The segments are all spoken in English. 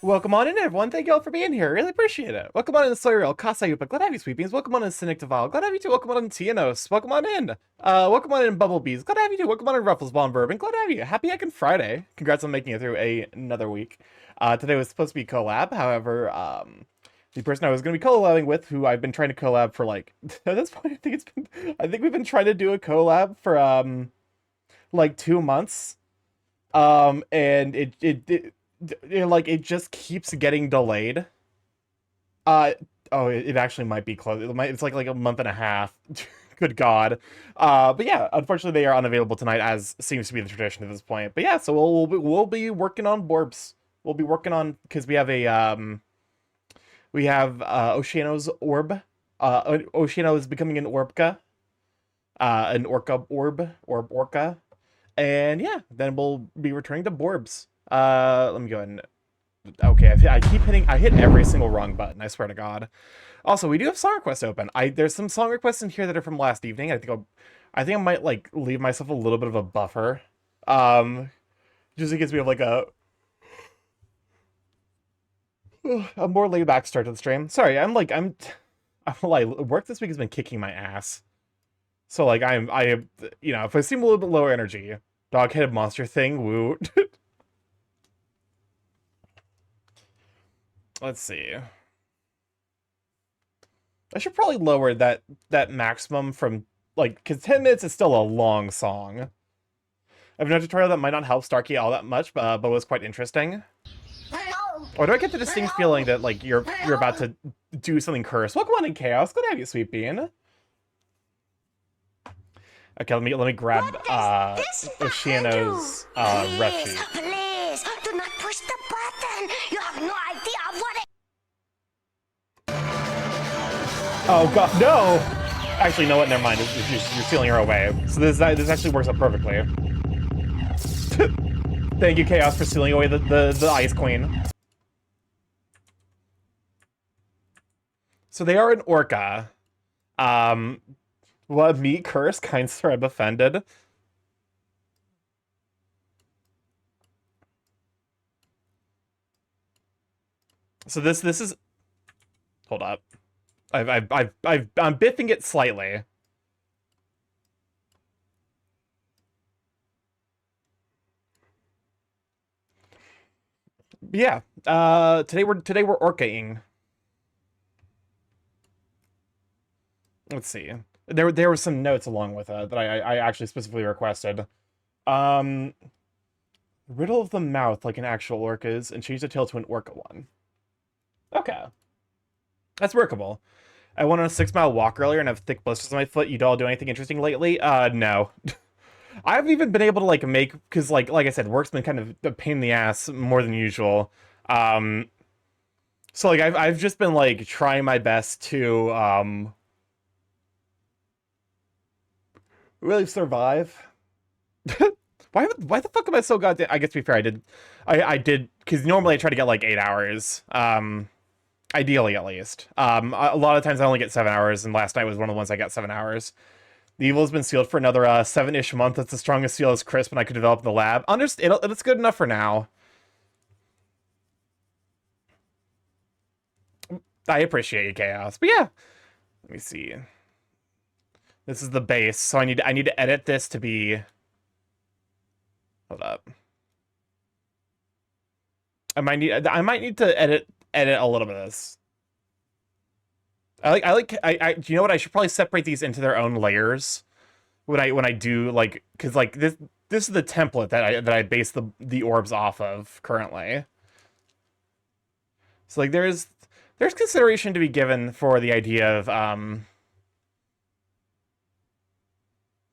Welcome on in, everyone. Thank you all for being here. Really appreciate it. Welcome on in, Soriel, Kasayupa. Glad to have you, Sweet Beans. Welcome on in, Cynic Deval. Glad to have you too. Welcome on in, Tianos. Welcome on in. Welcome on in, Bumblebees. Glad to have you too. Welcome on in, Ruffles, Bon Bourbon. Glad to have you. Happy Hackin' Friday. Congrats on making it through another week. Today was supposed to be collab. However, the person I was going to be collabing with, who I've been trying to collab for like, at this point, I think we've been trying to do a collab for, like 2 months. And it just keeps getting delayed. It actually might be close. It's like a month and a half. Good God. But yeah, unfortunately they are unavailable tonight, as seems to be the tradition at this point. But yeah, so we'll be working on Borbs. We'll be working on, because we have Oceano's orb. Oceano is becoming an Orbka. An Orca. And yeah, then we'll be returning to Borbs. Let me go ahead and... Okay, I hit every single wrong button, I swear to God. Also, we do have song requests open. There's some song requests in here that are from last evening. I think I might, like, leave myself a little bit of a buffer. Just in case we have, like, a more laid back start to the stream. Sorry, I'm like, work this week has been kicking my ass. So, like, if I seem a little bit lower energy, dog-headed monster thing, woo. Let's see. I should probably lower that maximum from, like, because 10 minutes is still a long song. I have no tutorial that might not help Starky all that much, but was quite interesting. Or do I get the distinct feeling that, like, you're about to do something cursed? Welcome on in, Chaos. Good to have you, Sweet Bean. Okay, let me grab Oceano's ref sheet. Please, do not push the button. You have no idea what it... Oh God, no! Actually, you know what? Never mind. You're stealing her away. So this actually works out perfectly. Thank you, Chaos, for stealing away the Ice Queen. So they are an Orca. What, me, curse, kind sir, I'm offended. So this is... Hold up. I'm biffing it slightly. Yeah. Today we're orcaing. Let's see. There were some notes along with it that I actually specifically requested. Riddle of the mouth like an actual orca's, and change the tail to an orca one. Okay. That's workable. I went on a 6-mile walk earlier and have thick blisters on my foot. You all do anything interesting lately? No. I haven't even been able to, like, make... Because, like I said, work's been kind of a pain in the ass more than usual. So, like, I've just been, like, trying my best to, really survive. Why the fuck am I so goddamn... I guess, to be fair, I did... Because normally I try to get, like, 8 hours. Ideally, at least. A lot of times I only get 7 hours, and last night was one of the ones I got 7 hours. The evil has been sealed for another 7-ish month. That's the strongest seal as crisp, and I could develop in the lab. It's good enough for now. I appreciate you, Chaos. But yeah, let me see. This is the base, so I need to edit this to be... Hold up. I might need to edit a little bit of this. Do you know what? I should probably separate these into their own layers when I do, like, because, like, this is the template that I base the orbs off of currently. So, like, there's consideration to be given for the idea of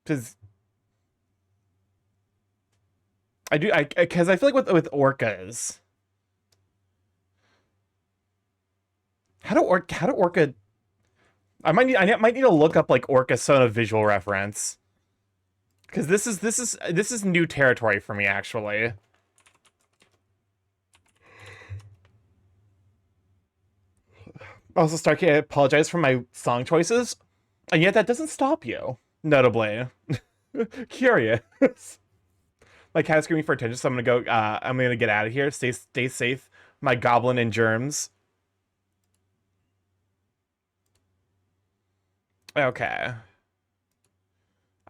because because I feel like with orcas. How do orca? I might need to look up, like, orca Sona visual reference, because this is new territory for me, actually. Also, Starkey, I apologize for my song choices, and yet that doesn't stop you. Notably, curious. My cat is screaming for attention, so I'm gonna get out of here. Stay safe. My goblin and germs. Okay.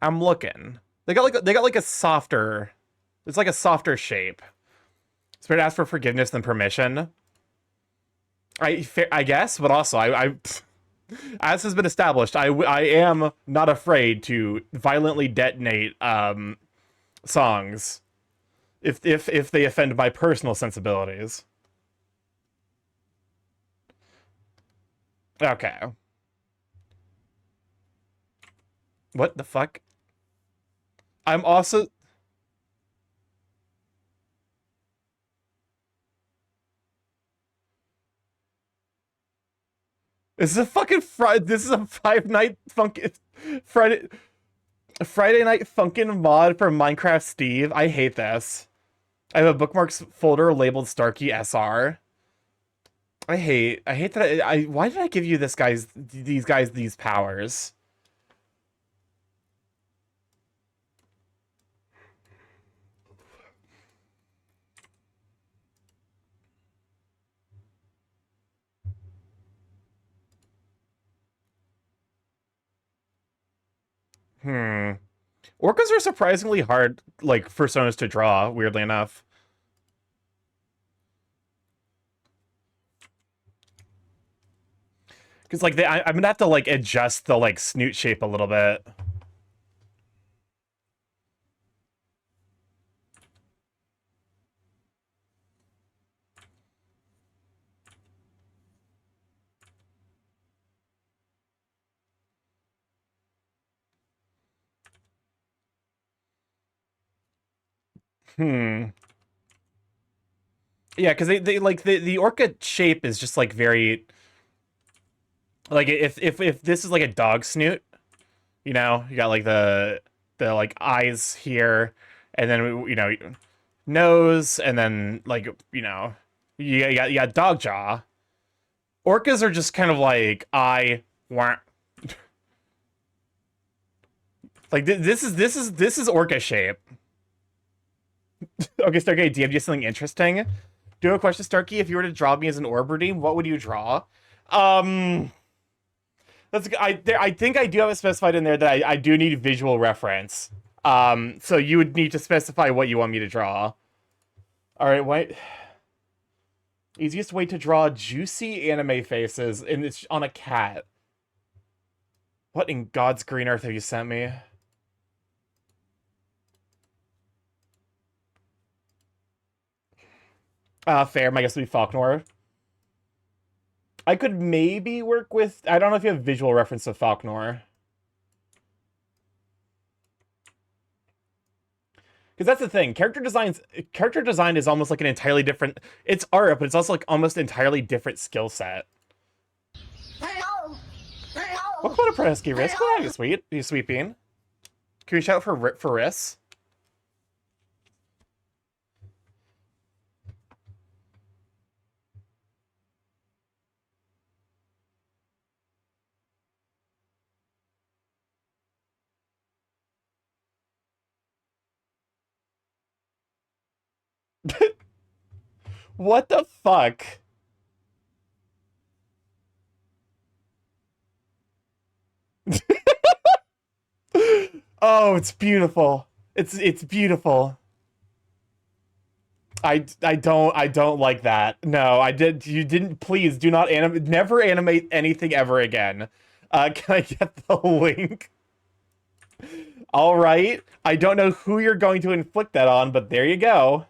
I'm looking. They got like a softer. It's like a softer shape. Spirit asks for forgiveness than permission. I guess, but also I as has been established, I am not afraid to violently detonate songs if they offend my personal sensibilities. Okay. What the fuck? I'm also This is a fucking Friday. This is a Five Night Funkin' Friday Friday Night Funkin' mod for Minecraft Steve. I hate this. I have a bookmarks folder labeled Starky SR. I hate that why did I give you these guys these powers? Hmm. Orcas are surprisingly hard, like, personas to draw, weirdly enough. Because, like, I'm gonna have to, like, adjust the, like, snoot shape a little bit. Hmm. Yeah, because they like, the orca shape is just, like, very... Like, if this is, like, a dog snoot, you know? You got, like, the like, eyes here, and then, you know, nose, and then, like, you know, you got dog jaw. Orcas are just kind of like wah. Like, this is orca shape. Okay, Starkey, do you have just something interesting? Do you have a question, Starkey? If you were to draw me as an orb redeem, what would you draw? Um, I think I do have it specified in there that I do need visual reference. So you would need to specify what you want me to draw. All right, what? Easiest way to draw juicy anime faces, and it's on a cat. What in God's green earth have you sent me? Fair. My guess would be Falknor. I could maybe work with... I don't know if you have visual reference to Falknor. Because that's the thing. Character design is almost like an entirely different... It's art, but it's also like almost entirely different skill set. Welcome to Predesky Risk. What are you, sweet? You sweet bean? Can we shout for Riss? What the fuck? Oh, it's beautiful. It's beautiful. I don't like that. No, you didn't. Please do not never animate anything ever again. Can I get the link? All right. I don't know who you're going to inflict that on, but there you go.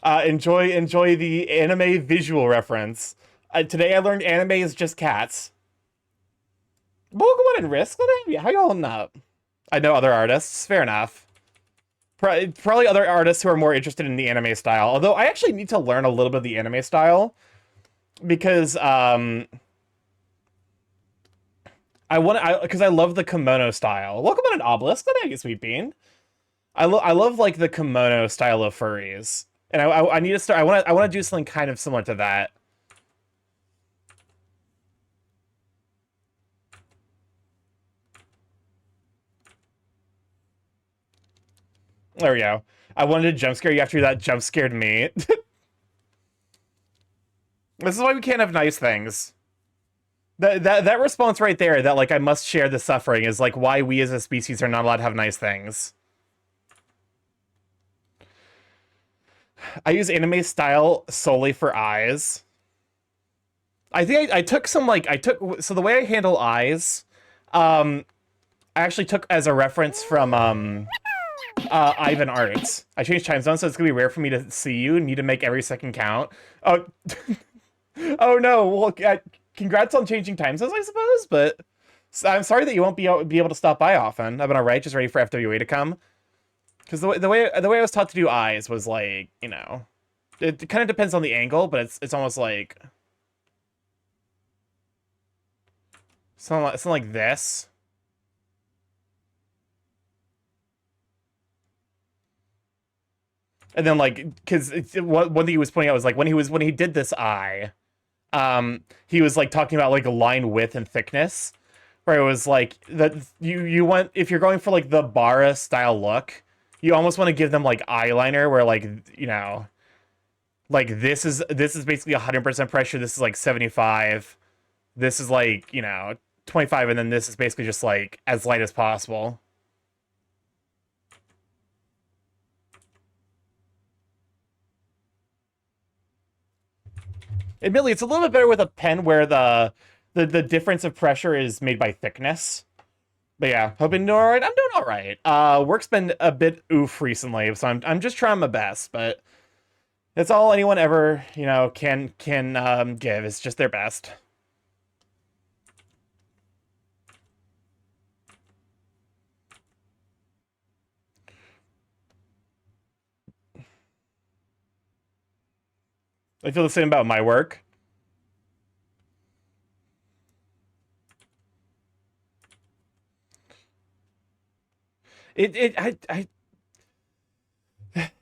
Enjoy the anime visual reference. Today I learned anime is just cats. Pokemon and Risk? How you holding up? I know other artists. Fair enough. Probably other artists who are more interested in the anime style. Although I actually need to learn a little bit of the anime style because because I love the kimono style. Welcome on an obelisk. Thank you, sweet bean. I love like the kimono style of furries, and I need to start. I want to do something kind of similar to that. There we go. I wanted to jump scare you after that jump scared me. This is why we can't have nice things. That response right there, that like I must share the suffering, is like why we as a species are not allowed to have nice things. I use anime style solely for eyes. I think I took some like so the way I handle eyes, I actually took as a reference from Ivan Arts. I changed time zone, so it's gonna be rare for me to see you. Need to make every second count. Oh, oh no. Well, congrats on changing time zones, I suppose. But I'm sorry that you won't be able to stop by often. I've been alright, just ready for FWA to come. Because the way I was taught to do eyes was like, you know, it kind of depends on the angle, but it's almost like something like this. And then like, because one thing he was pointing out was like when he did this eye, he was like talking about like line width and thickness, where it was like that you want, if you're going for like the Bara style look, you almost want to give them like eyeliner, where like, you know, like this is basically 100% pressure. This is like 75. This is like, you know, 25, and then this is basically just like as light as possible. Admittedly, it's a little bit better with a pen where the difference of pressure is made by thickness. But yeah, hoping you're all right. I'm doing all right. Work's been a bit oof recently, so I'm just trying my best. But that's all anyone ever, you know, can give, is just their best. I feel the same about my work.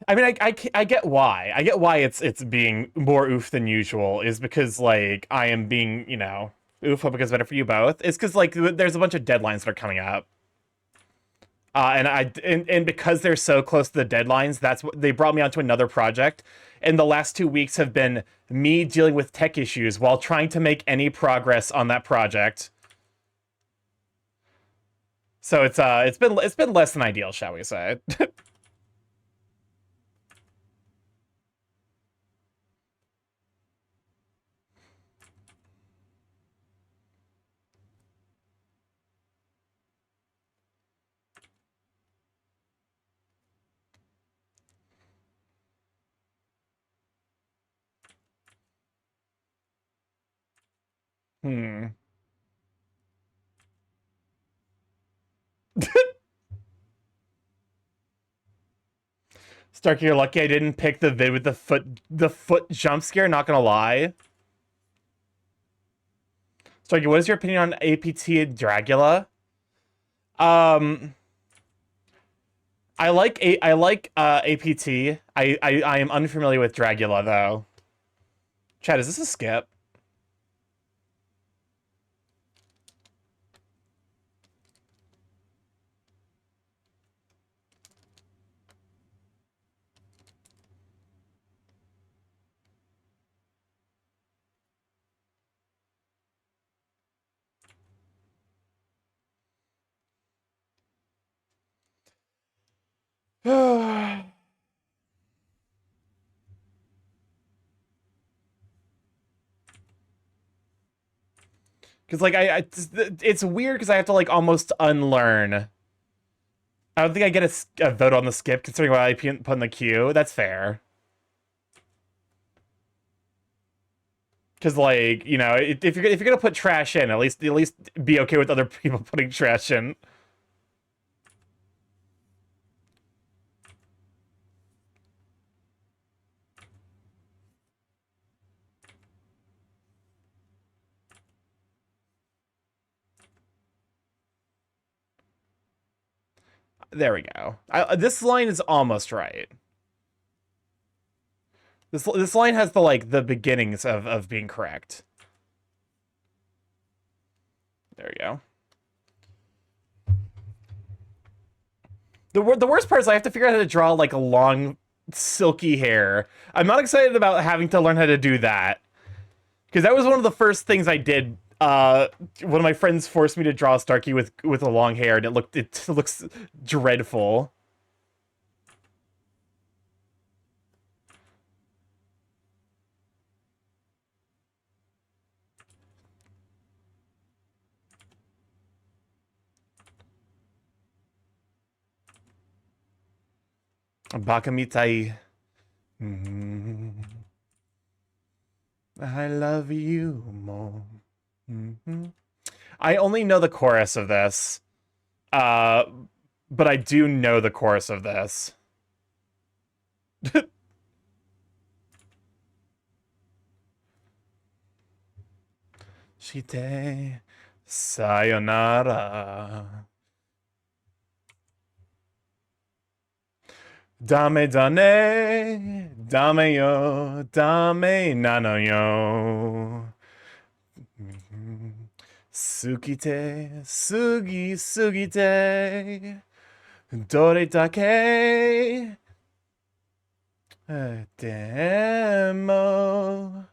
I mean, I get why. I get why it's being more oof than usual, is because like I am being, you know, oof, hope it goes better for you both. It's because like there's a bunch of deadlines that are coming up. And because they're so close to the deadlines, that's what they brought me onto another project. And the last 2 weeks have been me dealing with tech issues while trying to make any progress on that project. So it's been less than ideal, shall we say? Hmm. Starky, you're lucky I didn't pick the vid with the foot jump scare, not gonna lie. Starky, what is your opinion on APT and Dragula? Um I like APT. I am unfamiliar with Dragula though. Chad, is this a skip? Because like it's weird because I have to like almost unlearn. I don't think I get a vote on the skip considering what I put in the queue. That's fair. Because like, you know, if you're gonna put trash in, at least be okay with other people putting trash in. There we go. This line is almost right. This line has the beginnings of being correct. There we go. The worst part is I have to figure out how to draw like a long silky hair. I'm not excited about having to learn how to do that. Because that was one of the first things I did. One of my friends forced me to draw Starky with a long hair, and it looks dreadful. Bakamitai. I love you more. I only know the chorus of this. Uh, but I do know the chorus of this. Shite sayonara. Dame dane, dame yo, dame nano yo. Sugite, sugi sugite, dore dake, demo.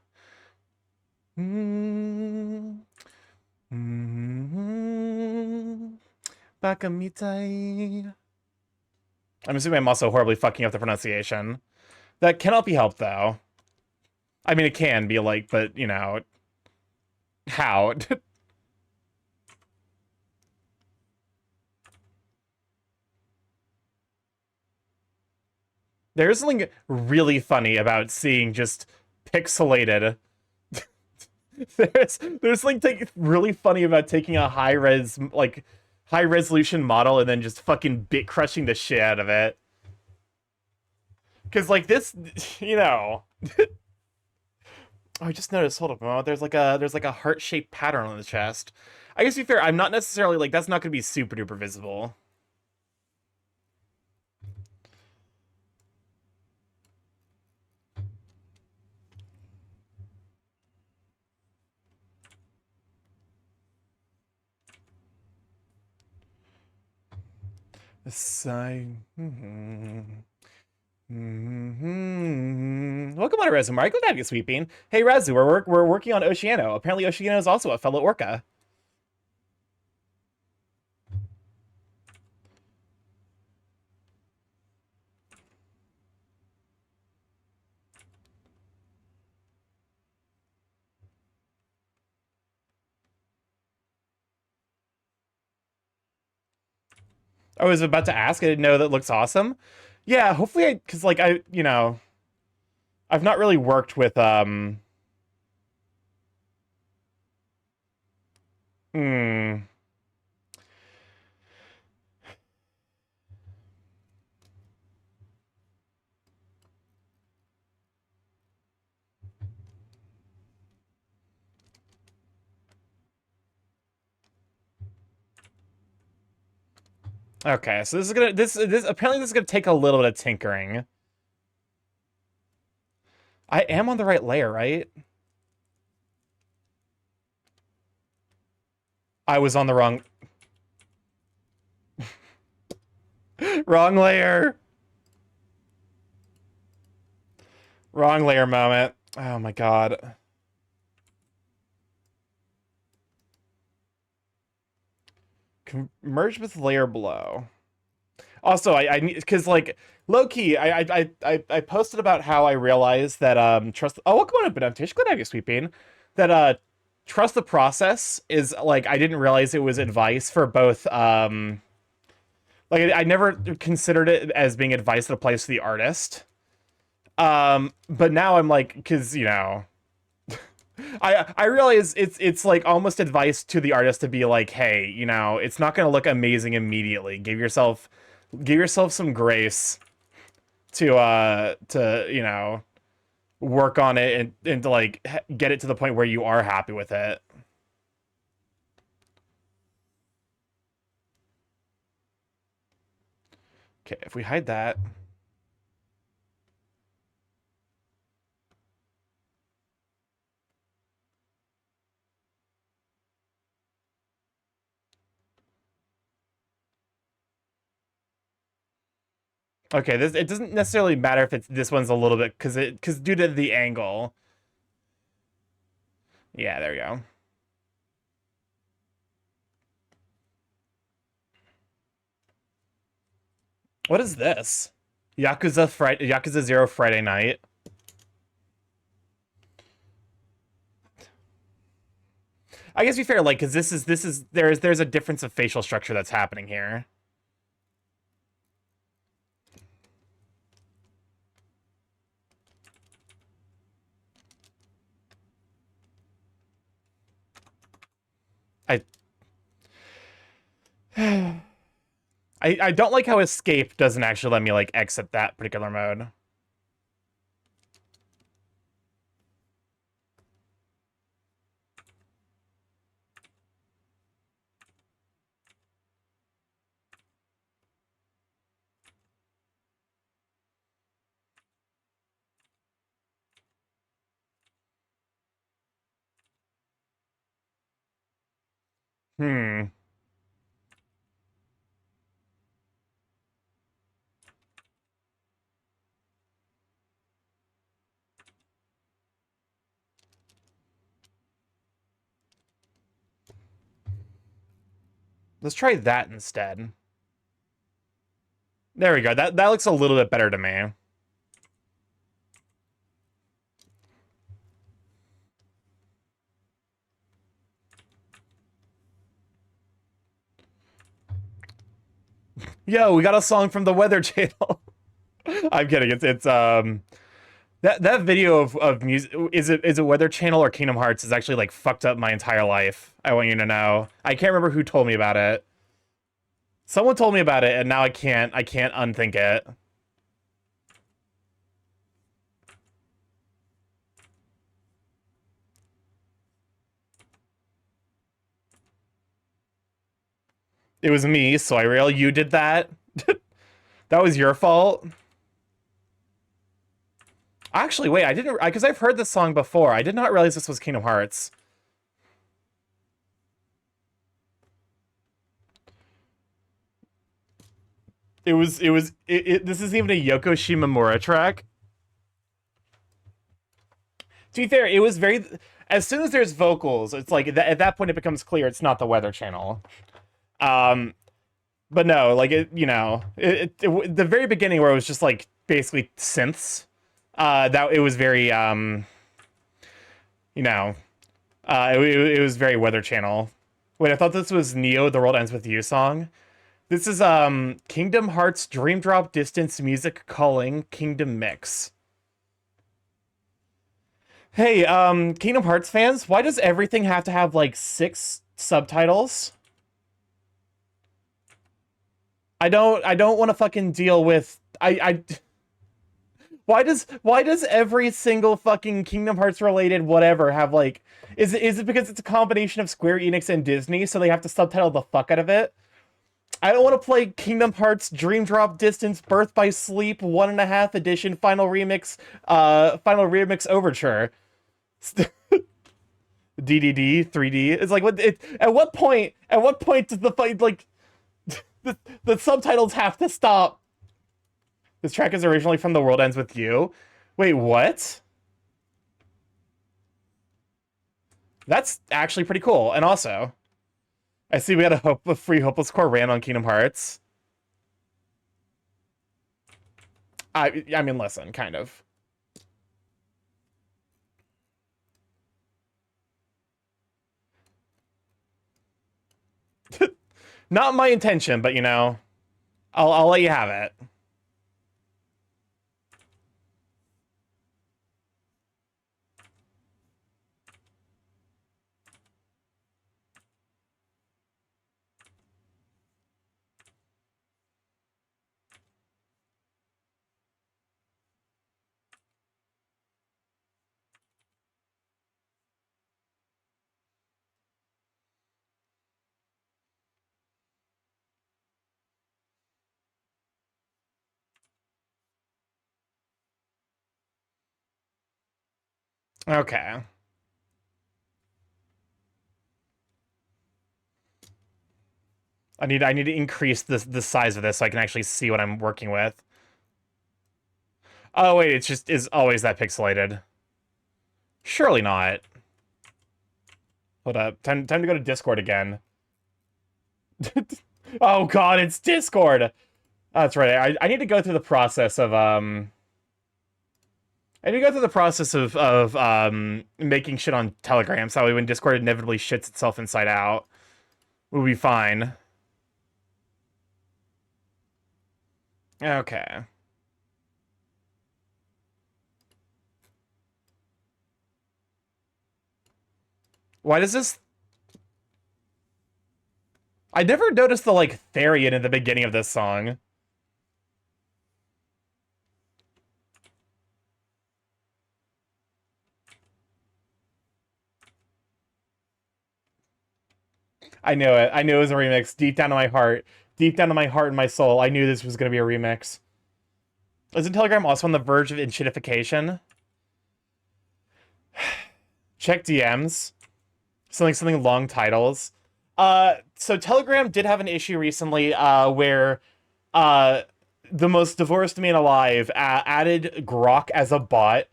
Bakamitai. I'm assuming I'm also horribly fucking up the pronunciation. That cannot be helped, though. I mean, it can be, like, but, you know... How? There's something really funny about seeing just pixelated... there's something really funny about taking a high-res, like, high-resolution model and then just fucking bit-crushing the shit out of it. Because, like, this, you know... Oh, I just noticed, hold up, oh, there's like a heart-shaped pattern on the chest. I guess to be fair, I'm not necessarily, like, that's not going to be super-duper visible. Welcome on, Rezu. Mark, glad to have you, Sweeping. Hey, Rezu, we're working on Oceano. Apparently, Oceano is also a fellow orca. I was about to ask. I didn't know that looks awesome. Yeah, hopefully because like you know, I've not really worked with Hmm. Okay, so this apparently this is gonna take a little bit of tinkering. I am on the right layer, right? I was on the wrong wrong layer. Wrong layer moment. Oh my god. Merge with layer below. Also, I need because like low key, I posted about how I realized that trust. Oh, welcome on up, Benetish. Glad to have you, Sweeping. That trust the process is like I didn't realize it was advice for both like I never considered it as being advice that applies to the artist. But now I'm like, because you know, I realize it's like almost advice to the artist to be like, hey, you know, it's not gonna look amazing immediately. Give yourself some grace to you know work on it and to like get it to the point where you are happy with it. Okay, if we hide that. Okay, this it doesn't necessarily matter if it's this one's a little bit because due to the angle. Yeah, there you go. What is this? Yakuza 0 Friday Night. I guess to be fair, like, because there's a difference of facial structure that's happening here. I I don't like how escape doesn't actually let me like exit that particular mode. Hmm. Let's try that instead. There we go. That looks a little bit better to me. Yo, we got a song from the Weather Channel. I'm kidding. It's that video of music is it Weather Channel or Kingdom Hearts is actually like fucked up my entire life. I want you to know. I can't remember who told me about it. Someone told me about it, and now I can't unthink it. It was me, Soyreal. You did that. That was your fault. Actually, wait, I didn't, because I've heard this song before. I did not realize this was Kingdom Hearts. This is even a Yoko Shimomura track. To be fair, it was very, as soon as there's vocals, it's like, at that point it becomes clear it's not the Weather Channel. But no, like, the very beginning where it was just like, basically synths, that it was very, it was very Weather Channel. Wait, I thought this was Neo, The World Ends With You song. This is Kingdom Hearts Dream Drop Distance Music Calling Kingdom Mix. Hey, Kingdom Hearts fans, why does everything have to have like 6 subtitles? I don't want to fucking deal with why does every single fucking Kingdom Hearts related whatever have like is it because it's a combination of Square Enix and Disney, so they have to subtitle the fuck out of it? I don't want to play Kingdom Hearts Dream Drop Distance Birth by Sleep 1.5 edition final remix overture. DDD 3D. It's like at what point does the fight like the subtitles have to stop? This track is originally from The World Ends With You. Wait, what? That's actually pretty cool. And also, I see we got a free Hopeless Core ran on Kingdom Hearts. I mean, listen, kind of. Not my intention, but you know, I'll let you have it. Okay. I need to increase the size of this so I can actually see what I'm working with. Oh wait, it's just is always that pixelated. Surely not. Hold up. Time to go to Discord again. Oh god, it's Discord! That's right. I need to go through the process of, I need to go through the process of making shit on Telegram, so when Discord inevitably shits itself inside out, we'll be fine. Okay. Why does this... I never noticed the, like, Therian in the beginning of this song. I knew it. I knew it was a remix. Deep down in my heart. Deep down in my heart and my soul, I knew this was going to be a remix. Isn't Telegram also on the verge of enshittification? Check DMs. Something long titles. So Telegram did have an issue recently, where, the most divorced man alive, added Grok as a bot.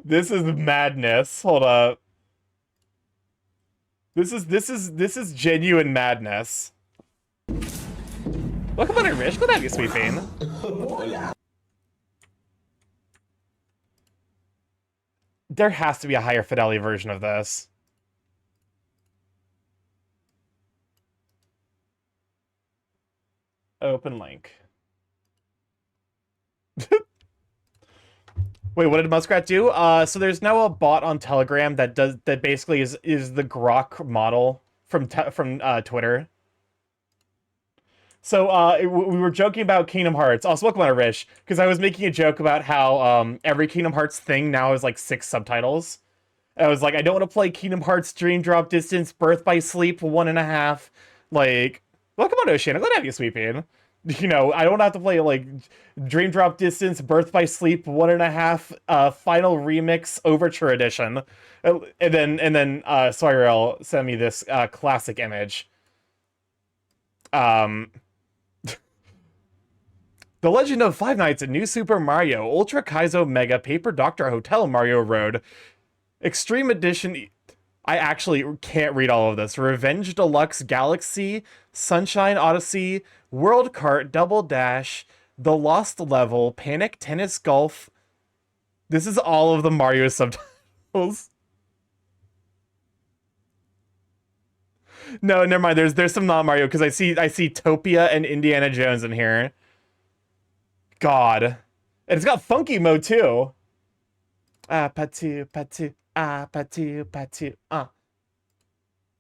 This is madness. Hold up. This is genuine madness. Welcome on, Rich. Good to have you, sweet bean. There has to be a higher fidelity version of this. Open link. Wait, what did Muskrat do? So there's now a bot on Telegram that basically is the Grok model from Twitter. So we were joking about Kingdom Hearts. Also, welcome on, Rish, because I was making a joke about how every Kingdom Hearts thing now is like 6 subtitles. I was like, I don't want to play Kingdom Hearts Dream Drop Distance, Birth by Sleep 1.5. Like, welcome on, Ocean. I'm glad to have you, sweet bean. You know, I don't have to play like Dream Drop Distance, Birth by Sleep 1.5, Final Remix Overture Edition, and then Soirel sent me this classic image. The Legend of Five Nights at New Super Mario Ultra Kaizo Mega Paper Doctor Hotel Mario Road Extreme Edition. I actually can't read all of this. Revenge Deluxe Galaxy, Sunshine Odyssey, World Kart, Double Dash, The Lost Level, Panic Tennis Golf. This is all of the Mario subtitles. No, never mind. There's some non-Mario because I see Topia and Indiana Jones in here. God. And it's got funky mode too. Patu, patu, patu, patu,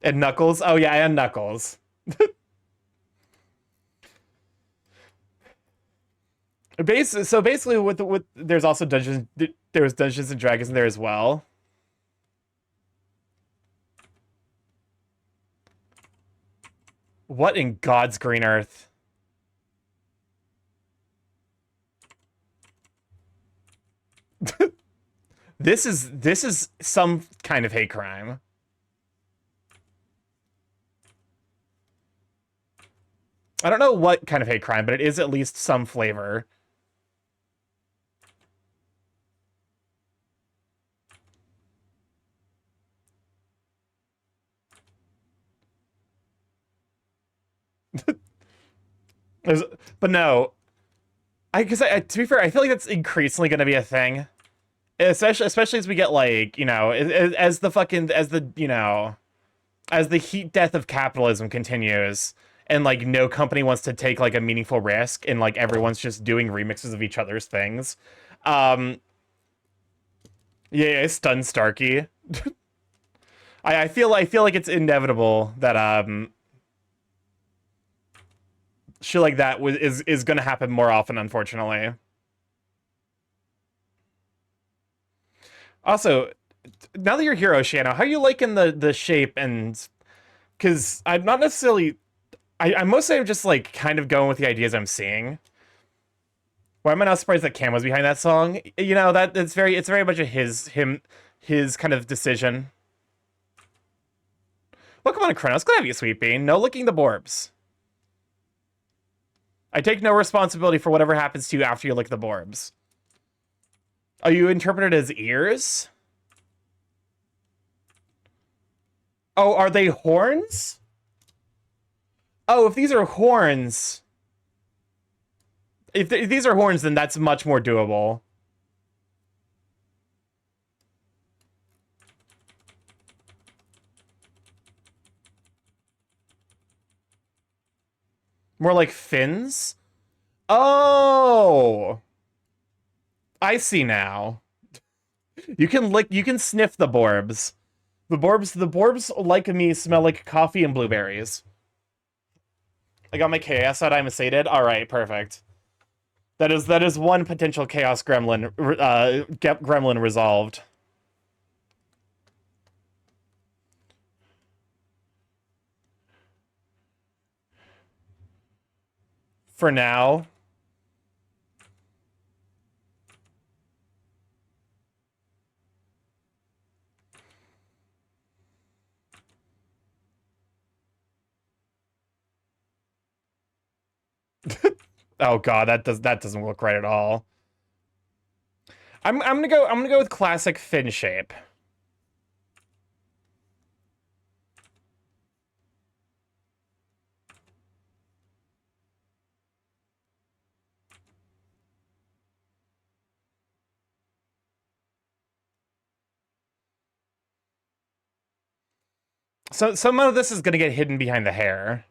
And Knuckles. Oh yeah, and Knuckles. So basically, with there's also Dungeons. There's Dungeons and Dragons in there as well. What in God's green earth? This is some kind of hate crime. I don't know what kind of hate crime, but it is at least some flavor. But no, because to be fair, I feel like that's increasingly going to be a thing, especially as we get like, you know, as the heat death of capitalism continues, and like no company wants to take like a meaningful risk, and like everyone's just doing remixes of each other's things. Yeah, it's stunned Starky. I feel like it's inevitable that shit like that is gonna happen more often, unfortunately. Also, now that you're here, Oceano, how are you liking the shape? And because I'm not necessarily, I'm mostly just like kind of going with the ideas I'm seeing. Why am I not surprised that Cam was behind that song? You know, it's very much a his kind of decision. Welcome on, Kronos. Glad to have you, sweet bean. No licking the Borbs. I take no responsibility for whatever happens to you after you lick the Borbs. Oh, you interpret it as ears? Oh, are they horns? Oh, if these are horns... If these are horns, then that's much more doable. More like fins? Oh! I see now. You can sniff the borbs. The borbs, like me, smell like coffee and blueberries. I got my chaos out, I'm sated. Alright, perfect. That is one potential chaos gremlin, gremlin resolved. For now. Oh god, that doesn't look right at all. I'm gonna go with classic fin shape. So some of this is gonna get hidden behind the hair.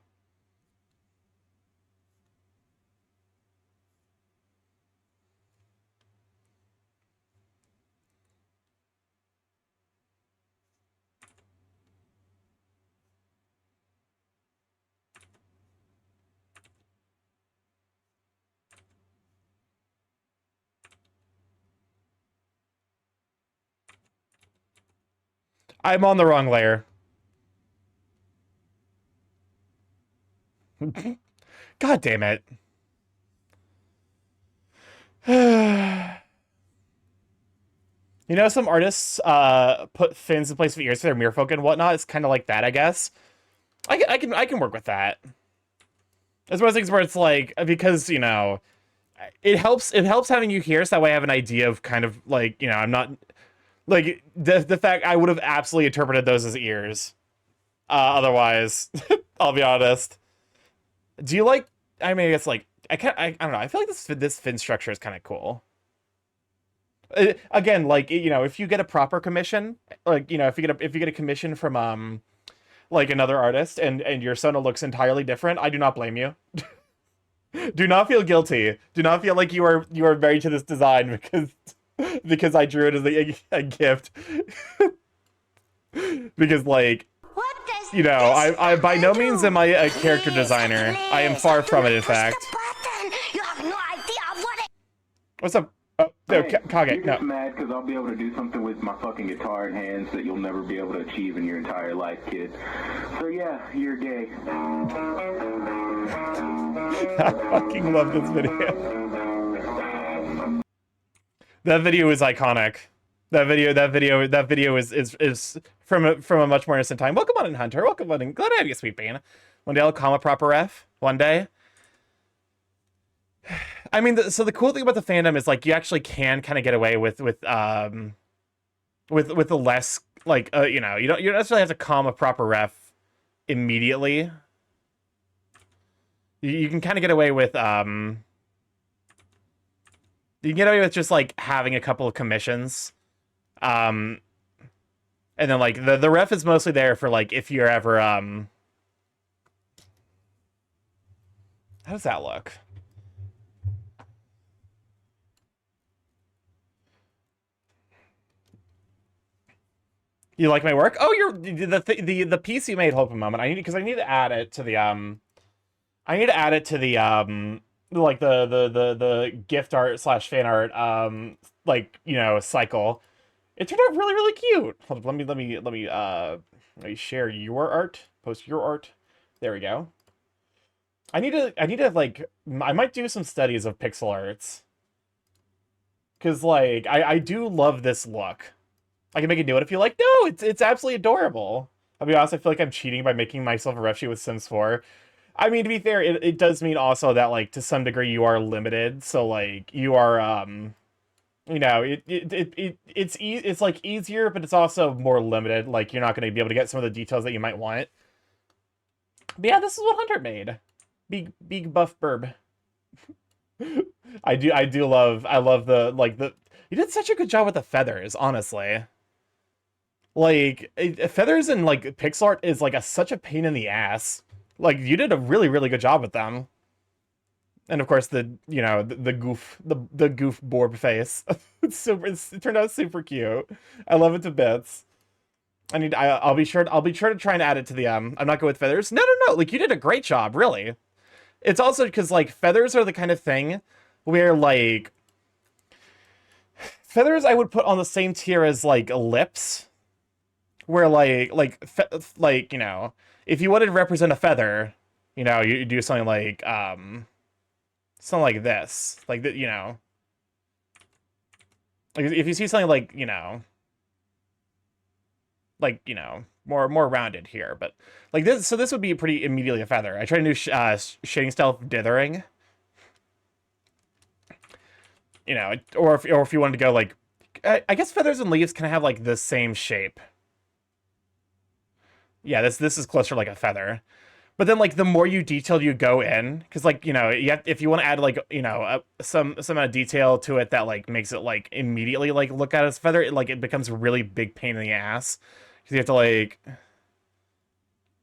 I'm on the wrong layer. God damn it. You know, some artists put fins in place of ears for their merfolk and whatnot. It's kind of like that, I guess. I can work with that. It's one of those things where it's like, because, you know, it helps having you here, so that way I have an idea of kind of like, you know, I'm not like the fact I would have absolutely interpreted those as ears. Otherwise, I'll be honest. Do you like? I mean, it's like I don't know. I feel like this fin structure is kind of cool. Again, like, you know, if you get a proper commission, like, you know, if you get a commission from like another artist and your Sona looks entirely different, I do not blame you. Do not feel guilty. Do not feel like you are married to this design because I drew it as a gift. Because, like, you know, I by no means am I a character designer. I am far from it, in fact. You have no idea what it... What's up? Oh, no, Hey, Kage, you're no. just mad because I'll be able to do something with my fucking guitar in hands that you'll never be able to achieve in your entire life, kid. So yeah, you're gay. I fucking love this video. That video is iconic. That video is from a much more innocent time. Welcome on in, Hunter. Welcome on in. Glad to have you, Sweet Bean. One day I'll call a proper ref. One day. I mean, so the cool thing about the fandom is, like, you actually can kind of get away with the less, like, you know, you don't necessarily have to calm a proper ref immediately. You can kind of get away with you can get away with just, like, having a couple of commissions, and then, like, the ref is mostly there for, like, if you're ever how does that look? You like my work? Oh, you're the piece you made. Hope a moment. I need to add it to the I need to add it to the like the gift art / fan art like, you know, cycle. It turned out really, really cute. Hold on, let me share your art. Post your art. There we go. I need to like, I might do some studies of pixel arts, because, like, I do love this look. I can make a new one if you like. No, it's absolutely adorable. I'll be honest, I feel like I'm cheating by making myself a ref sheet with Sims 4. I mean, to be fair, it does mean also that, like, to some degree you are limited. So, like, you are you know, it's like easier, but it's also more limited. Like you're not going to be able to get some of the details that you might want. But yeah, this is what Hunter made. Big buff burb. I love the like the. You did such a good job with the feathers, honestly. Like feathers and like pixel art is like such a pain in the ass. Like you did a really good job with them. And of course the the goof the goof Borb face. It turned out super cute. I love it to bits. I'll be sure to try and add it to the I'm not good with feathers. No, like you did a great job, really. It's also because like feathers are the kind of thing where like feathers I would put on the same tier as like lips, where like if you wanted to represent a feather, you do something like this, like that, like if you see something like more rounded here, but like this, so this would be pretty immediately a feather. I tried a new shading style of dithering, or if you wanted to go like, I guess feathers and leaves can have like the same shape. Yeah, this is closer to like a feather. But then, like, the more you detailed you go in, because, like, if you want to add, like, some amount of detail to it that, like, makes it, like, immediately, like, look at as a feather, it becomes a really big pain in the ass. Because you have to, like,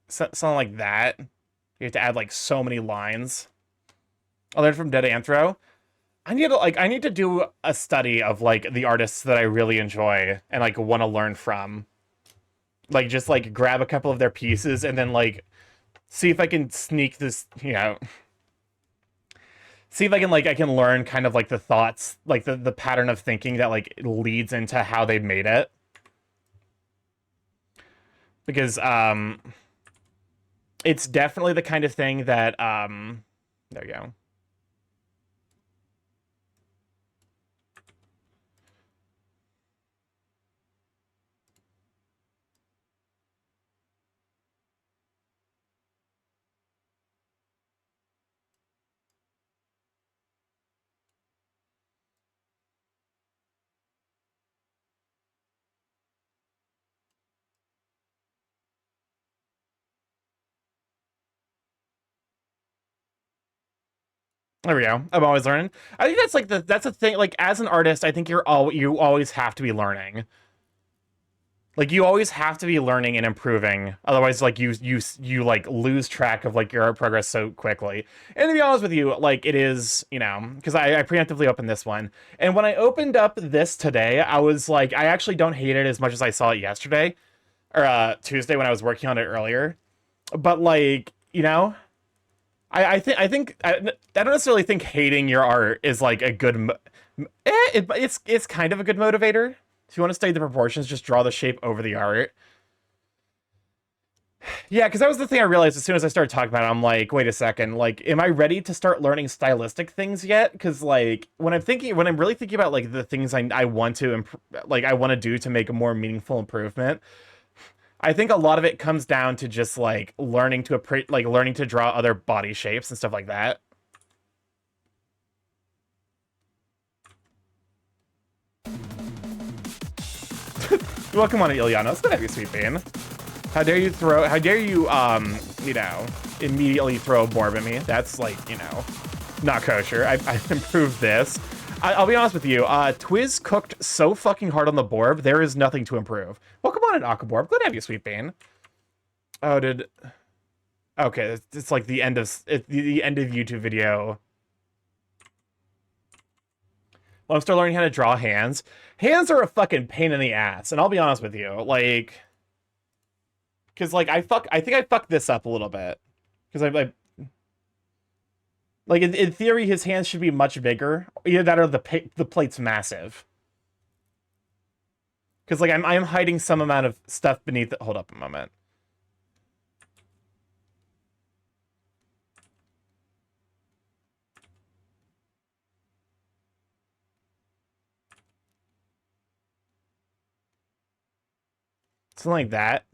something like that. You have to add, like, so many lines. I learned from Dead Anthro. I need to do a study of, like, the artists that I really enjoy and, like, want to learn from. Like, just, like, grab a couple of their pieces and then, like, see if I can sneak this, see if I can learn kind of like the thoughts, like the pattern of thinking that like leads into how they made it. Because it's definitely the kind of thing that there you go. There we go. I'm always learning. I think that's like that's a thing. Like as an artist, I think you always have to be learning. Like you always have to be learning and improving. Otherwise, like you like lose track of like your art progress so quickly. And to be honest with you, like it is, because I preemptively opened this one. And when I opened up this today, I was like, I actually don't hate it as much as I saw it yesterday. Or Tuesday when I was working on it earlier. But like, I don't necessarily think hating your art is like a good it's kind of a good motivator. If you want to study the proportions, just draw the shape over the art. Yeah, because that was the thing I realized as soon as I started talking about it. I'm like, wait a second, like, am I ready to start learning stylistic things yet? Because like when I'm really thinking about like the things I want to I want to do to make a more meaningful improvement, I think a lot of it comes down to just like learning to draw other body shapes and stuff like that. Welcome on, Ilyana. It's gonna be sweet bean. How dare you immediately throw a Borb at me? That's like, not kosher. I improved this. I'll be honest with you. Twiz cooked so fucking hard on the Borb. There is nothing to improve. Welcome on, Akaborb. Glad to have you, sweet bean. Oh, okay, it's like the end of YouTube video. Well, I'm still learning how to draw hands. Hands are a fucking pain in the ass, and I'll be honest with you, like, because like I think I fucked this up a little bit, because I like in theory his hands should be much bigger. Either that or the plate's massive. Because like I'm hiding some amount of stuff beneath it. Hold up a moment. Something like that.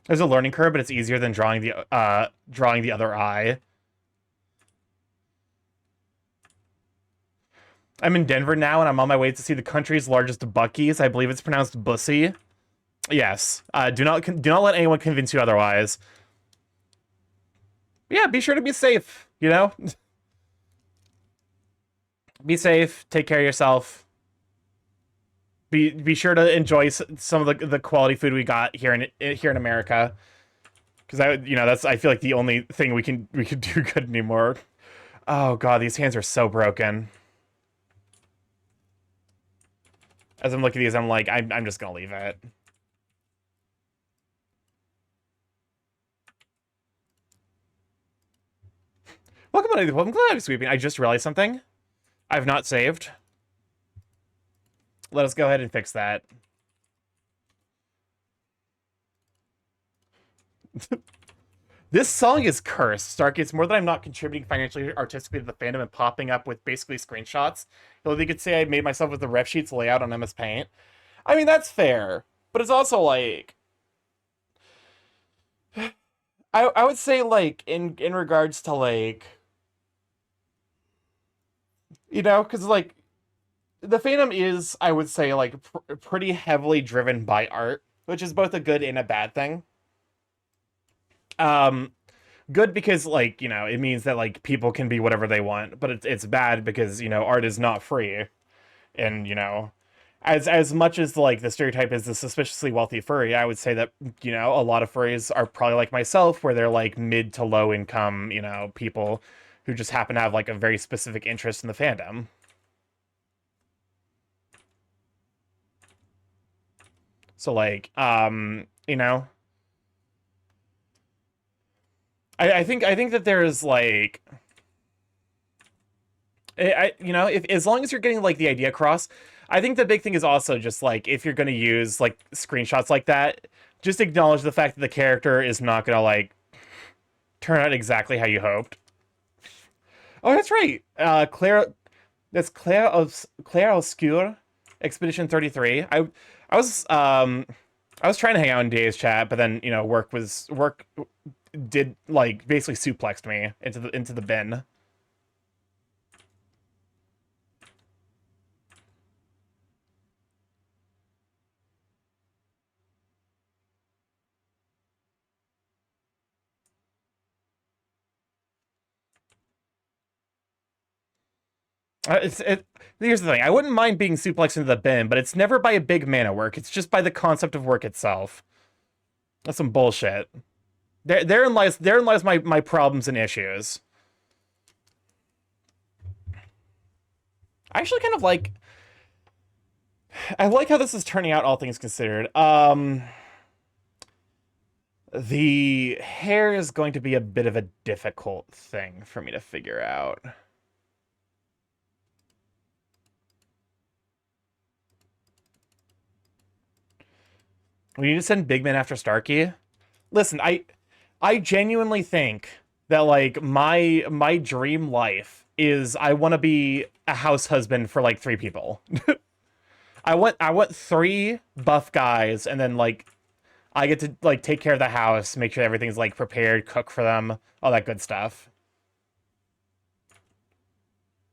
There's a learning curve, but it's easier than drawing the other eye. I'm in Denver now, and I'm on my way to see the country's largest Buc-ee's. I believe it's pronounced Bussy. Yes. Do not let anyone convince you otherwise. But yeah, be sure to be safe. You know, be safe. Take care of yourself. Be sure to enjoy some of the quality food we got here in America. Because I feel like the only thing we can do good anymore. Oh god, these hands are so broken. As I'm looking at these, I'm like, I'm just gonna leave it. Welcome to Live Sweeping. I just realized something. I've not saved. Let us go ahead and fix that. This song is cursed, Starky. It's more that I'm not contributing financially or artistically to the fandom and popping up with basically screenshots. You could say I made myself with the ref sheets layout on MS Paint. I mean, that's fair. But it's also like... I would say, like, in regards to, like... You know, because, like, the fandom is, I would say, like, pretty heavily driven by art, which is both a good and a bad thing. Good because, like, you know, it means that, like, people can be whatever they want, but it's bad because, you know, art is not free. And, you know, as much as, like, the stereotype is the suspiciously wealthy furry, I would say that, you know, a lot of furries are probably like myself, where they're, like, mid to low income, you know, people who just happen to have, like, a very specific interest in the fandom. So, like, you know, I think that there's, like, you know, if as long as you're getting, like, the idea across, I think the big thing is also just, like, if you're gonna use, like, screenshots like that, just acknowledge the fact that the character is not gonna, like, turn out exactly how you hoped. Oh, that's right. That's Claire Obscure Expedition 33. I was trying to hang out in Dave's chat, but then, you know, work did, like, basically suplexed me into the bin. Here's the thing. I wouldn't mind being suplexed into the bin, but it's never by a big man at work. It's just by the concept of work itself. That's some bullshit. Therein lies my problems and issues. I actually kind of like... I like how this is turning out, all things considered. The hair is going to be a bit of a difficult thing for me to figure out. We need to send Big Man after Starky. Listen, I genuinely think that, like, my dream life is I want to be a house husband for, like, 3 people. I want 3 buff guys, and then, like, I get to, like, take care of the house, make sure everything's, like, prepared, cook for them, all that good stuff.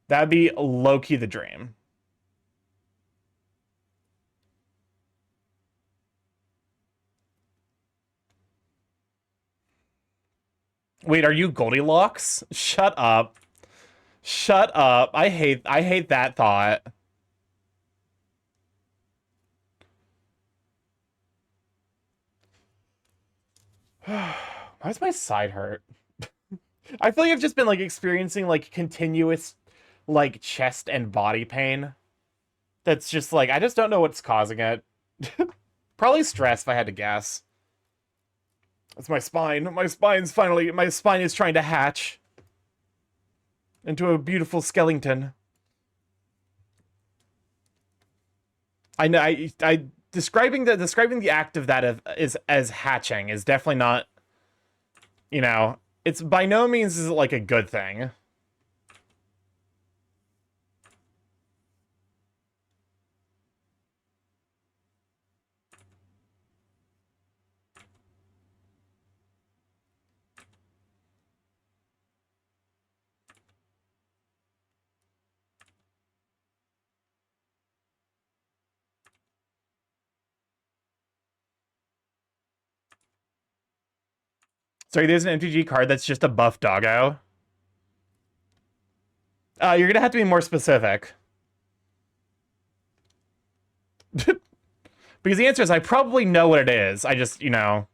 That'd be low-key the dream. Wait, are you Goldilocks? Shut up. Shut up. I hate that thought. Why does my side hurt? I feel like I've just been, like, experiencing, like, continuous, like, chest and body pain. That's just, like, I just don't know what's causing it. Probably stress, if I had to guess. That's my spine. My spine is trying to hatch into a beautiful skeleton. I know. I describing the act of that as hatching is definitely not. You know, it's by no means is it like a good thing. Sorry, there's an MTG card that's just a buff doggo. You're gonna have to be more specific. Because the answer is I probably know what it is. I just, you know...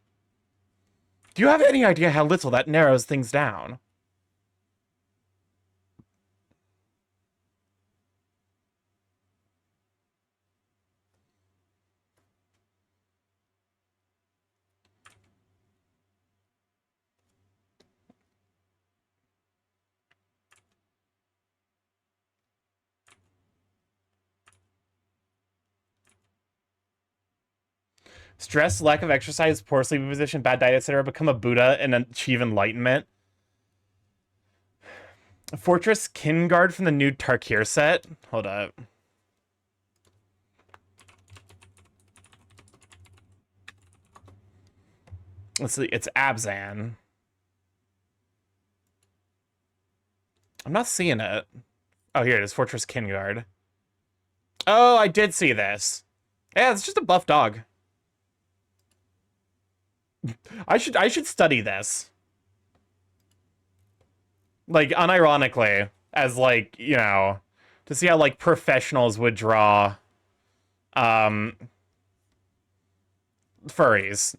Do you have any idea how little that narrows things down? Stress, lack of exercise, poor sleeping position, bad diet, etc. Become a Buddha and achieve enlightenment. Fortress Kinguard from the new Tarkir set. Hold up. Let's see. It's Abzan. I'm not seeing it. Oh, here it is. Fortress Kinguard. Oh, I did see this. Yeah, it's just a buff dog. I should study this. Like, unironically, as, like, you know, to see how, like, professionals would draw, furries.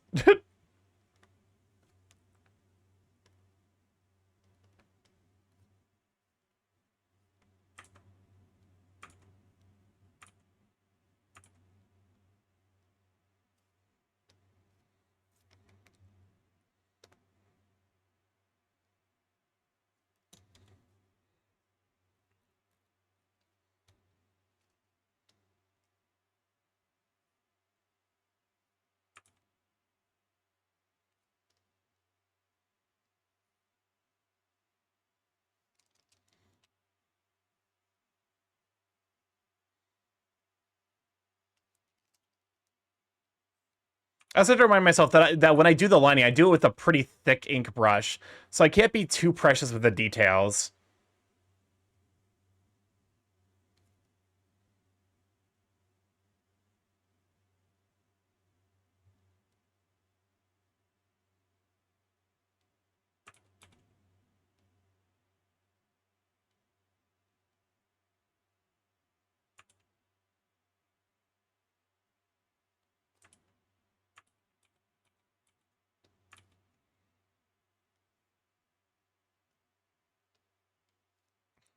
I also have to remind myself that that when I do the lining, I do it with a pretty thick ink brush, so I can't be too precious with the details.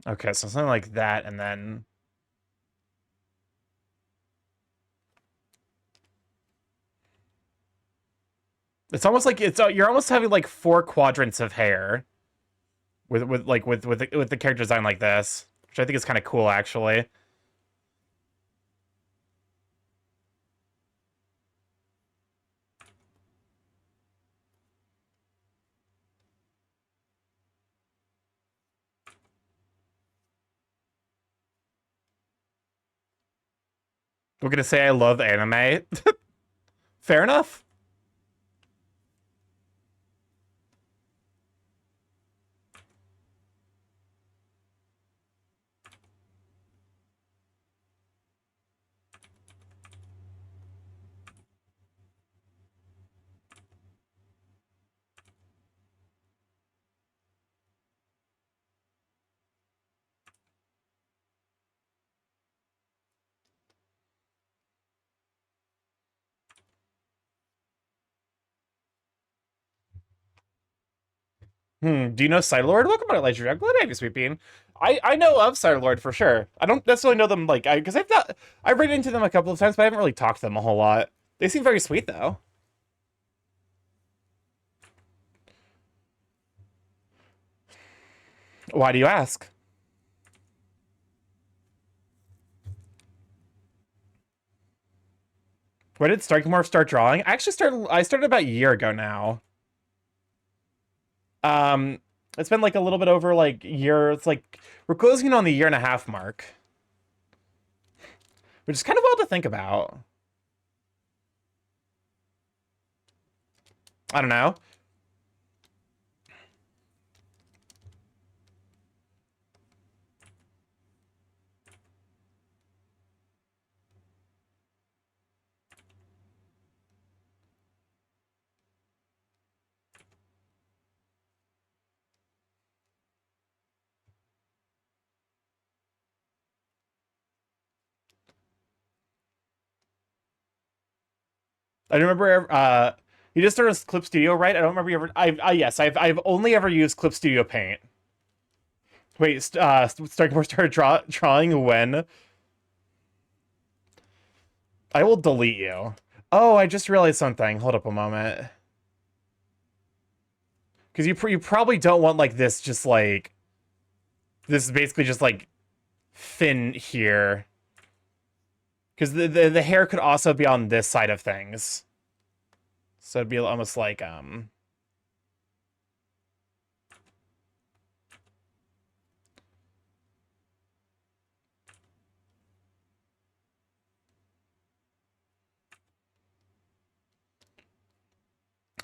Okay, so something like that, and then... It's almost like you're almost having like 4 quadrants of hair with the character design like this, which I think is kind of cool actually. We're gonna say I love anime. Fair enough. Do you know Cyberlord? Welcome to Ledger. I'm glad to have you, Sweet Bean. I know of Cyberlord for sure. I don't necessarily know them like because I've ran into them a couple of times, but I haven't really talked to them a whole lot. They seem very sweet though. Why do you ask? Where did StarkyMorph start drawing? I started about a year ago now. Um, it's been like a little bit over like year. It's like we're closing on the 1.5 year mark, which is kind of wild to think about. I don't know. I remember. You just started Clip Studio, right? I don't remember you ever. Yes, I've only ever used Clip Studio Paint. Wait, StarkyMorph started drawing when? I will delete you. Oh, I just realized something. Hold up a moment. Because you probably don't want like this, just like this is basically just like thin here. Because the hair could also be on this side of things. So it'd be almost like I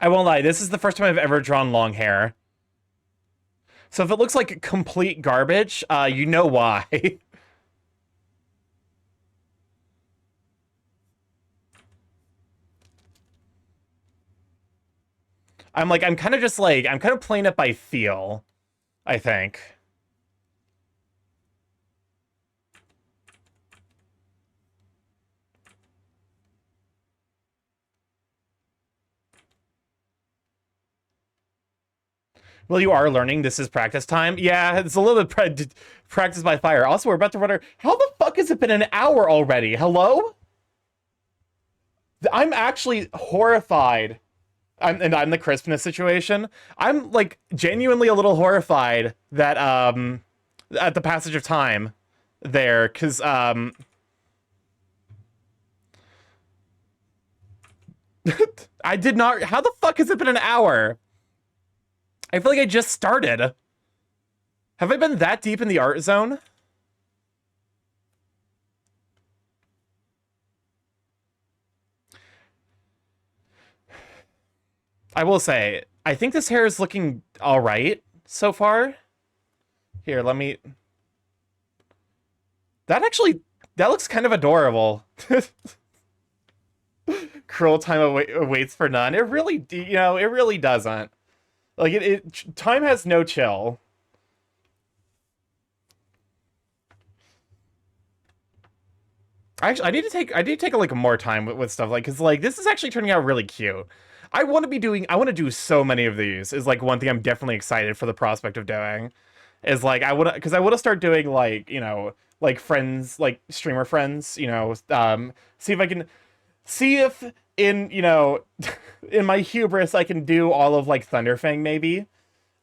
won't lie, this is the first time I've ever drawn long hair. So if it looks like complete garbage, you know why. I'm kind of playing it by feel, I think. Well, you are learning. This is practice time. Yeah, it's a little bit practice by fire. Also, we're about to run our... How the fuck has it been an hour already? Hello? I'm actually horrified. I'm the crisp in this situation. I'm, like, genuinely a little horrified that, at the passage of time there, because, I did not... How the fuck has it been an hour? I feel like I just started. Have I been that deep in the art zone? I will say, I think this hair is looking all right so far. Here, let me... That looks kind of adorable. Cruel time awaits for none. It really, it really doesn't. Like, time has no chill. Actually, I need to take like more time with stuff, like, because like this is actually turning out really cute. I want to do so many of these. Is like one thing I'm definitely excited for the prospect of doing. Is like I want to start doing like like friends, like streamer friends. See if I can see if in in my hubris I can do all of like Thunderfang maybe,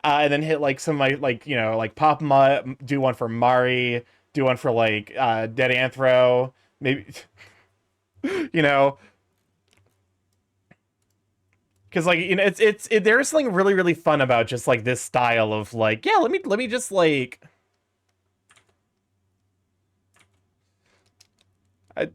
and then hit like some of my like Pop Mutt, do one for Mari, do one for like Dead Anthro. Maybe, because like there's something really really fun about just like this style of like, yeah, let me just like, I,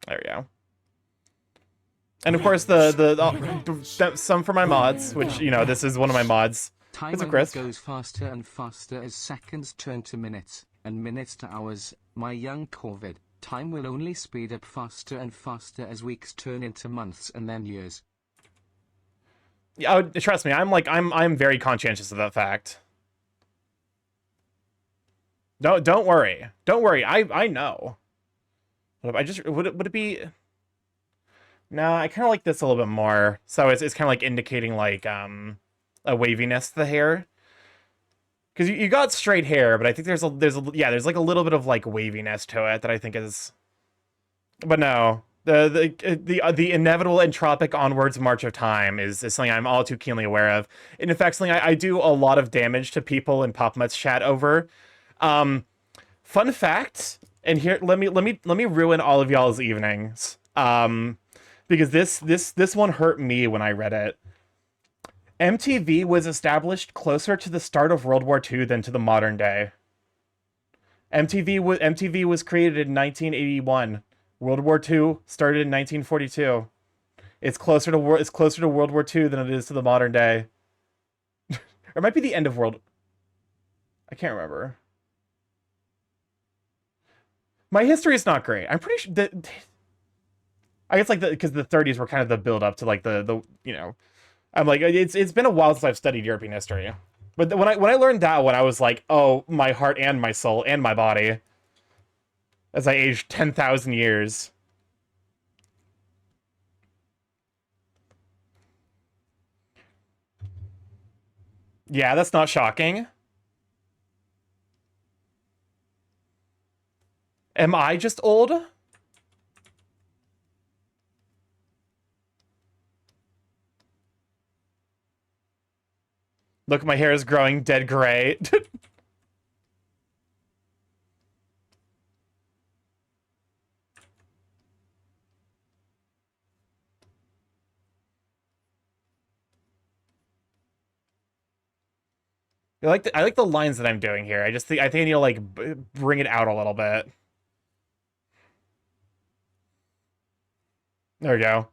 there we go. And of course some for my mods, which this is one of my mods. Time What's up, Chris? goes faster and faster as seconds turn to minutes, and minutes to hours. My young Corvid, time will only speed up faster and faster as weeks turn into months and then years. Yeah, trust me, I'm very conscientious of that fact. No, don't worry. Don't worry. I know. I just would it be? No, I kind of like this a little bit more. So it's kind of like indicating like a waviness to the hair. Because you got straight hair, but I think there's like a little bit of like waviness to it that I think is. But no, the inevitable entropic onwards march of time is something I'm all too keenly aware of. And in fact, something I do a lot of damage to people in Pop Mutt's chat over. Fun fact, and here let me ruin all of y'all's evenings. Because this one hurt me when I read it. MTV was established closer to the start of World War II than to the modern day. MTV was created in 1981. World War II started in 1942. It's closer to World War II than it is to the modern day. Or it might be the end of World. I can't remember. My history is not great. I'm pretty sure that. I guess like because the 30s were kind of the build up to like the I'm like it's been a while since I've studied European history. But when I learned that one, I was like, oh, my heart and my soul and my body. As I aged 10,000 years. Yeah, that's not shocking. Am I just old? Look, my hair is growing dead gray. I like the lines that I'm doing here. I think I need to like bring it out a little bit. There we go.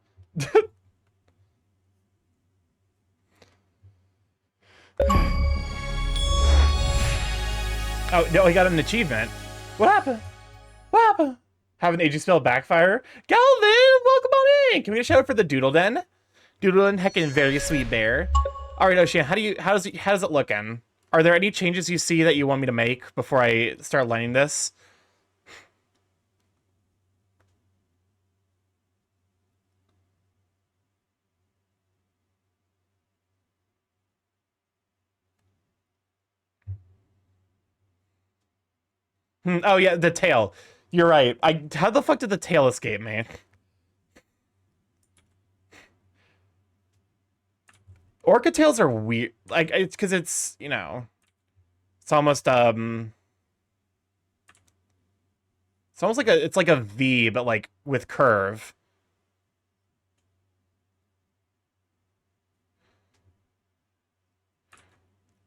Oh, no, I got an achievement. What happened? What happened? Have an aging spell backfire? Galvin, welcome on in! Can we get a shout out for the Doodle Den? Doodle Den, heckin' very sweet bear. Alright, Ocean, how does it looking? Are there any changes you see that you want me to make before I start lining this? Oh yeah, the tail. You're right. How the fuck did the tail escape me? Orca tails are weird. Like, it's because it's, you know, it's almost it's like a V, but like with curve.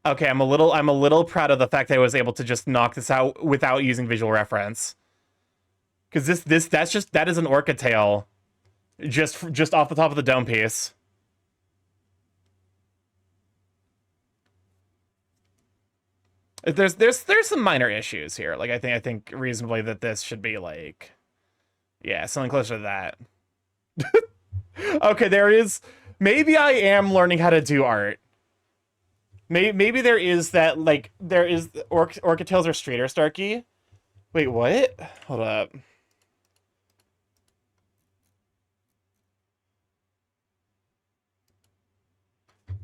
Okay, I'm a little proud of the fact that I was able to just knock this out without using visual reference. Because that is an orca tail, just off the top of the dome piece. There's some minor issues here. Like I think reasonably that this should be like, yeah, something closer to that. Okay, there is. Maybe I am learning how to do art. Maybe there is that, like, there is orca tails are straighter, Starky. Wait, what? Hold up.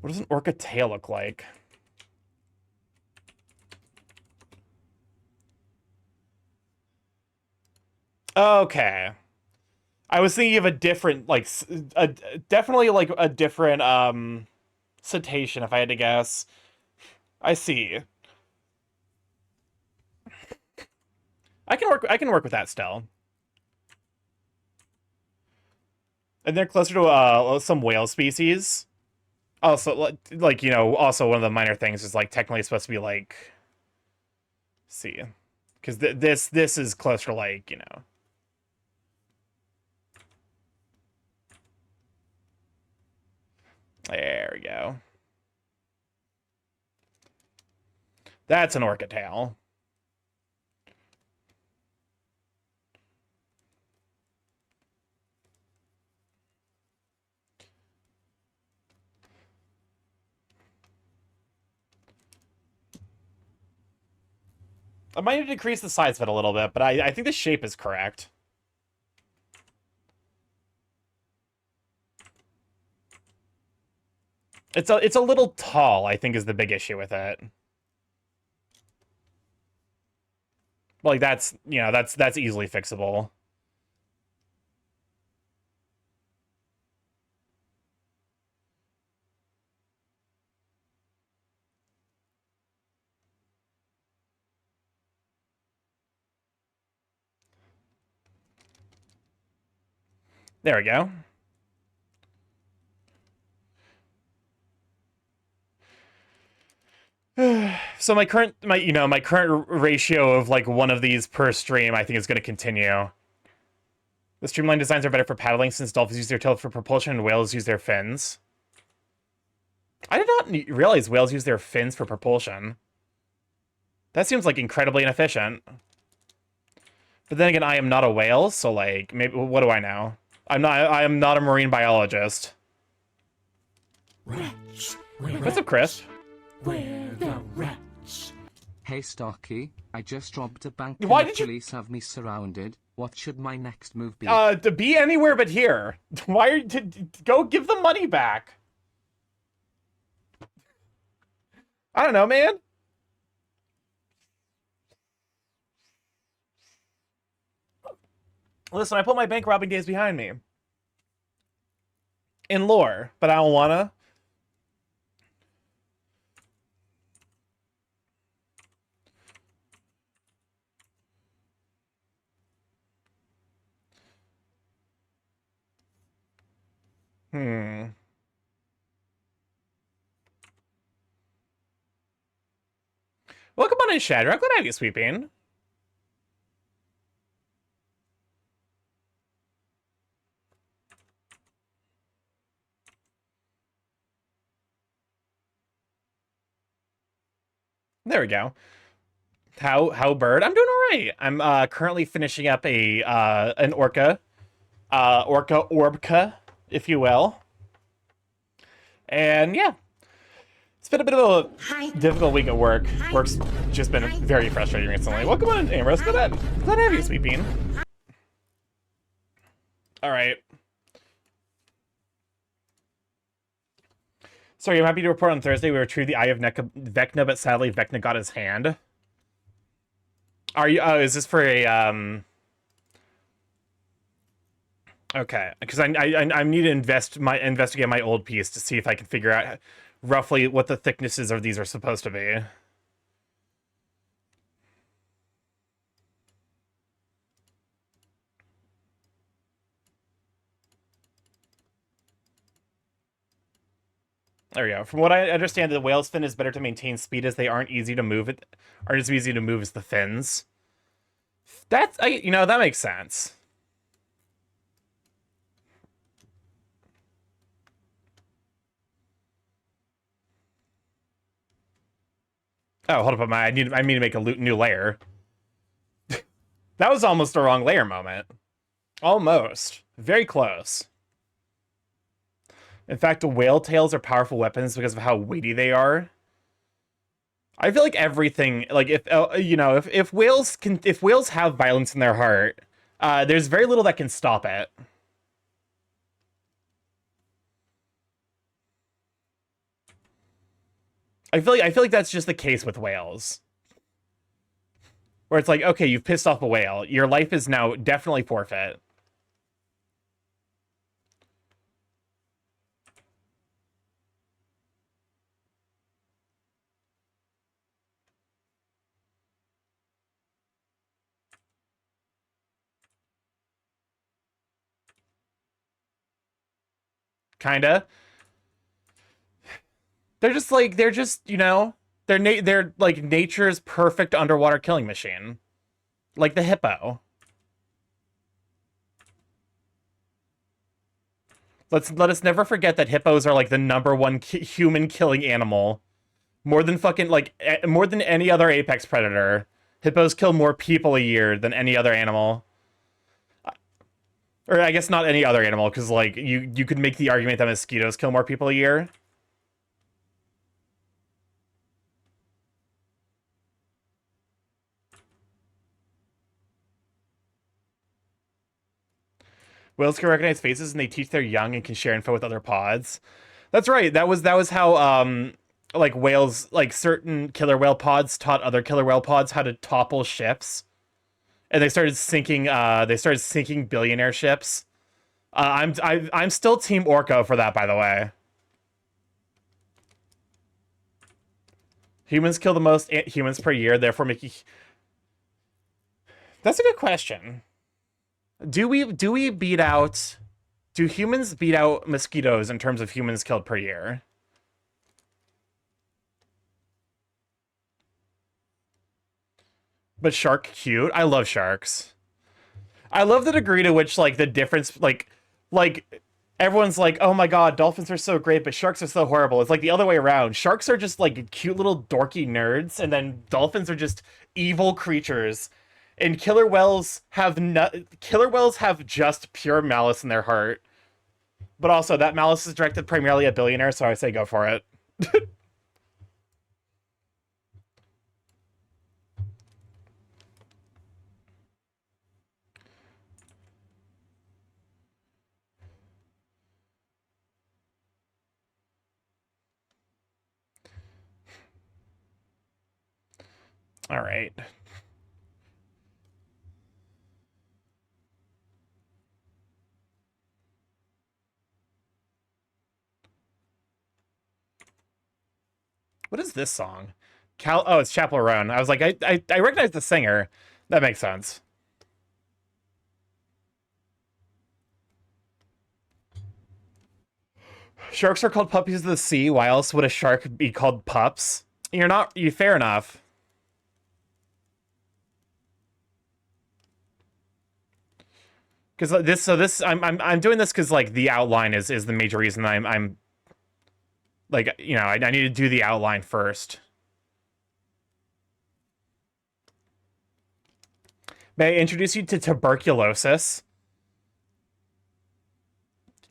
What does an orca tail look like? Okay. I was thinking of a different, like, definitely like a different cetacean, if I had to guess. I see. I can work with that still. And they're closer to some whale species. Also, like, you know, also one of the minor things is like technically it's supposed to be like, see, because this is closer to, like, you know. There we go. That's an orca tail. I might need to decrease the size of it a little bit, but I think the shape is correct. It's a little tall, I think, is the big issue with it. Like, that's, you know, that's easily fixable. There we go. So my current ratio of like one of these per stream, I think, is going to continue. The streamlined designs are better for paddling since dolphins use their tail for propulsion and whales use their fins. I did not realize whales use their fins for propulsion. That seems like incredibly inefficient. But then again, I am not a whale, so like, maybe, what do I know? I am not a marine biologist. Rats. What's up, Chris? We're the rats. Hey Starky, I just robbed a bank Why and did the you- police have me surrounded. What should my next move be? To be anywhere but here. Why are you... Go give the money back. I don't know, man. Listen, I put my bank robbing days behind me. In lore, but I don't wanna. Welcome on in, Shadrach. Glad to have you, Sweeping. There we go. How bird? I'm doing all right. I'm currently finishing up an orca orbca, if you will. And yeah, it's been a bit of a difficult week at work. Work's just been very frustrating recently. Welcome on in, Ambrose. Glad to have you, Sweet Bean. All right. Sorry, I'm happy to report on Thursday we retrieved the Eye of Vecna, but sadly Vecna got his hand. Are you? Oh, is this for a Okay, because I need to investigate my old piece to see if I can figure out roughly what the thicknesses of these are supposed to be. There we go. From what I understand, the whale's fin is better to maintain speed as they aren't easy to move. Aren't as easy to move as the fins. That's that makes sense. Oh, hold up, I need to make a new layer. That was almost a wrong layer moment. Almost. Very close. In fact, whale tails are powerful weapons because of how weighty they are. I feel like everything, like if whales have violence in their heart, there's very little that can stop it. I feel like that's just the case with whales. Where it's like, okay, you've pissed off a whale. Your life is now definitely forfeit. Kinda. They're just, they're like nature's perfect underwater killing machine. Like the hippo. Let us never forget that hippos are like the #1 human killing animal. More than more than any other apex predator. Hippos kill more people a year than any other animal. Or I guess not any other animal, because like you could make the argument that mosquitoes kill more people a year. Whales can recognize faces and they teach their young and can share info with other pods. That's right. That was how like whales, like certain killer whale pods taught other killer whale pods how to topple ships. And they started sinking billionaire ships. I'm still Team Orca for that, by the way. Humans kill the most humans per year, therefore making... That's a good question. Do humans beat out mosquitoes in terms of humans killed per year? But shark cute? I love sharks. I love the degree to which, like, the difference, like everyone's like, oh my god, dolphins are so great, but sharks are so horrible. It's like the other way around. Sharks are just, like, cute little dorky nerds, and then dolphins are just evil creatures. And killer whales have just pure malice in their heart. But also, that malice is directed primarily at billionaires, so I say go for it. All right. What is this song? Oh, it's Chapel Roan. I was like, I recognize the singer. That makes sense. Sharks are called puppies of the sea. Why else would a shark be called pups? You're not. You fair enough. Because I'm doing this because like the outline is the major reason I'm like, you know, I need to do the outline first. May I introduce you to tuberculosis?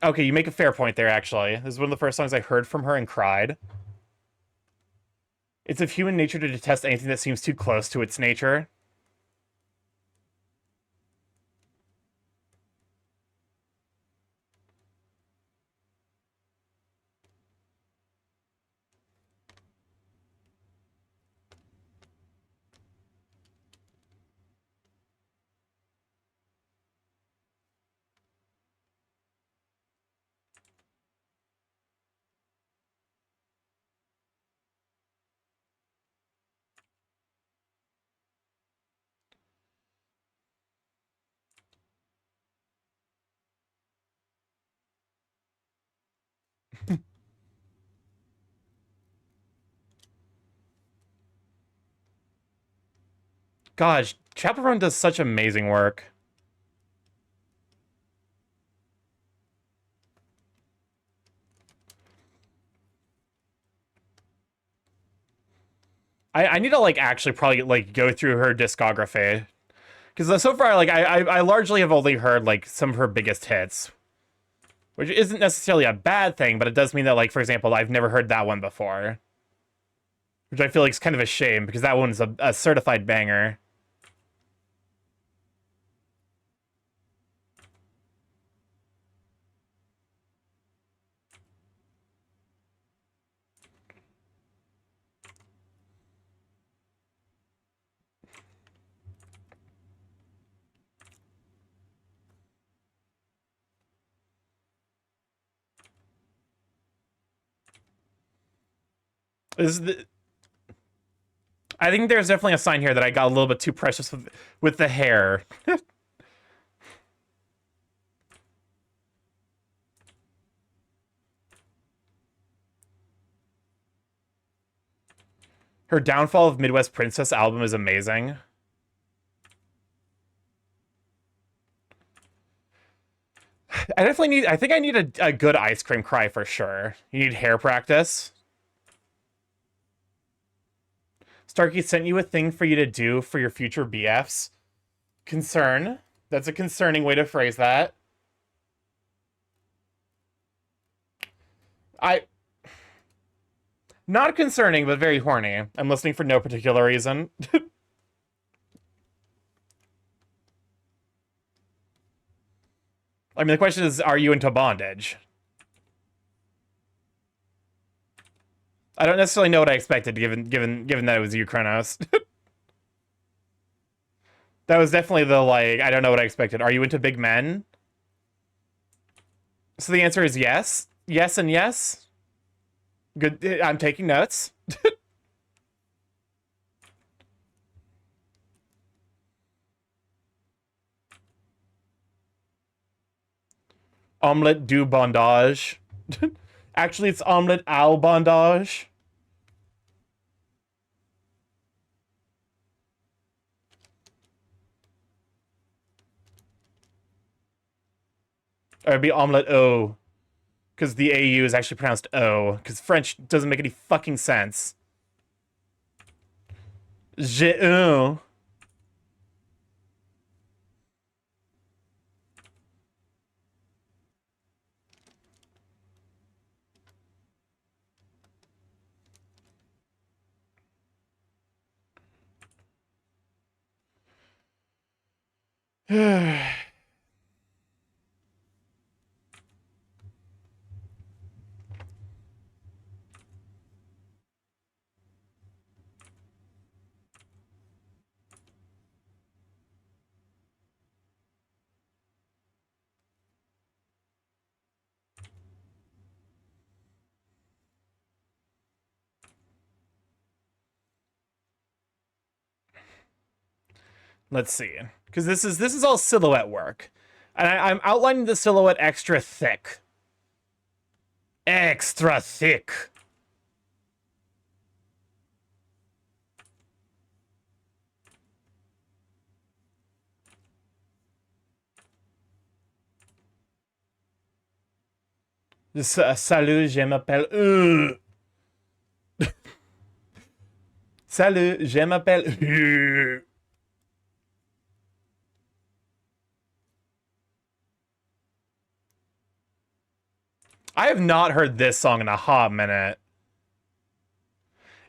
Okay, you make a fair point there, actually. This is one of the first songs I heard from her and cried. It's of human nature to detest anything that seems too close to its nature. Gosh, Chaperone does such amazing work. I need to like actually probably like go through her discography because so far like I largely have only heard like some of her biggest hits, which isn't necessarily a bad thing, but it does mean that like for example I've never heard that one before, which I feel like is kind of a shame because that one's a certified banger. Is the I think there's definitely a sign here that I got a little bit too precious with the hair. Her Downfall of Midwest Princess album is amazing. I think I need a good ice cream cry for sure. You need hair practice. Starky sent you a thing for you to do for your future BFs. Concern. That's a concerning way to phrase that. I... Not concerning, but very horny. I'm listening for no particular reason. I mean, the question is, are you into bondage? I don't necessarily know what I expected, given that it was you, Kronos. That was definitely the, like, I don't know what I expected. Are you into big men? So the answer is yes. Yes and yes. Good, I'm taking notes. Omelette du bondage. Actually, it's omelette au bondage. Or it'd be omelette au. Because the AU is actually pronounced O. Because French doesn't make any fucking sense. J'ai un. Let's see, because this is all silhouette work, and I'm outlining the silhouette extra thick. Extra thick. Salut, je m'appelle. Salut, je m'appelle. I have not heard this song in a hot minute.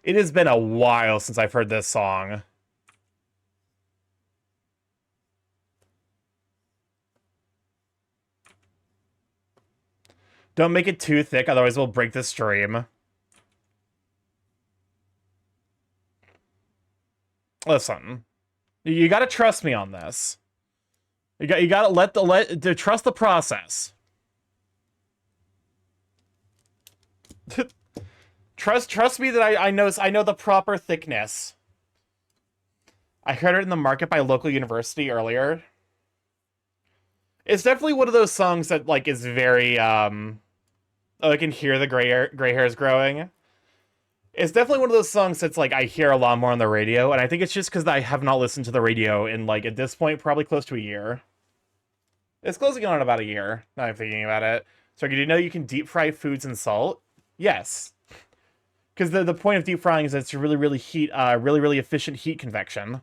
It has been a while since I've heard this song. Don't make it too thick, otherwise we'll break the stream. Listen, you gotta trust me on this. You gotta trust the process. Trust me that I know the proper thickness. I heard it in the market by a local university earlier. It's definitely one of those songs that like is very I can hear the gray hairs growing. It's definitely one of those songs that's like I hear a lot more on the radio, and I think it's just because I have not listened to the radio in like at this point probably close to a year. It's closing on about a year. Now I'm thinking about it. So did you know you can deep fry foods in salt? Yes, because the point of deep frying is that it's really efficient heat convection.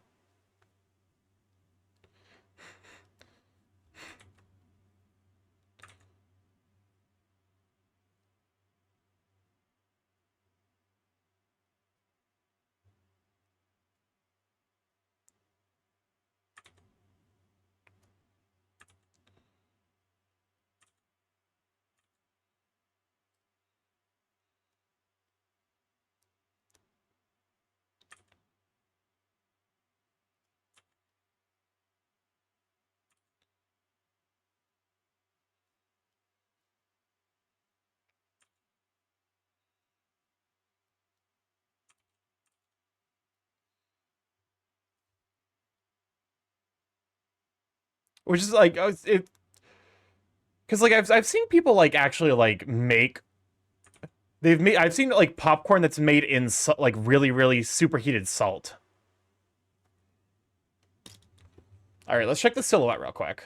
Which is like it, because like I've seen people like actually like make I've seen like popcorn that's made in like really superheated salt. All right, let's check the silhouette real quick.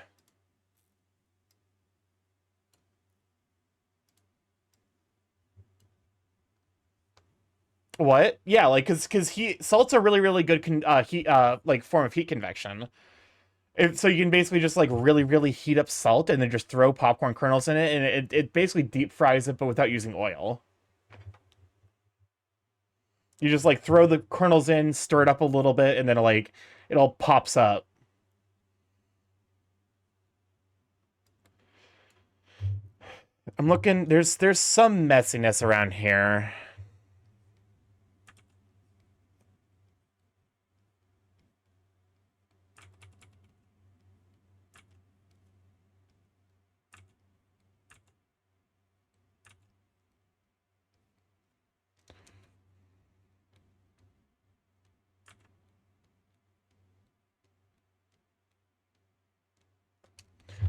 What? Yeah, like because salt's a really good heat like form of heat convection. So you can basically just like really heat up salt and then just throw popcorn kernels in it, and it basically deep fries it, but without using oil. You just like throw the kernels in, stir it up a little bit, and then like it all pops up. I'm looking. There's some messiness around here.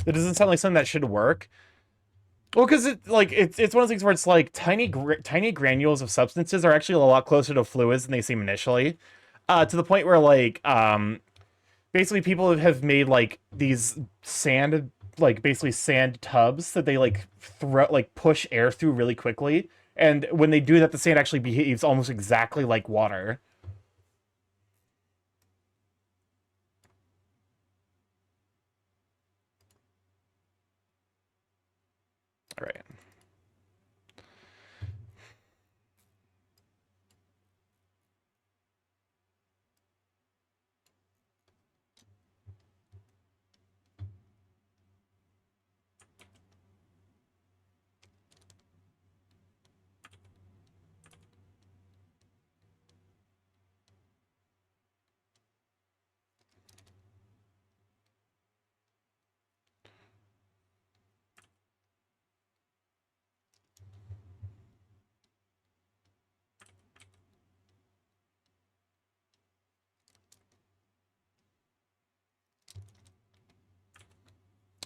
It doesn't sound like something that should work. Well, because it's one of those things where it's like tiny granules of substances are actually a lot closer to fluids than they seem initially, to the point where like basically people have made like these basically sand tubs that they like push air through really quickly, and when they do that, the sand actually behaves almost exactly like water. All right.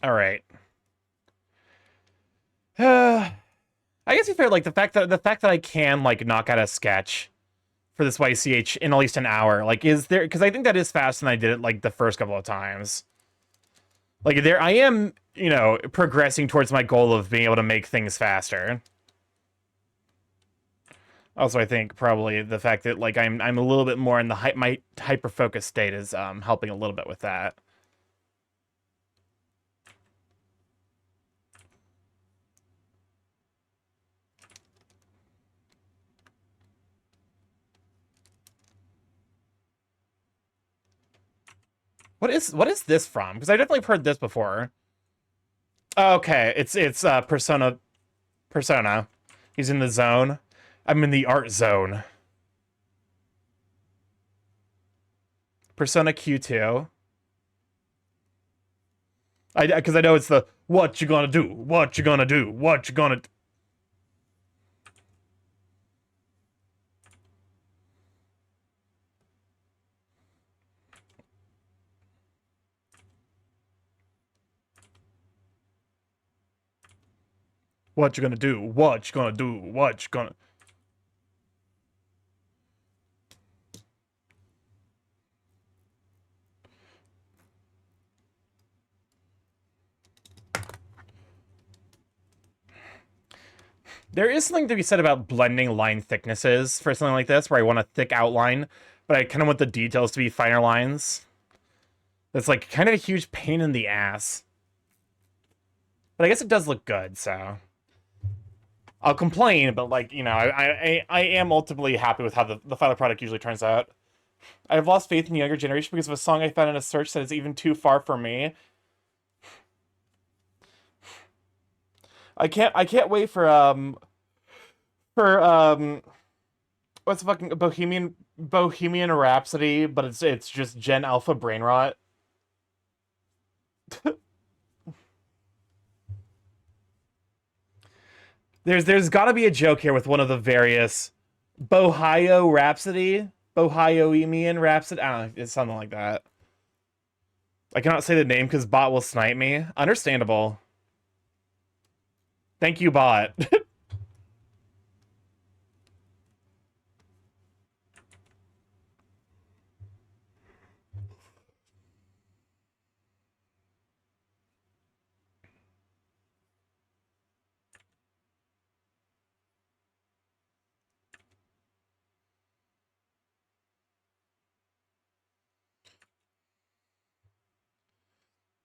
All right. I guess it's fair, like the fact that I can like knock out a sketch for this YCH in at least an hour, like is there, because I think that is faster than I did it like the first couple of times. Like there, I am, you know, progressing towards my goal of being able to make things faster. Also, I think probably the fact that like I'm a little bit more in the my hyper focused state is helping a little bit with that. What is this from? Because I definitely heard this before. Okay, it's Persona. He's in the zone. I'm in the art zone. Persona Q2. Because I know it's the what you gonna do, what you gonna do, what you gonna. What you gonna do? What you gonna do? What you gonna? There is something to be said about blending line thicknesses for something like this, where I want a thick outline, but I kind of want the details to be finer lines. That's like kind of a huge pain in the ass. But I guess it does look good, so I'll complain, but like, you know, I am ultimately happy with how the final product usually turns out. I have lost faith in the younger generation because of a song I found in a search that is even too far for me. I can't wait for what's the fucking Bohemian Rhapsody, but it's just Gen Alpha brain rot. There's got to be a joke here with one of the various Bohio Rhapsody, Bohioemian Rhapsody. I don't know, it's something like that. I cannot say the name because bot will snipe me. Understandable. Thank you, bot.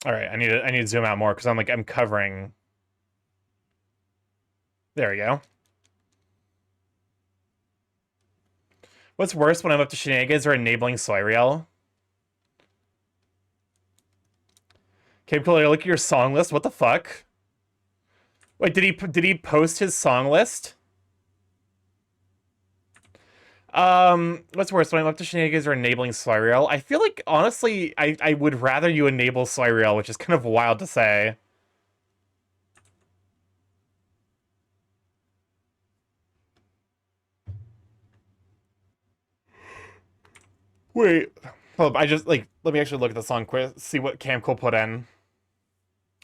All right, I need to zoom out more because I'm covering. There we go. What's worse, when I'm up to shenanigans or enabling Soyriel? Cape Cooler, look at your song list. What the fuck? Wait, did he post his song list? What's worse, when I'm up to shenanigans or enabling Soyriel? I feel like, honestly, I would rather you enable Soyriel, which is kind of wild to say. Wait, hold up, let me actually look at the song quick, see what Camcool put in.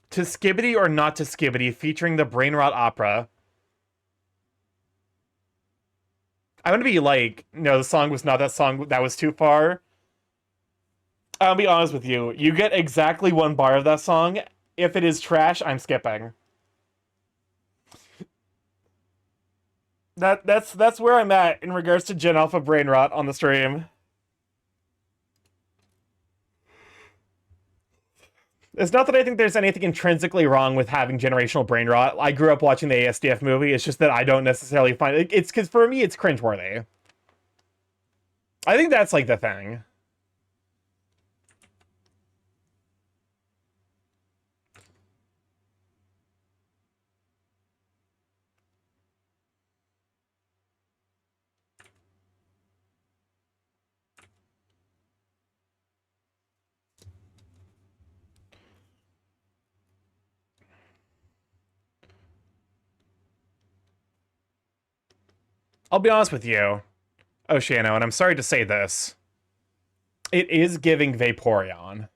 To Skibbity or Not to Skibbity, featuring the Brainrot Opera. I'm gonna be like, no, the song was not that song, that was too far. I'll be honest with you, you get exactly one bar of that song. If it is trash, I'm skipping. That's where I'm at in regards to Gen Alpha Brainrot on the stream. It's not that I think there's anything intrinsically wrong with having generational brain rot. I grew up watching the ASDF movie. It's just that I don't necessarily find it. It's because for me, it's cringeworthy. I think that's like the thing. I'll be honest with you, Oceano, and I'm sorry to say this. It is giving Vaporeon.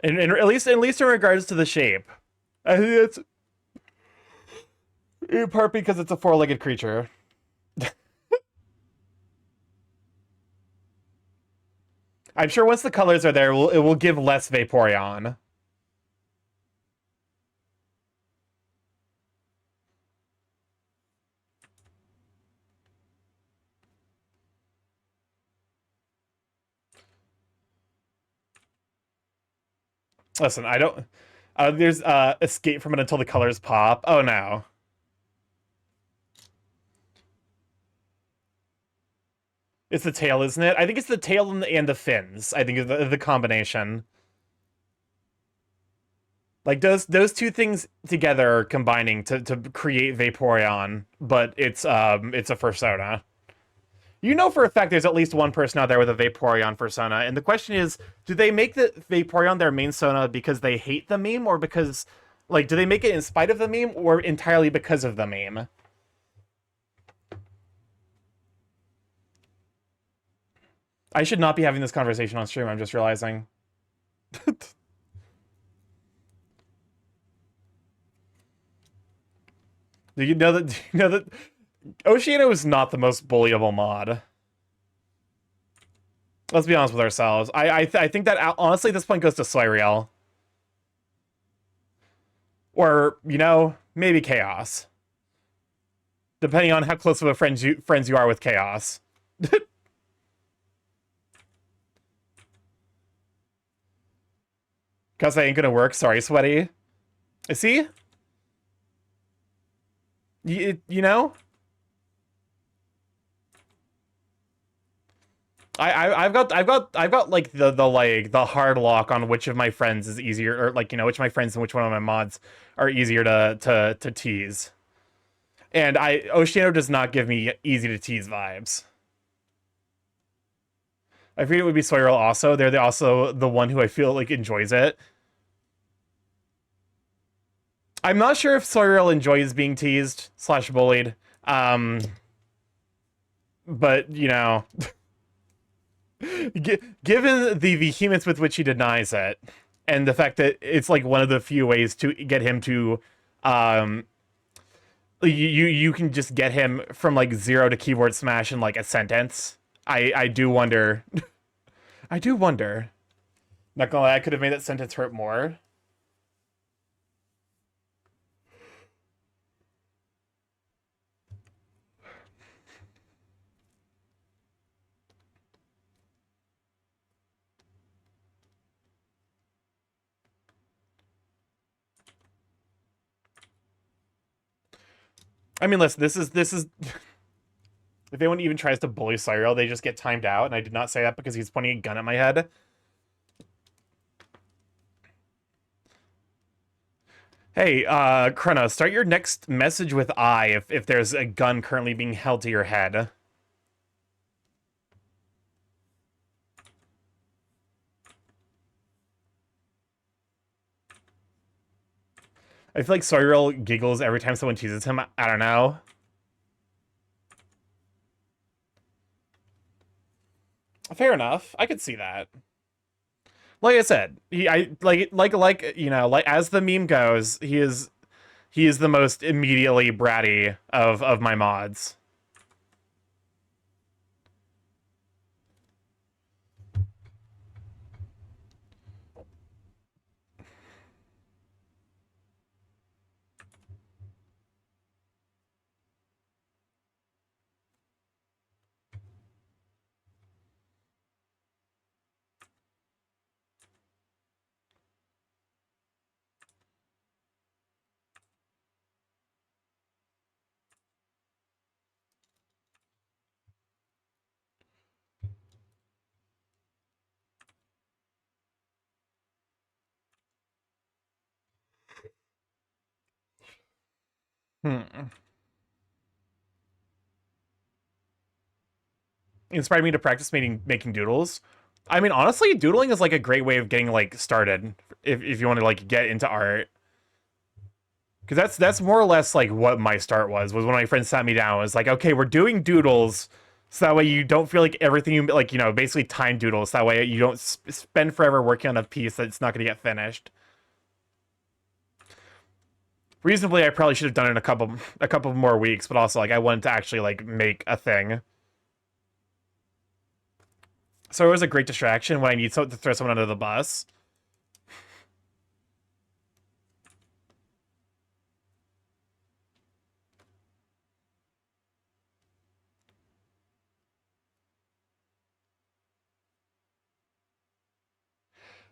And at least in regards to the shape. I think it's in part because it's a four-legged creature. I'm sure once the colors are there, it will give less Vaporeon. Listen, I don't... there's escape from it until the colors pop. Oh, no. It's the tail, isn't it? I think it's the tail and the fins. I think is the combination. Like, those two things together are combining to create Vaporeon, but it's a Fursona. You know for a fact there's at least one person out there with a Vaporeon Fursona, and the question is, do they make the Vaporeon their main Sona because they hate the meme, or because, like, do they make it in spite of the meme, or entirely because of the meme? I should not be having this conversation on stream, I'm just realizing. Do you know that Oceano is not the most bullyable mod? Let's be honest with ourselves. I think that honestly this point goes to Soiriel. Or, you know, maybe Chaos. Depending on how close of a friends you are with Chaos. Cause that ain't gonna work. Sorry, Sweaty. See? You know? I've got like the hard lock on which of my friends is easier, or like, you know, which of my friends and which one of my mods are easier to tease. And Oceano does not give me easy to tease vibes. I figured it would be Soirel also. They're also the one who I feel like enjoys it. I'm not sure if Soirel enjoys being teased / bullied. But, you know, given the vehemence with which he denies it, and the fact that it's like one of the few ways to get him to, you can just get him from like 0 to keyboard smash in like a sentence. I do wonder. I do wonder. Not gonna lie, I could have made that sentence hurt more. I mean, listen, this is if anyone even tries to bully Cyril, they just get timed out, and I did not say that because he's pointing a gun at my head. Hey, Chrono, start your next message with I if there's a gun currently being held to your head. I feel like Cyril giggles every time someone teases him. I don't know. Fair enough. I could see that. Like I said, like you know, like as the meme goes, he is the most immediately bratty of my mods. Inspired me to practice making doodles. I mean, honestly, doodling is like a great way of getting like started if you want to like get into art. Because that's more or less like what my start was when my friend sat me down. It was like, okay, we're doing doodles, So that way you don't feel like everything you, like, you know, basically time doodles. That way you don't spend forever working on a piece that's not going to get finished. Reasonably, I probably should have done it in a couple more weeks, but also, like, I wanted to actually, like, make a thing. So it was a great distraction when I need to throw someone under the bus.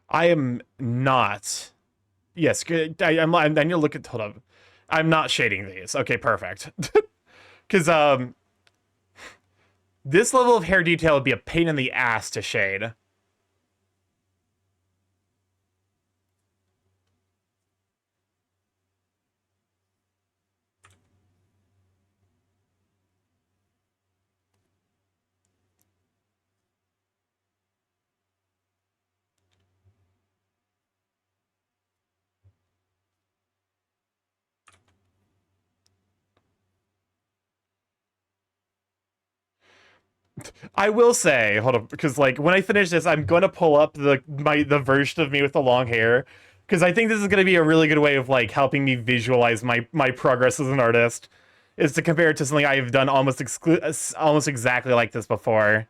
I am not. Yes, good. I need to look at. Hold up. I'm not shading these. Okay, perfect. Because this level of hair detail would be a pain in the ass to shade. I will say, hold up, because like when I finish this, I'm going to pull up the version of me with the long hair, because I think this is going to be a really good way of like helping me visualize my progress as an artist, is to compare it to something I've done almost exactly like this before.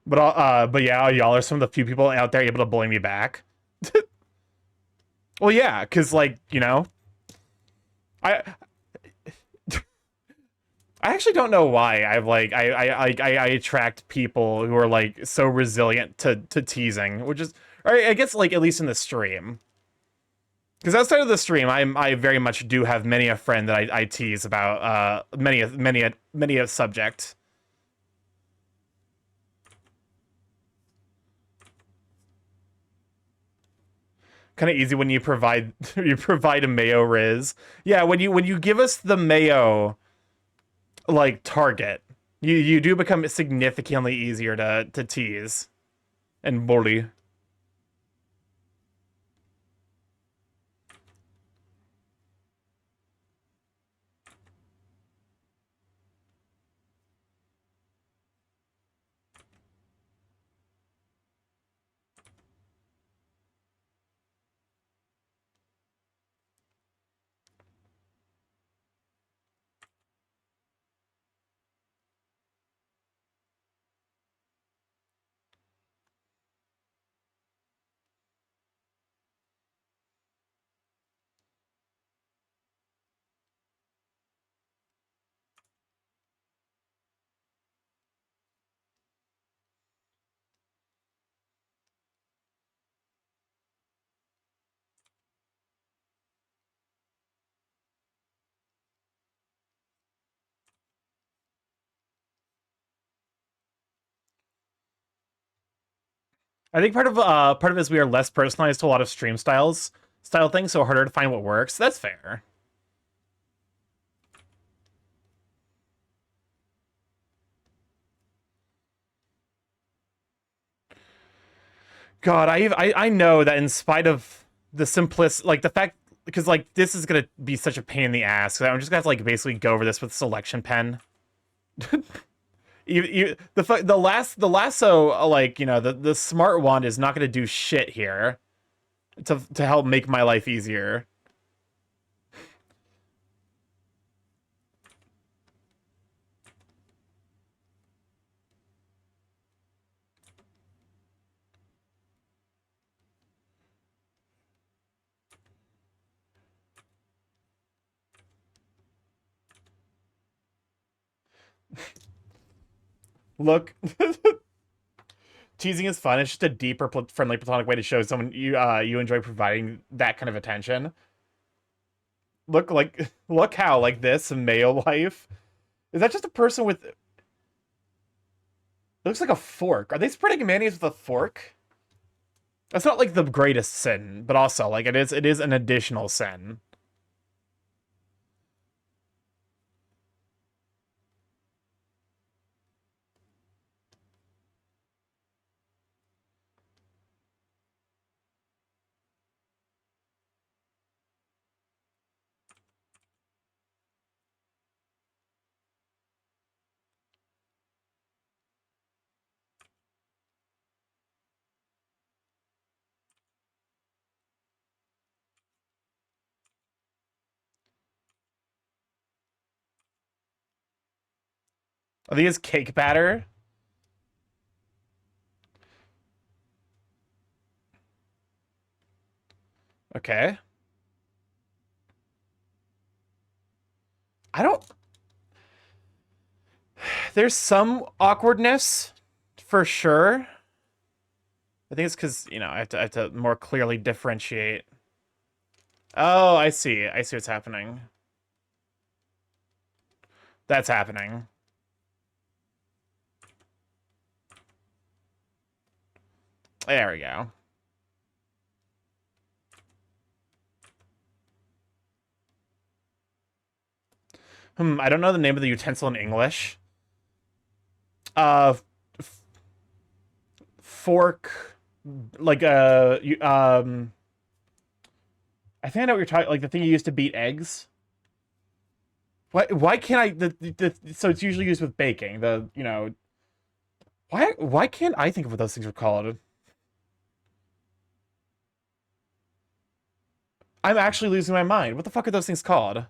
But yeah, y'all are some of the few people out there able to bully me back. Well, yeah, because like, you know, I I actually don't know why I've like I attract people who are like so resilient to teasing, which is, or I guess like at least in the stream. Because outside of the stream, I very much do have many a friend that I tease about many a subject. Kind of easy when you provide you provide a mayo riz. Yeah, when you give us the mayo like target, you do become significantly easier to tease and bully. I think part of it is we are less personalized to a lot of stream style things, so harder to find what works. That's fair. God, I know that in spite of the simplest, like the fact, because like this is gonna be such a pain in the ass. So I'm just gonna have to like basically go over this with selection pen. The lasso, like, you know, the smart wand is not gonna do shit here to help make my life easier. Look, teasing is fun. It's just a deeper, friendly, platonic way to show someone you enjoy providing that kind of attention. look how, like this, male life. Is that just a person with... It looks like a fork. Are they spreading mayonnaise with a fork? That's not like the greatest sin, but also like it is an additional sin. I think it's cake batter. Okay. I don't... There's some awkwardness, for sure. I think it's because, you know, I have to more clearly differentiate. Oh, I see. I see what's happening. That's happening. There we go. I don't know the name of the utensil in English. Fork, like I think I know what you're talking. Like the thing you use to beat eggs. Why can't I? So it's usually used with baking. The you know. Why can't I think of what those things are called? I'm actually losing my mind. What the fuck are those things called?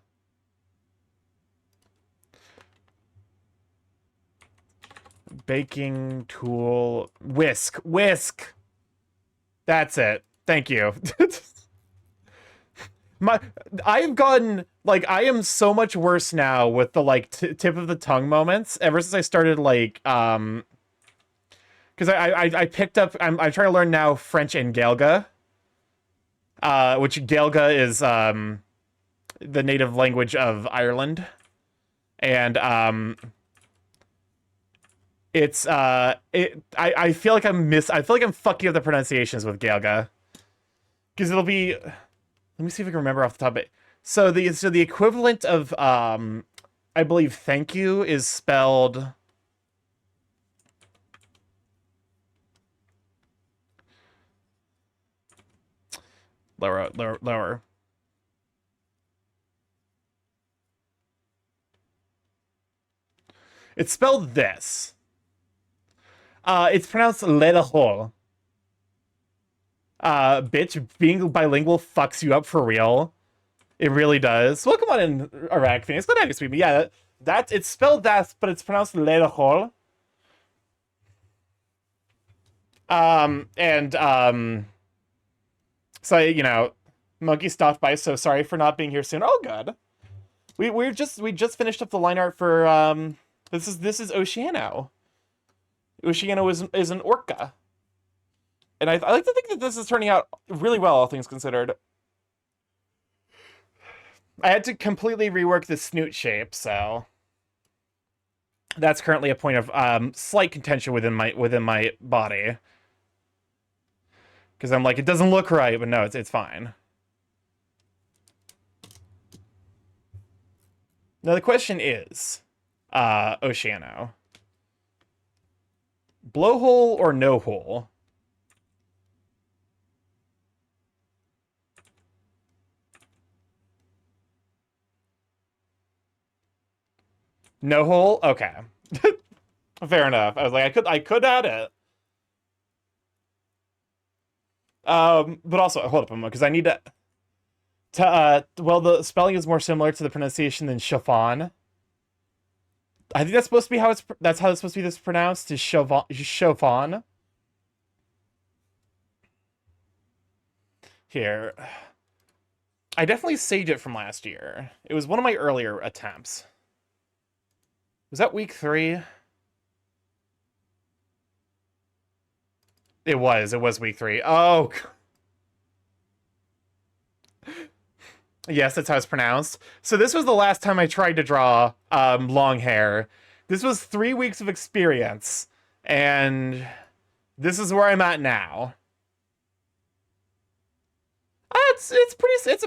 Baking tool. Whisk. That's it. Thank you. I've gotten, like, I am so much worse now with the, like, tip of the tongue moments ever since I started, like, because I picked up, I'm trying to learn now French and Gaelga, which Gaelga is, the native language of Ireland, and, it's, I feel like I feel like I'm fucking up the pronunciations with Gaelga, because it'll be... Let me see if I can remember off the top of it. So the equivalent of I believe thank you is spelled lower. It's spelled this. It's pronounced ledahol. Bitch, being bilingual fucks you up for real. It really does. Welcome on in, Arachne. It's good to have you, sweet. Yeah, it's spelled that, but it's pronounced ledahol. So, you know, Monkey stopped by, so sorry for not being here soon. Oh, good. We just finished up the line art for, this is Oceano. Oceano is an orca. And I like to think that this is turning out really well, all things considered. I had to completely rework the snoot shape, so that's currently a point of slight contention within my body. Because I'm like, it doesn't look right, but no, it's fine. Now the question is, Oceano, blowhole or no hole? No hole? Okay. Fair enough. I was like, I could add it. But also, hold up a moment, because I need well, the spelling is more similar to the pronunciation than chiffon. I think that's supposed to be how that's how it's supposed to be pronounced, is chiffon. Here. I definitely saved it from last year. It was one of my earlier attempts. Was that week 3? It was week 3. Oh. Yes, that's how it's pronounced. So this was the last time I tried to draw long hair. This was 3 weeks of experience, and this is where I'm at now. It's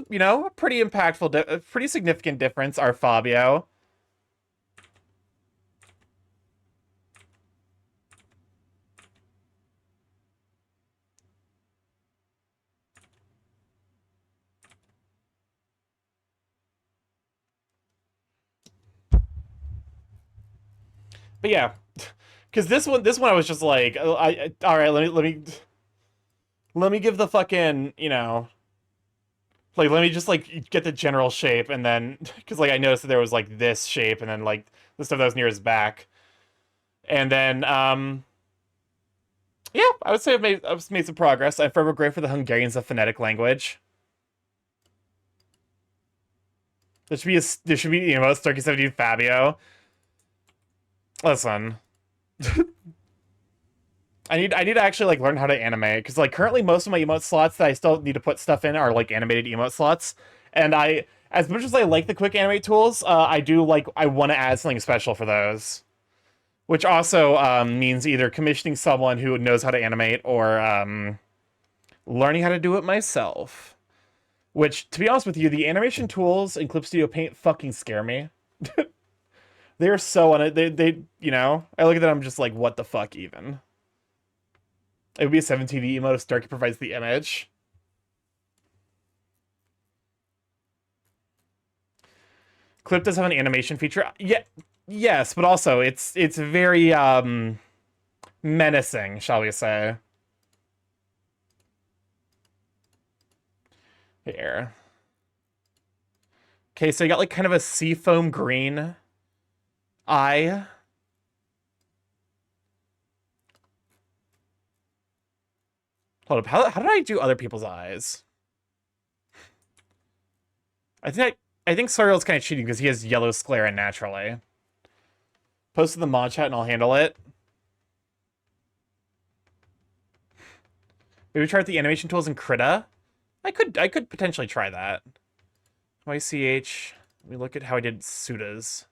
you know, a pretty impactful, a pretty significant difference. Our Fabio. But yeah, because this one I was just like, all right, let me give the fucking, you know, like let me just like get the general shape, and then because like I noticed that there was like this shape, and then like the stuff that was near his back, and then yeah, I would say I've made some progress. I'm forever grateful for the Hungarians of phonetic language. There should be you know Starky 17 Fabio. Listen. I need to actually like learn how to animate, because like currently most of my emote slots that I still need to put stuff in are like animated emote slots, and as much as I like the quick animate tools, I want to add something special for those, which also means either commissioning someone who knows how to animate or learning how to do it myself. Which, to be honest with you, the animation tools in Clip Studio Paint fucking scare me. They're so on it. They you know, I look at them, I'm just like, what the fuck even. It would be a 7TV emote if Starky provides the image. Clip does have an animation feature. Yeah, yes, but also it's very menacing, shall we say. Here. Okay, so you got like kind of a seafoam green eye. Hold up, how did I do other people's eyes? I think Soriel's kind of cheating because he has yellow sclera naturally. Post to the mod chat and I'll handle it. Maybe try out the animation tools in Krita. I could potentially try that. YCH. Let me look at how I did Sudas.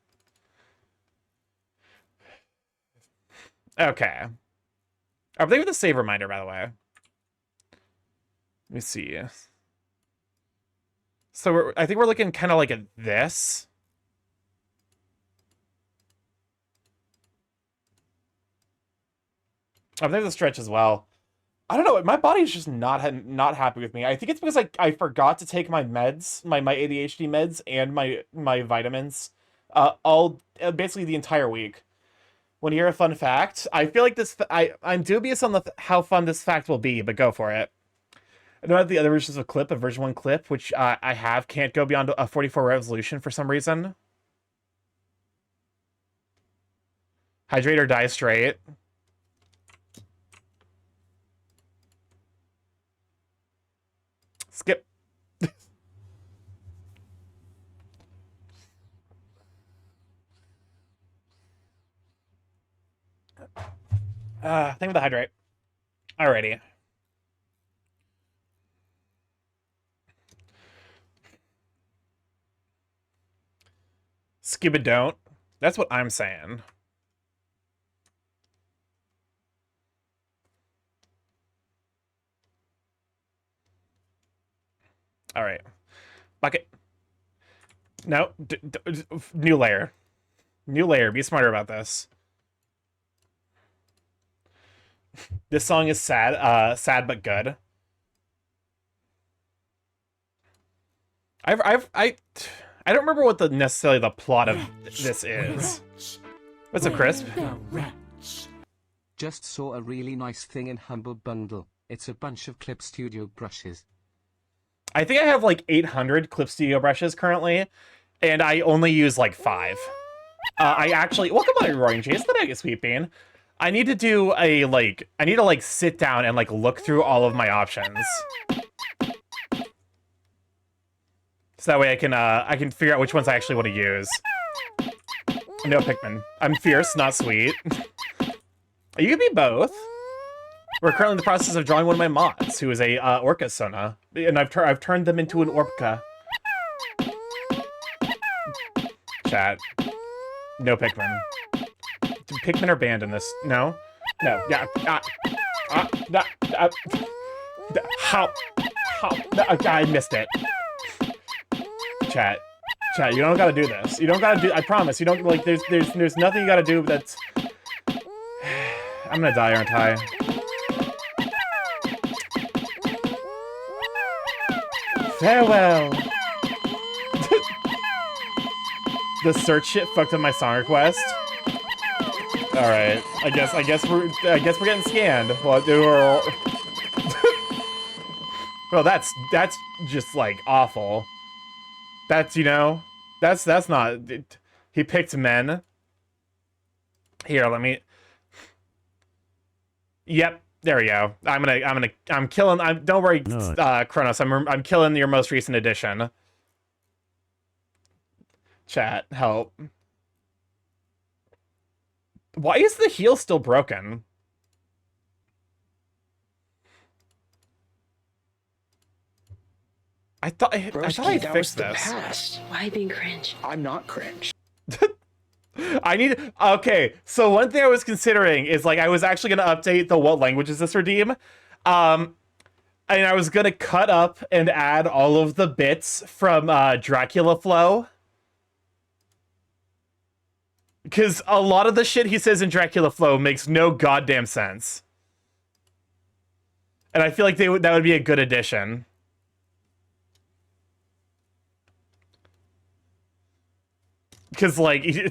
Okay. I believe with a save reminder, by the way. Let me see. So I think we're looking kind of like at this. I think the stretch as well. I don't know. My body's just not happy with me. I think it's because I forgot to take my meds, my ADHD meds, and my vitamins, all basically the entire week. Want to hear a fun fact? I feel like I'm dubious on how fun this fact will be, but go for it. I know that the other versions of Clip, a version 1 Clip, which I have, can't go beyond a 44 resolution for some reason. Hydrate or die straight. Skip. Thing with the hydrate. Alrighty. Skibba don't. That's what I'm saying. All right. Bucket. No. New layer. New layer. Be smarter about this. This song is sad. Sad but good. I don't remember what necessarily the plot of this is. What's up, Crisp? Just saw a really nice thing in Humble Bundle. It's a bunch of Clip Studio brushes. I think I have like 800 Clip Studio brushes currently, and I only use like 5. I actually welcome on Roaring Chase. That I get Sweet Bean. I need to do I need to sit down and like look through all of my options. So that way I can figure out which ones I actually want to use. No Pikmin. I'm fierce, not sweet. You can be both. We're currently in the process of drawing one of my mods, who is a Orca Sona, and I've turned them into an Orca. Chat. No Pikmin. Pikmin are banned in this. No? No. Yeah. How? I missed it. Chat. Chat, you don't gotta do this. You don't gotta do. I promise. You don't like. There's nothing you gotta do. That's. I'm gonna die, aren't I? Farewell. The search shit fucked up my song request. All right. I guess we're getting scanned. Well, well, that's just like awful. That's, you know, that's not. He picked men. Here, let me. Yep, there we go. I'm killing. Don't worry, Kronos. I'm killing your most recent edition. Chat, help. Why is the heel still broken? I thought I fixed this. Past. Why being cringe? I'm not cringe. Okay, so one thing I was considering is, like, I was actually going to update the what language is this redeem. And I was going to cut up and add all of the bits from Dracula Flow. Because a lot of the shit he says in Dracula Flow makes no goddamn sense. And I feel like that would be a good addition. Because, like, he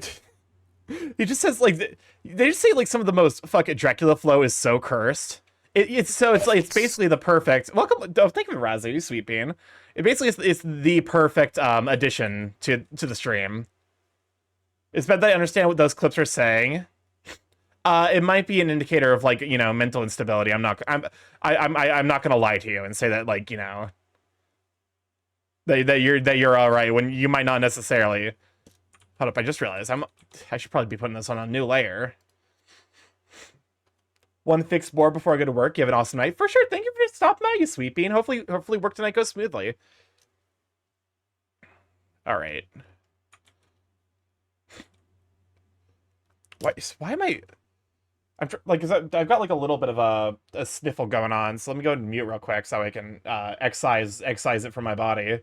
just says, like, they just say, like, some of the most fucking Dracula Flow is so cursed. It's basically the perfect. Welcome. Oh, thank you, Razzie, you sweet bean. It basically it's the perfect addition to the stream. It's better that I understand what those clips are saying. It might be an indicator of, like, you know, mental instability. I'm not gonna lie to you and say that, like, you know, that you're all right when you might not necessarily. Hold up, I just realized I should probably be putting this on a new layer. One fixed board before I go to work. You have an awesome night. For sure. Thank you for stopping by, you sweet bean. Hopefully work tonight goes smoothly. All right. Why am I? I've got like a little bit of a sniffle going on. So let me go and mute real quick so I can excise it from my body.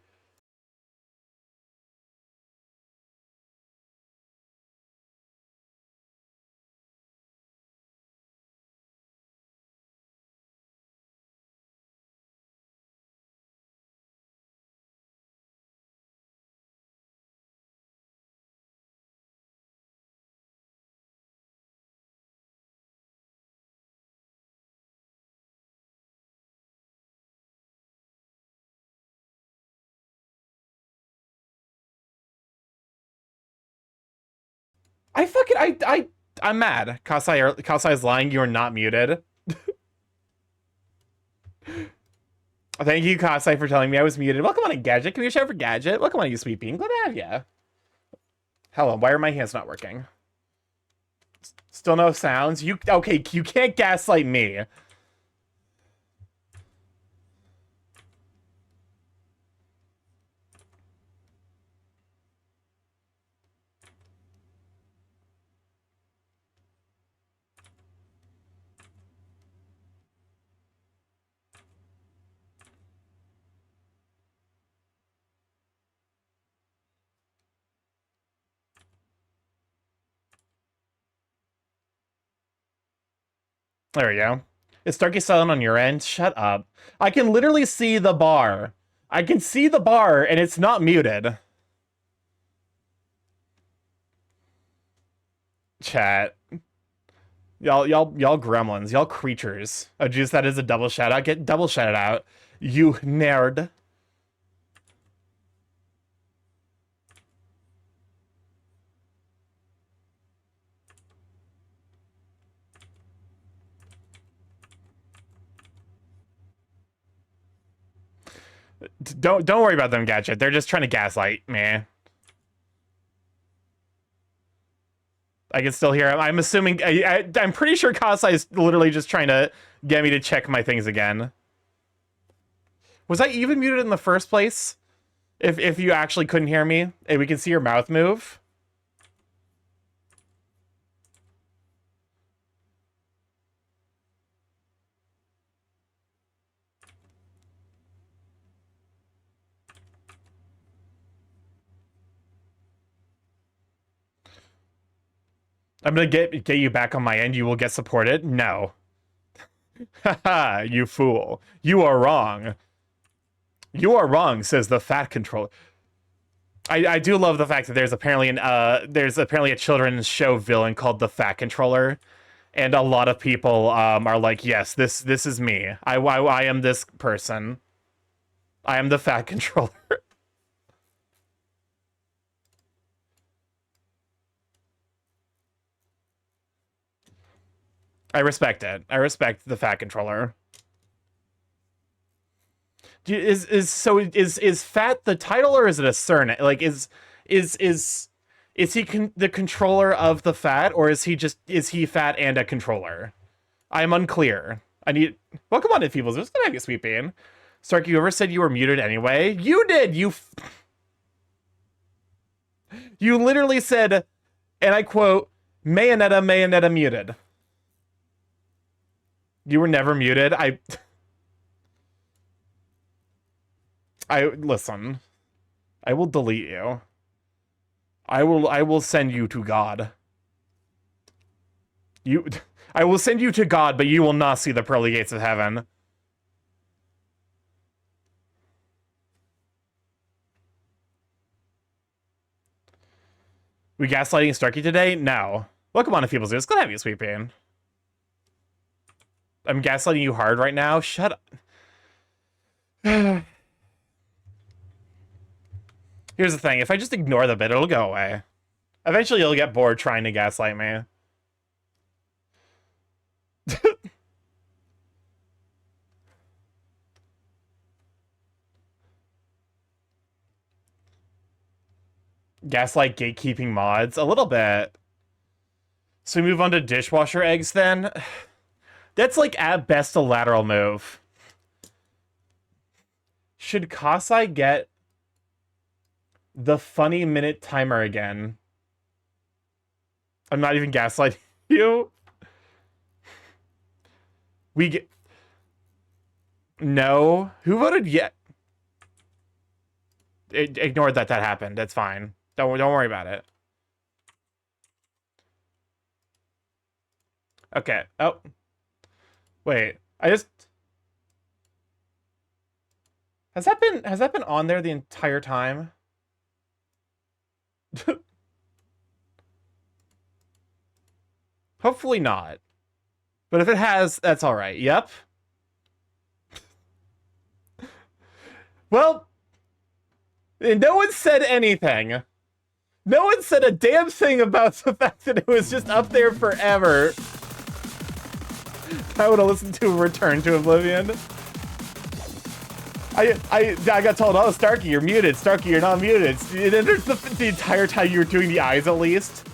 I'm mad. Kasai is lying. You are not muted. Thank you, Kasai, for telling me I was muted. Welcome on in, Gadget. Can we shout for Gadget? Welcome on, you sweet bean. Glad to have ya. Hello, why are my hands not working? Still no sounds? Okay, you can't gaslight me. There we go. Is Starky silent on your end? Shut up. I can literally see the bar. I can see the bar, and it's not muted. Chat. Y'all gremlins. Y'all creatures. Oh, jeez, that is a double shout out. Get double shouted out. You nerd. Don't worry about them, Gadget. They're just trying to gaslight me. I can still hear him. I'm assuming... I'm pretty sure Kasai is literally just trying to get me to check my things again. Was I even muted in the first place? If you actually couldn't hear me, and we can see your mouth move. I'm gonna get you back on my end. You will get supported. No. Haha, you fool. You are wrong. You are wrong, says the fat controller. I do love the fact that there's apparently a children's show villain called the Fat Controller, and a lot of people are like, yes, this is me. I am this person. I am the Fat Controller. I respect it. I respect the Fat Controller. Is fat the title, or is it a surname? Like, is he the controller of the fat, or is he fat and a controller? I'm unclear. Welcome on in, people. This is gonna be a sweet bean. Stark, you ever said you were muted anyway? You did. You literally said, and I quote, Mayonetta muted. You were never muted. Listen. I will delete you. I will send you to God. I will send you to God, but you will not see the pearly gates of heaven. We gaslighting Starky today? No. Welcome on to People's News. Good to have you, sweet bean. I'm gaslighting you hard right now. Shut up. Here's the thing. If I just ignore the bit, it'll go away. Eventually, you'll get bored trying to gaslight me. Gaslight gatekeeping mods? A little bit. So we move on to dishwasher eggs then? That's like at best a lateral move. Should Kasai get the funny minute timer again? I'm not even gaslighting you. We get... No. Who voted yet? Ignore that happened. That's fine. Don't worry about it. Okay. Oh. Wait. Has that been on there the entire time? Hopefully not. But if it has, that's all right. Yep. Well, no one said anything. No one said a damn thing about the fact that it was just up there forever. I would have listened to Return to Oblivion. I got told, oh, Starky, you're muted. Starky, you're not muted. It enters the entire time you were doing the eyes, at least.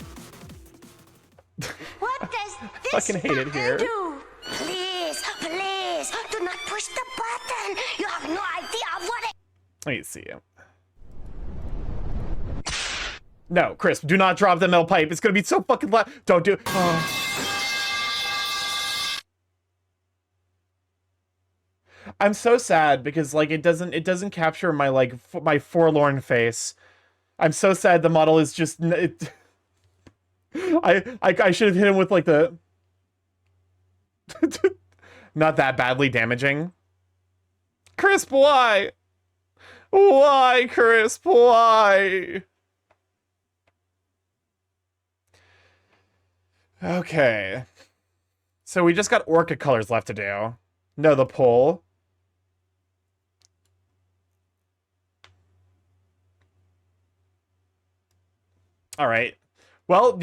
What does this Fucking hate it here. do? Please, please, do not push the button. You have no idea what it... Let me see you. No, Chris, do not drop the metal pipe. It's gonna be so fucking loud. Don't do it. Oh. I'm so sad because like it doesn't capture my my forlorn face. I'm so sad the model is just I should have hit him with like the not that badly damaging. Crisp, why? Why, Crisp, why? Okay. So we just got orca colors left to do. No, the poll. All right. Well,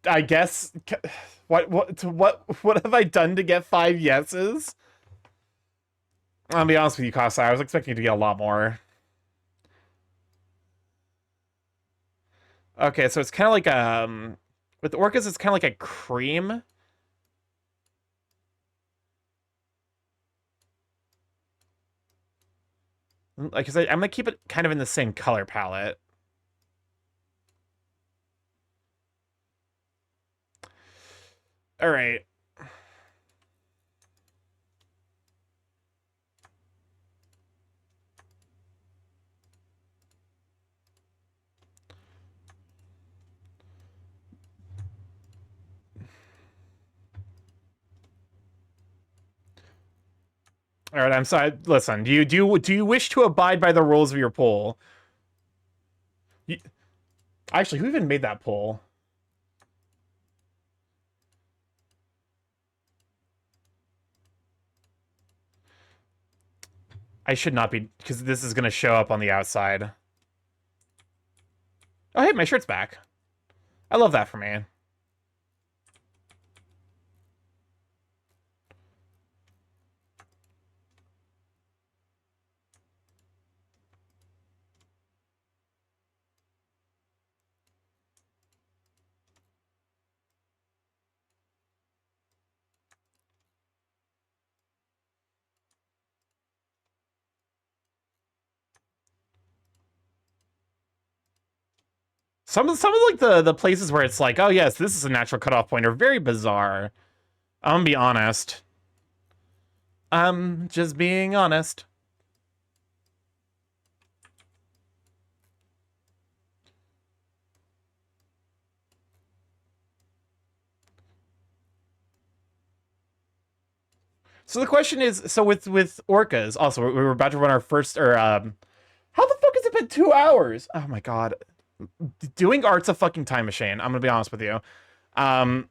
I guess what have I done to get 5 yeses? I'll be honest with you, Casa. I was expecting to get a lot more. Okay, so it's kind of like with orcas, it's kind of like a cream. Like, I'm gonna keep it kind of in the same color palette. All right. All right, I'm sorry. Listen, do you wish to abide by the rules of your poll? You, actually, who even made that poll? I should not be, because this is going to show up on the outside. Oh, hey, my shirt's back. I love that for me. Some of like the places where it's like, oh yes, this is a natural cutoff point are very bizarre. I'm gonna be honest. I'm just being honest. So the question is, so with orcas, also we were about to run our first, or how the fuck has it been 2 hours? Oh my god, doing art's a fucking time machine. I'm gonna be honest with you. But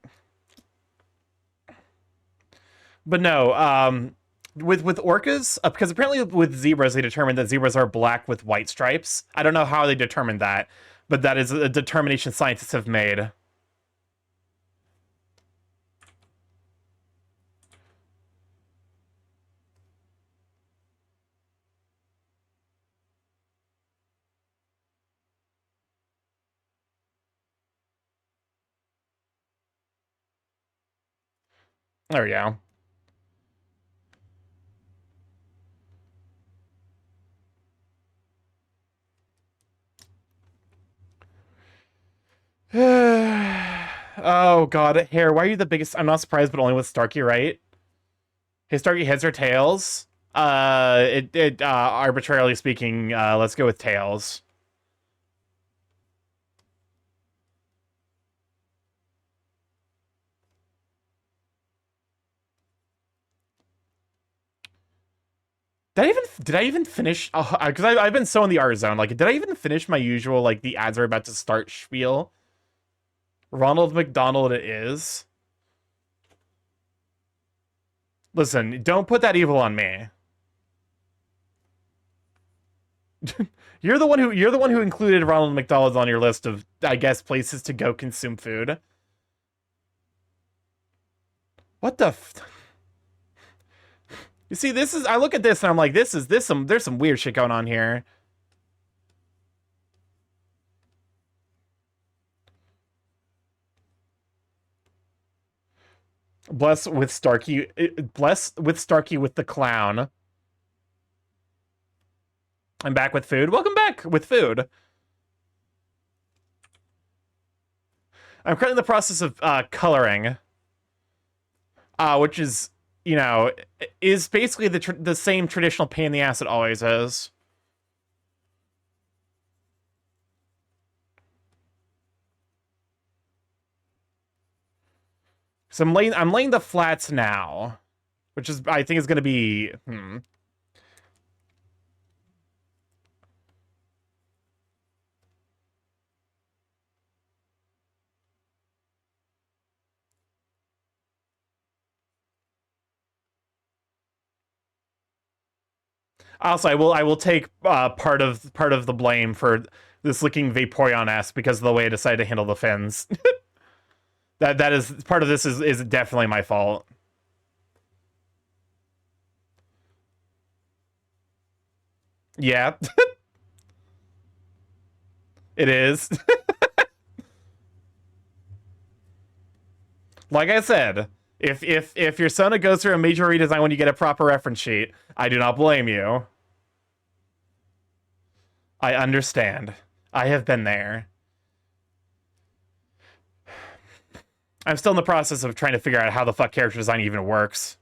no, with orcas, because apparently with zebras they determined that zebras are black with white stripes. I don't know how they determined that, but that is a determination scientists have made. There we go. Oh god, hair. Why are you the biggest? I'm not surprised, but only with Starky, right? Hey, Starky, heads or tails? Arbitrarily speaking, let's go with tails. Did I even finish? Because I've been so in the art zone. Like, did I even finish my usual, like, the ads are about to start spiel? Ronald McDonald it is. Listen, don't put that evil on me. You're the one who included Ronald McDonald on your list of, I guess, places to go consume food. What the You see, I look at this and I'm like, there's some weird shit going on here. Bless with Starky with the clown. I'm back with food. Welcome back with food. I'm currently in the process of coloring, which is, you know, is basically the same traditional pain in the ass it always is. So I'm laying the flats now, which is, I think is going to be Also, I will take part of the blame for this looking Vaporeon-esque because of the way I decided to handle the fins. that is part of this is definitely my fault. Yeah. It is. Like I said, if your Sona goes through a major redesign when you get a proper reference sheet, I do not blame you. I understand. I have been there. I'm still in the process of trying to figure out how the fuck character design even works.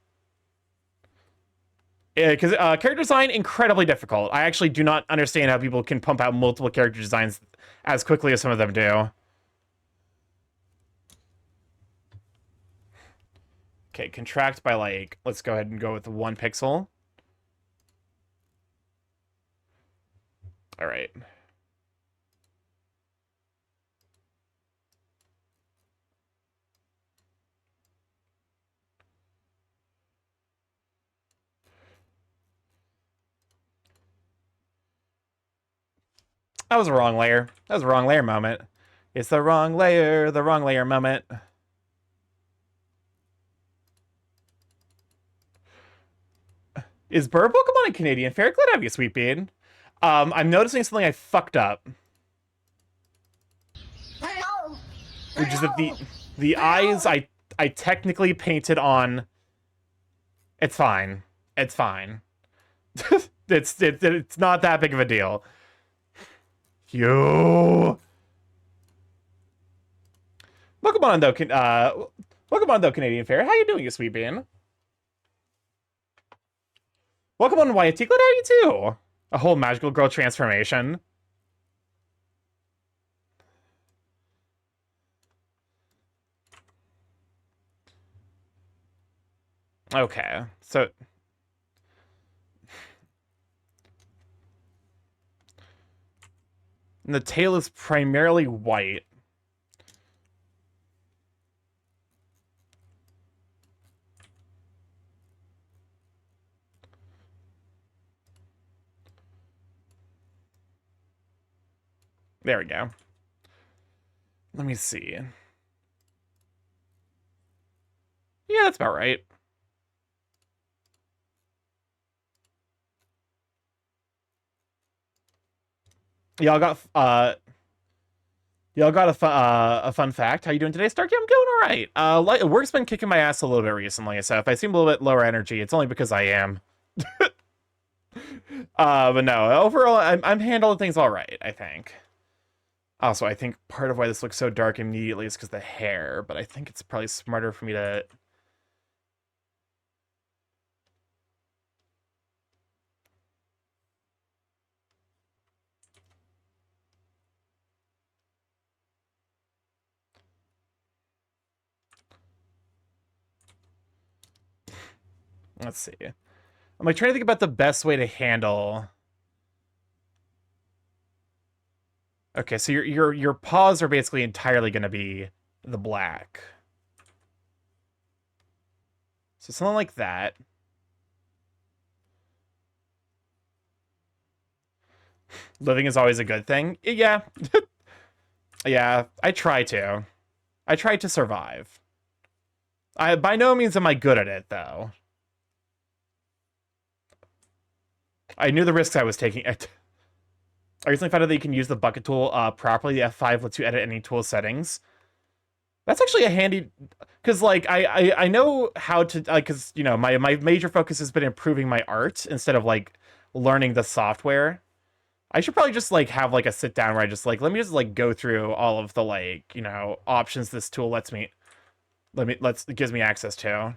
Because character design, incredibly difficult. I actually do not understand how people can pump out multiple character designs as quickly as some of them do. Okay, contract by, like, let's go ahead and go with 1 pixel. All right. That was the wrong layer. That was the wrong layer moment. It's the wrong layer moment. Is Burr Pokemon a Canadian fair? Glad to have you, Sweet Bean. I'm noticing something I fucked up. Which is that the eyes I technically painted on. It's fine. It's fine. it's not that big of a deal. You. Welcome on though, Canadian Fair. How you doing, you sweet bean? Welcome on YT. Glad to have you too. A whole magical girl transformation. Okay, so and the tail is primarily white. There we go. Let me see. Yeah, that's about right. Y'all got a fun fact. How you doing today, Starky? I'm going all right. Work's been kicking my ass a little bit recently, so if I seem a little bit lower energy, it's only because I am. But no, overall, I'm handling things all right, I think. Also, I think part of why this looks so dark immediately is because the hair, but I think it's probably smarter for me to... Let's see. I'm like trying to think about the best way to handle... Okay, so your paws are basically entirely going to be the black. So something like that. Living is always a good thing. Yeah. Yeah, I try to. I try to survive. By no means am I good at it, though. I knew the risks I was taking. I recently found out that you can use the bucket tool properly. The F5 lets you edit any tool settings. That's actually a handy... Because, like, I know how to... Because, you know, my major focus has been improving my art instead of, like, learning the software. I should probably just, like, have, like, a sit-down where I just, like, let me just, like, go through all of the, like, you know, options this tool gives me access to.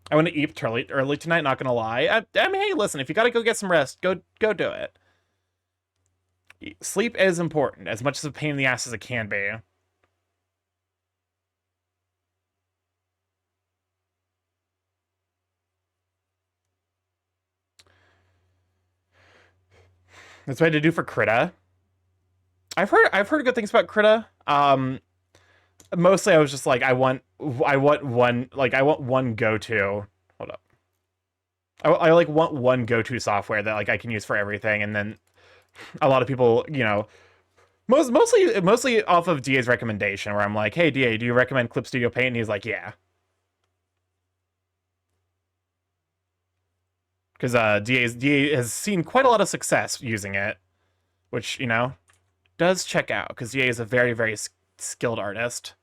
I want to eat early tonight, not gonna lie. I mean, hey, listen, if you gotta go get some rest, go do it. Sleep is important, as much as a pain in the ass as it can be. That's what I had to do for Krita. I've heard good things about Krita. Mostly I was just like, I want one go-to. Hold up. I like want one go-to software that like I can use for everything, and then a lot of people, you know, mostly off of DA's recommendation, where I'm like, hey DA, do you recommend Clip Studio Paint? And he's like, yeah. Because DA has seen quite a lot of success using it, which, you know, does check out, because DA is a very, very skilled artist.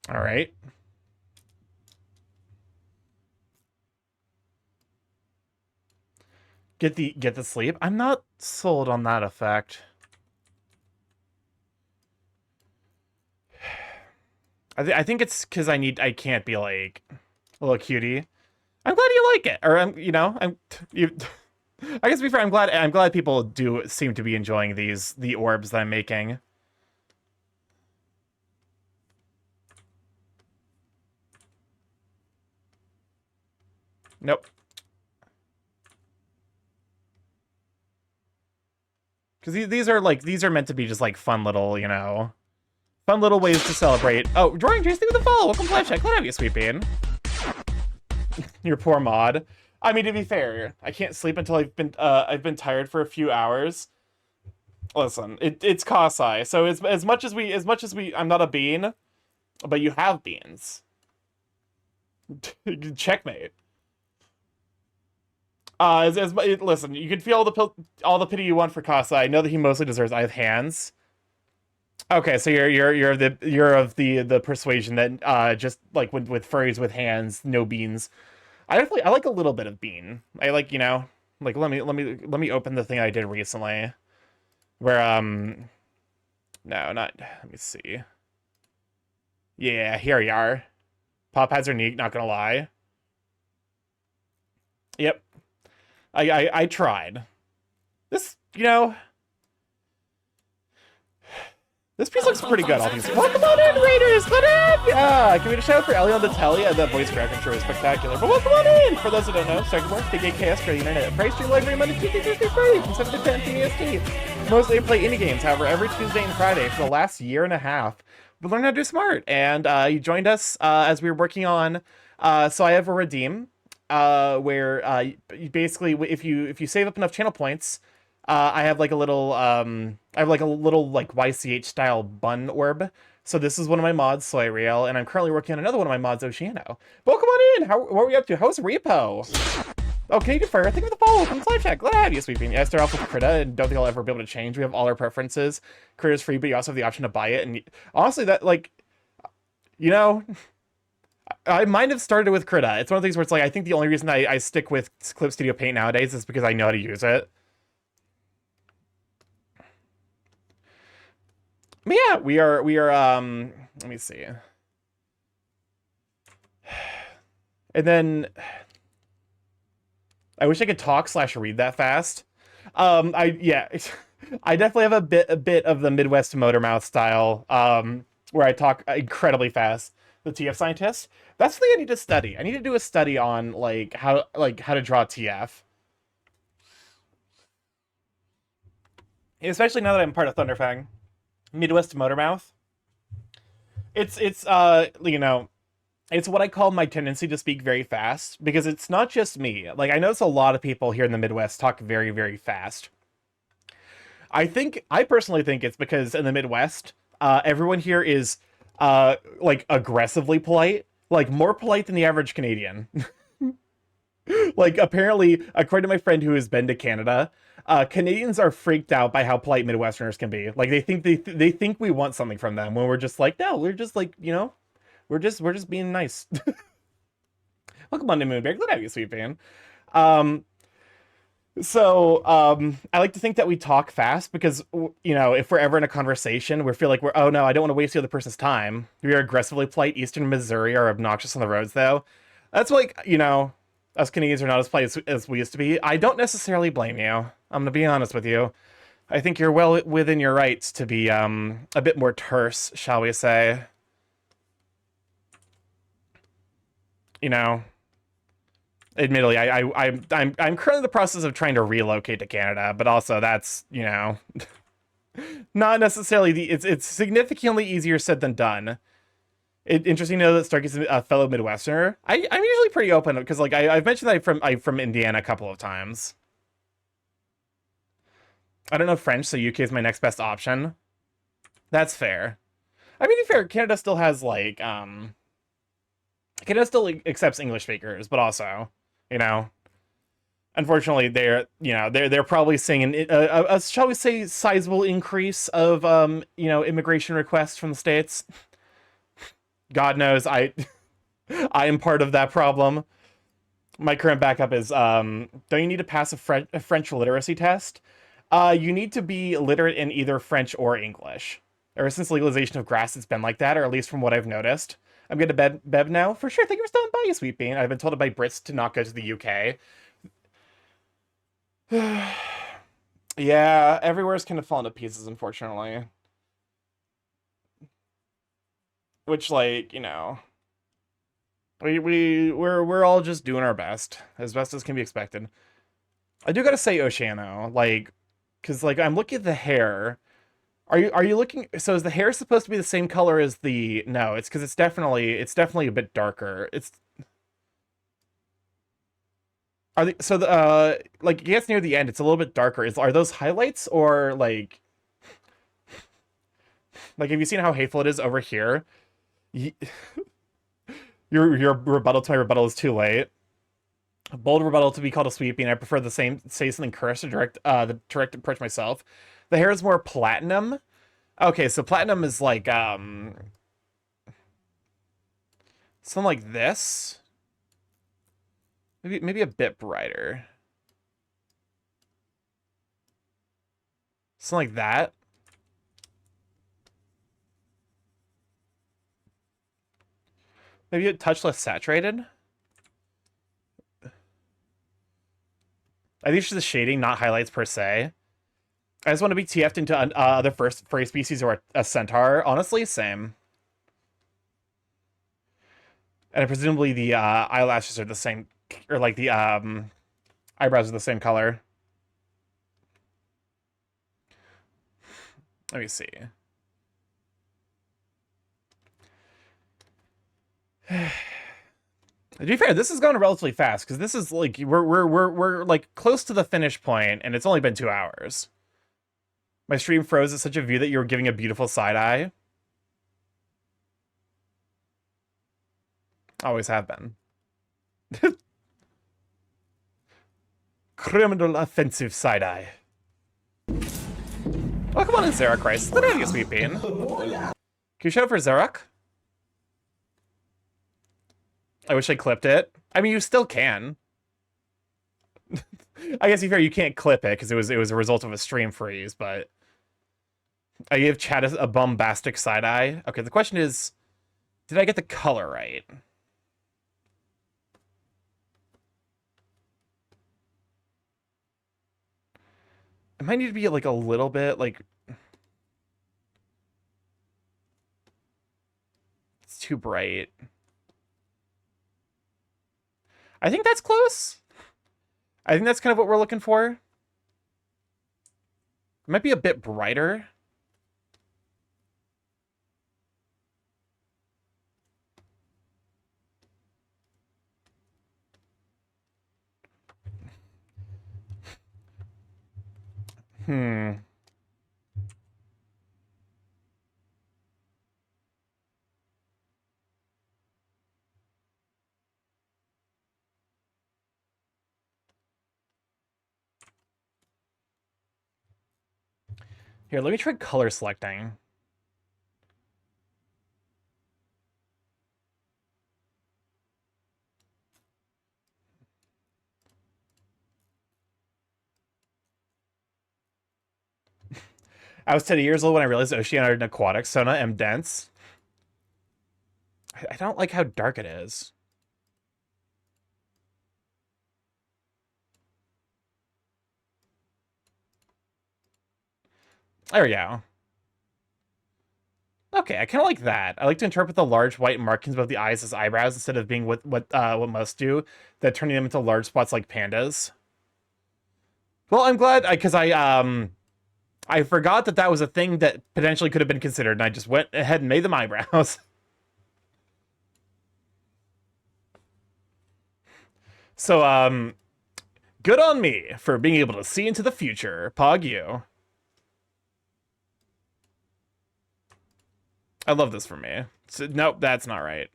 All right. Get the sleep. I'm not sold on that effect. I think it's because I can't be like a little cutie. I'm glad you like it, or I guess to be fair, I'm glad people do seem to be enjoying the orbs that I'm making. Nope. Because these are meant to be just like fun little, fun little ways to celebrate. Oh, drawing Jason with the fall. Welcome to live chat. Glad to have you, Sweet Bean. Your poor mod. I mean, to be fair, I can't sleep until I've been tired for a few hours. Listen, it's Kasai, so as much as we, I'm not a bean, but you have beans. Checkmate. Listen, you can feel all the pity you want for Kasai. I know that he mostly deserves. I have hands. Okay, so you're of the persuasion that just like with furries with hands, no beans. I like a little bit of bean. I like, like let me open the thing I did recently, where no, not, let me see. Yeah, here you are. Pop has her neat, not gonna lie. Yep. I tried. This, this piece looks pretty good, all things. Welcome on in, Raiders! Good in! Yeah, can we just shout out for Elion the Telly? That voice crack, I'm sure, is spectacular. But welcome on in! For those who don't know, StarkyMorph, KKS for the internet. Price stream live every Monday, Tuesday, Thursday, Friday from 7 to 10 PST. Mostly I play indie games, however, every Tuesday and Friday for the last year and a half. We learned how to do smart, and you joined us as we were working on. So I have a redeem, where basically if you save up enough channel points, I have like a little like YCH style bun orb. So this is one of my mods, Soyreal, and I'm currently working on another one of my mods, Oceano. Welcome on in. What are we up to? How's Repo? Oh, Canadian Fire, thank you for the follow. Welcome to live chat. Glad to have you, Sweeping. Yeah, I start off with Krita, and don't think I'll ever be able to change. We have all our preferences. Krita's free, but you also have the option to buy it. And honestly, that I might have started with Krita. It's one of the things where it's like, I think the only reason I stick with Clip Studio Paint nowadays is because I know how to use it. But yeah, we are let me see. And then I wish I could talk / read that fast. I definitely have a bit of the Midwest motor mouth style, where I talk incredibly fast. The TF scientist. That's the thing I need to study. I need to do a study on how to draw TF. Especially now that I'm part of Thunderfang. Midwest Motormouth. It's what I call my tendency to speak very fast, because it's not just me. Like, I notice a lot of people here in the Midwest talk very, very fast. I personally think it's because in the Midwest, everyone here is aggressively polite, like more polite than the average Canadian. Like, apparently, according to my friend who has been to Canada, Canadians are freaked out by how polite Midwesterners can be. Like, they think we want something from them, when we're just like, no, we're just like, we're just being nice. Welcome on to Moonbear. Glad to have you, sweet fan. So I like to think that we talk fast because, if we're ever in a conversation, we feel like oh no, I don't want to waste the other person's time. We are aggressively polite. Eastern Missouri are obnoxious on the roads, though. That's like, us Canadians are not as polite as we used to be. I don't necessarily blame you. I'm going to be honest with you. I think you're well within your rights to be a bit more terse, shall we say. Admittedly, I'm currently in the process of trying to relocate to Canada, but also that's, not necessarily it's significantly easier said than done. Interesting to know that Starky's a fellow Midwesterner. I'm usually pretty open because, like, I've mentioned that I'm from Indiana a couple of times. I don't know French, so UK is my next best option. That's fair. I mean, to be fair, Canada still has Canada still accepts English speakers, but also, unfortunately, they're probably seeing a shall we say sizable increase of immigration requests from the States. God knows I I am part of that problem. My current backup is don't you need to pass a French literacy test? You need to be literate in either French or English. Ever since legalization of grass, it's been like that, or at least from what I've noticed. I'm going to Bev now. For sure, thank you for stopping by, you sweet bean. I've been told by Brits to not go to the UK. Yeah, everywhere's kind of fallen to pieces, unfortunately. Which, like, you know, we're all just doing our best as can be expected. I do gotta say, Oceano, like, because like I'm looking at the hair. Are you looking? So is the hair supposed to be the same color as the? No, it's because it's definitely a bit darker. It's are the so the like it gets near the end. It's a little bit darker. Are those highlights or like have you seen how hateful it is over here? Your rebuttal to my rebuttal is too late. Bold rebuttal to be called a sweeping. I prefer the same say something cursed to the direct approach myself. The hair is more platinum. Okay, so platinum is like something like this. Maybe a bit brighter. Something like that. Maybe a touch less saturated. I think it's just the shading, not highlights per se. I just want to be TF'd into other furry species or a centaur. Honestly, same. And presumably the eyelashes are the same, or like the eyebrows are the same color. Let me see. To be fair, this is going relatively fast because this is like we're like close to the finish point, and it's only been 2 hours. My stream froze at such a view that you were giving a beautiful side eye. Always have been. Criminal offensive side eye. Oh, come on in, Zarek Christ. Let me get sweet bean. Can you show up for Zarek? I wish I clipped it. I mean, you still can. I guess to be fair, you can't clip it because it was a result of a stream freeze, but I gave Chad a bombastic side eye. Okay, the question is, did I get the color right? It might need to be like a little bit like it's too bright. I think that's close. I think that's kind of what we're looking for. It might be a bit brighter. Hmm. Here, let me try color selecting. I was 10 years old when I realized Oceania and aquatic Sona am dense. I don't like how dark it is. There we go. Okay, I kind of like that. I like to interpret the large white markings above the eyes as eyebrows instead of being what most do, that turning them into large spots like pandas. Well, I'm glad because I forgot that was a thing that potentially could have been considered, and I just went ahead and made them eyebrows. So good on me for being able to see into the future. Pog you. I love this for me. So, nope, that's not right.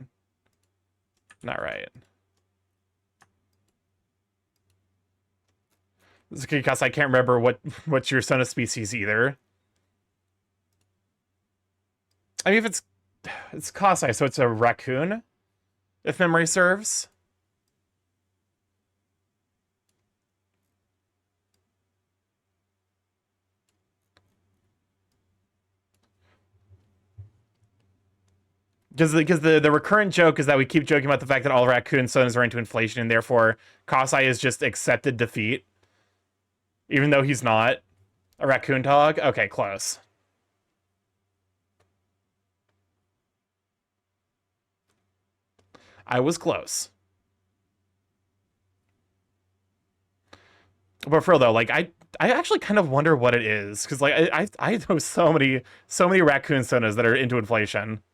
Not right. Because I can't remember what's your Sona species either. I mean, if it's It's Kasai, so it's a raccoon, if memory serves. Because the recurrent joke is that we keep joking about the fact that all raccoon sonas are into inflation, and therefore Kasai is just accepted defeat, even though he's not a raccoon dog. Okay, close. I was close. But for real though, like I actually kind of wonder what it is, because like I know so many raccoon sonas that are into inflation.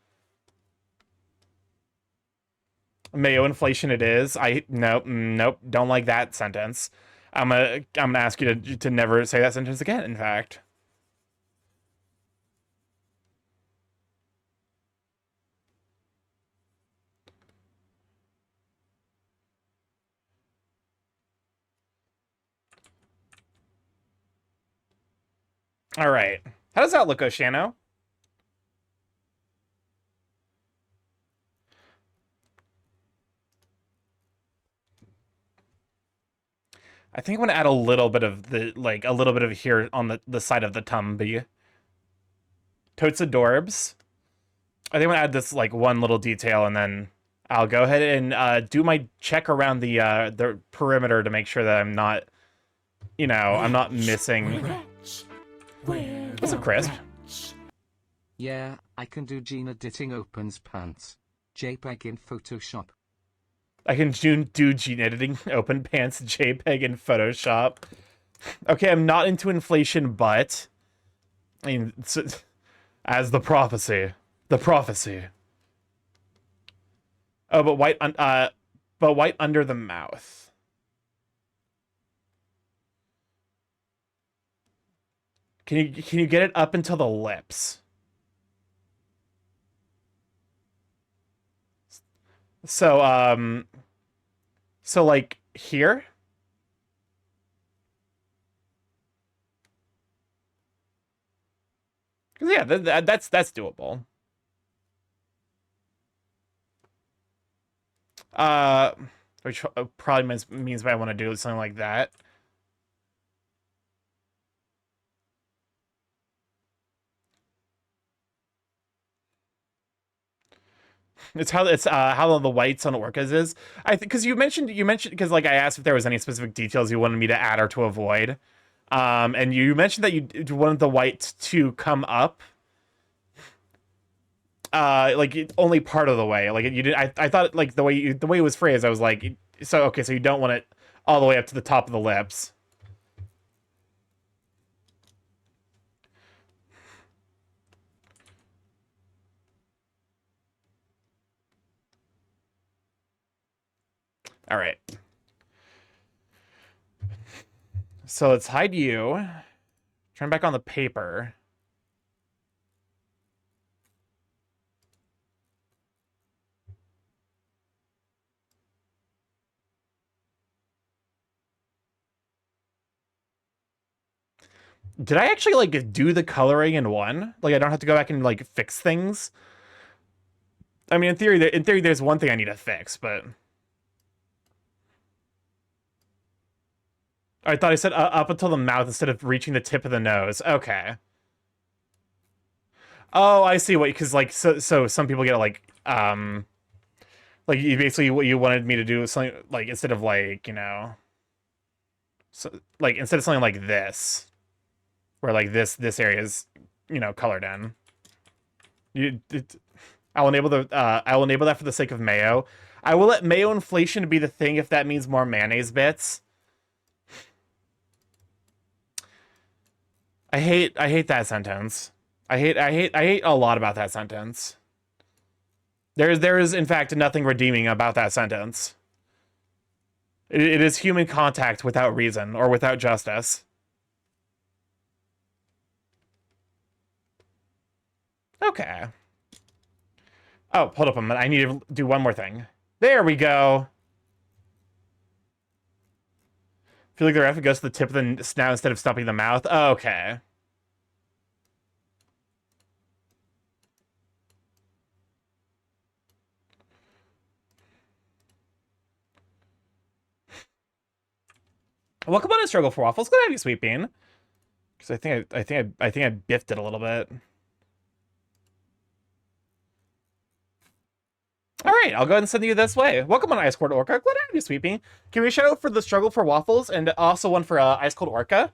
Mayo inflation it is. Nope, don't like that sentence. I'm gonna ask you to never say that sentence again, in fact. All right. How does that look, Oceano? I think I'm gonna add a little bit of a little bit of here on the side of the tumby. Totes adorbs. I think I'm gonna add this like one little detail, and then I'll go ahead and do my check around the perimeter to make sure that I'm not, I'm not missing. Rats. Where That's a the crisp. rats? Yeah, I can do gene editing opens pants. JPEG in Photoshop. I can do gene editing, open pants, JPEG, and Photoshop. Okay, I'm not into inflation, but I mean, as the prophecy. Oh, but white under the mouth. Can you get it up until the lips? So so like here? Cause yeah, that's doable. Which probably means I want to do something like that. It's how the whites on orcas is. I think because you mentioned because like I asked if there was any specific details you wanted me to add or to avoid, and you mentioned that you wanted the white to come up, like only part of the way. Like you did, I thought like the way it was phrased, I was like, so okay, so you don't want it all the way up to the top of the lips. All right. So let's hide you. Turn back on the paper. Did I actually like do the coloring in one? Like I don't have to go back and like fix things. I mean, in theory, there's one thing I need to fix, but I thought I said up until the mouth instead of reaching the tip of the nose. Okay. Oh, I see. What? Because like so some people get like you basically what you wanted me to do is something like instead of like so like instead of something like this, where like this area is colored in. I'll enable that for the sake of mayo. I will let mayo inflation be the thing if that means more mayonnaise bits. I hate that sentence. I hate a lot about that sentence. There is in fact nothing redeeming about that sentence. It is human contact without reason or without justice. Okay. Oh, hold up a minute. I need to do one more thing. There we go. Feel like the ref goes to the tip of the snout instead of stopping the mouth. Okay. Welcome on to Struggle for Waffles. Glad to have you, Sweet Bean. Because I think I biffed it a little bit. All right, I'll go ahead and send you this way. Welcome on Ice Cold Orca. Glad to have you, Sweet Bean. Can we shout out for the Struggle for Waffles and also one for Ice Cold Orca?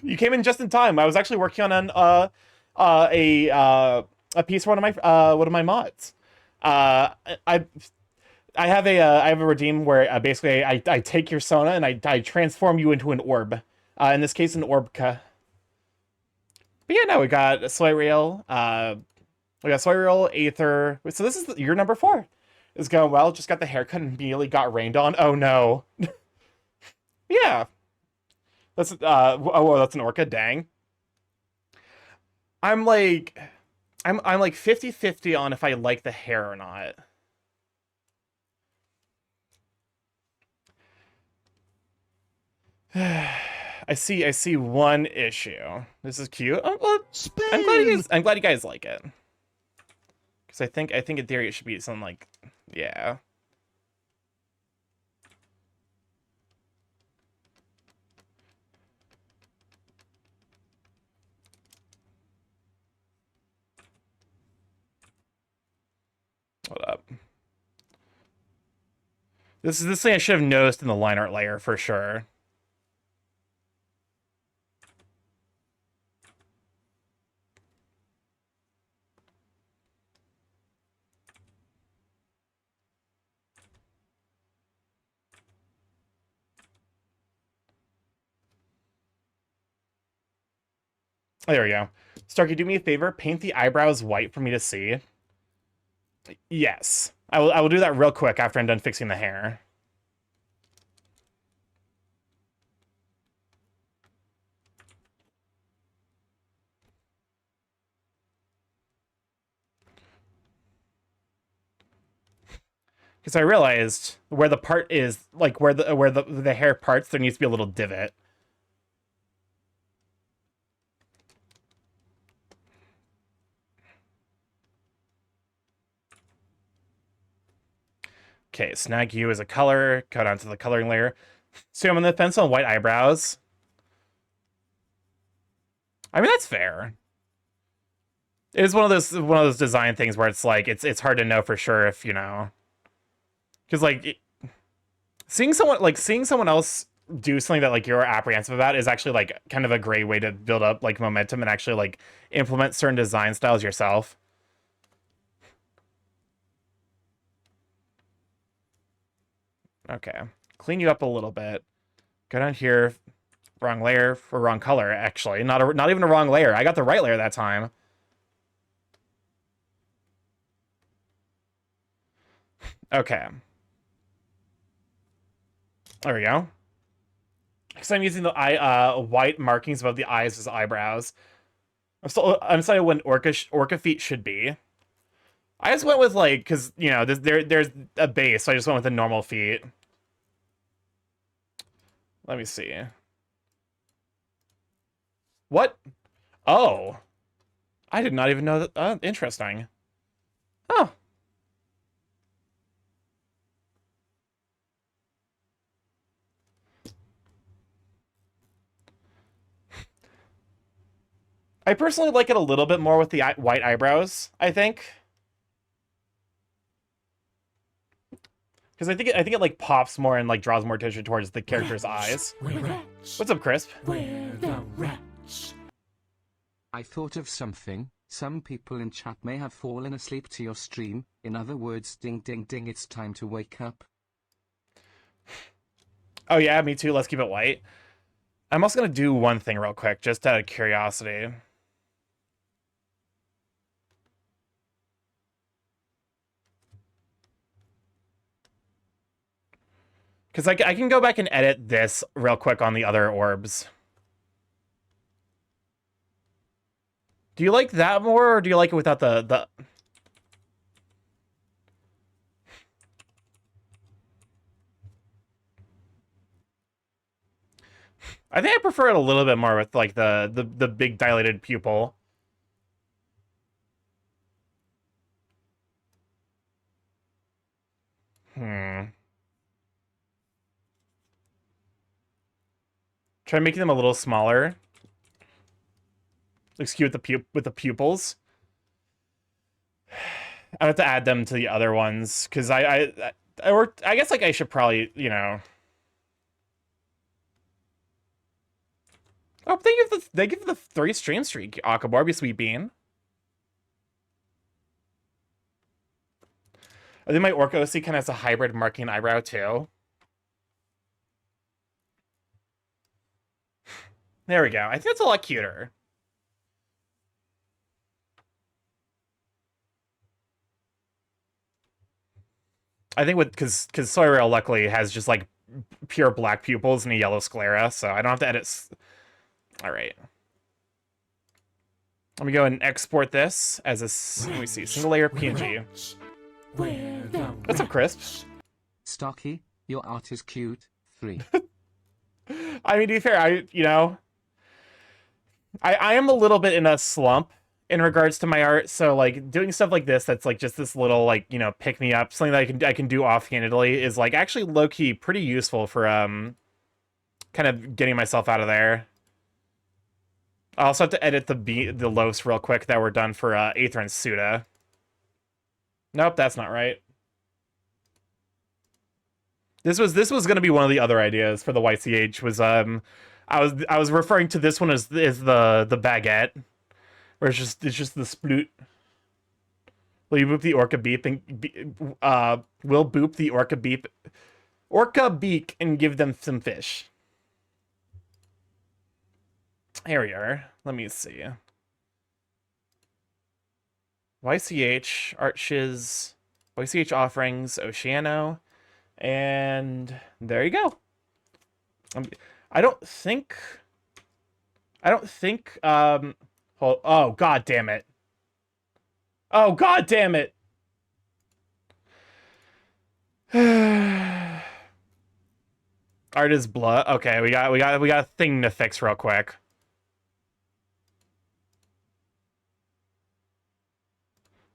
You came in just in time. I was actually working on a piece for one of my mods. I have a redeem where basically I take your Sona and I transform you into an orb. In this case, an Orbka. But yeah, no, we got Soy Real. We got Soy Real, Aether. So this is your number 4. It's going well. Just got the haircut and immediately got rained on. Oh no. Yeah. That's oh, that's an Orca. Dang. I'm like 50-50 on if I like the hair or not. I see one issue. This is cute. Oh, well, I'm glad you guys like it. Because I think in theory it should be something like, yeah. Hold up. This is this thing I should have noticed in the line art layer for sure. There we go. Starky, do me a favor. Paint the eyebrows white for me to see. Yes. I will do that real quick after I'm done fixing the hair. Because I realized where the part is, like where the hair parts, there needs to be a little divot. Okay, snag you as a color, cut onto the coloring layer. So I'm on the fence on white eyebrows. I mean, that's fair. It is one of those design things where it's like it's hard to know for sure if, you know, because like seeing someone else do something that like you're apprehensive about is actually like kind of a great way to build up like momentum and actually like implement certain design styles yourself. Okay, clean you up a little bit. Go down here. Wrong layer for wrong color, actually. Not even a wrong layer. I got the right layer that time. Okay. There we go. Because I'm using the white markings above the eyes as eyebrows. I'm sorry when orca feet should be. I just went with like, because you know, there's a base, so I just went with the normal feet. Let me see. What? Oh. I did not even know that. Interesting. Oh. I personally like it a little bit more with the white eyebrows, I think. Because I think it like pops more and like draws more attention towards the character's eyes. What's up, Crisp? Where the rats? I thought of something. Some people in chat may have fallen asleep to your stream. In other words, ding ding ding, it's time to wake up. Oh yeah, me too. Let's keep it white. I'm also gonna do one thing real quick, just out of curiosity. Because I can go back and edit this real quick on the other orbs. Do you like that more, or do you like it without the... I think I prefer it a little bit more with like the big dilated pupil. Hmm. Try making them a little smaller. Like skew with the pupils. I have to add them to the other ones because I guess like I should probably, you know. Oh, they give the 3 stream streak, Akaborby Sweet Bean. I think my Orca OC kind of has a hybrid marking eyebrow too. There we go. I think that's a lot cuter. I think because Soirail luckily has just like pure black pupils and a yellow sclera, so I don't have to edit. All right. Let me go and export this as a, let me see, single layer PNG. That's a crisp. Starky, your art is cute. 3. I mean, to be fair, I am a little bit in a slump in regards to my art, so like doing stuff like this that's like just this little like, you know, pick me up, something that I can do offhandedly is like actually low key pretty useful for kind of getting myself out of there. I also have to edit the loafs real quick that were done for Aether and Suda. Nope, that's not right. This was going to be one of the other ideas for the YCH was I was referring to this one as the baguette, where it's just the sploot. Will you boop the orca beep and will boop the orca beak and give them some fish. Here we are. Let me see. YCH, Art Shiz, YCH Offerings, Oceano, and there you go. I don't think, oh, god damn it. Oh, god damn it. Art is blood. Okay, we got a thing to fix real quick.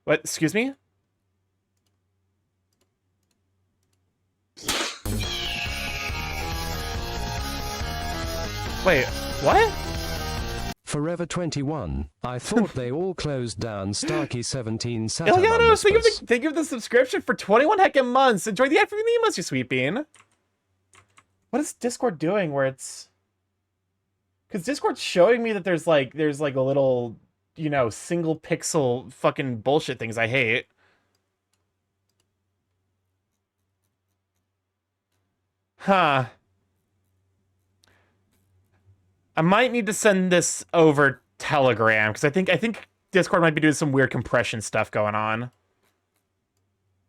What? Excuse me? Wait, what? Forever 21. I thought they all closed down Starky 17 Saturn. Ilyanos, thank you for the subscription for 21 heckin' months. Enjoy the afternoon emos, you sweet bean. What is Discord doing where it's... Because Discord's showing me that there's like a little, you know, single pixel fucking bullshit things I hate. Huh. I might need to send this over Telegram, because I think Discord might be doing some weird compression stuff going on.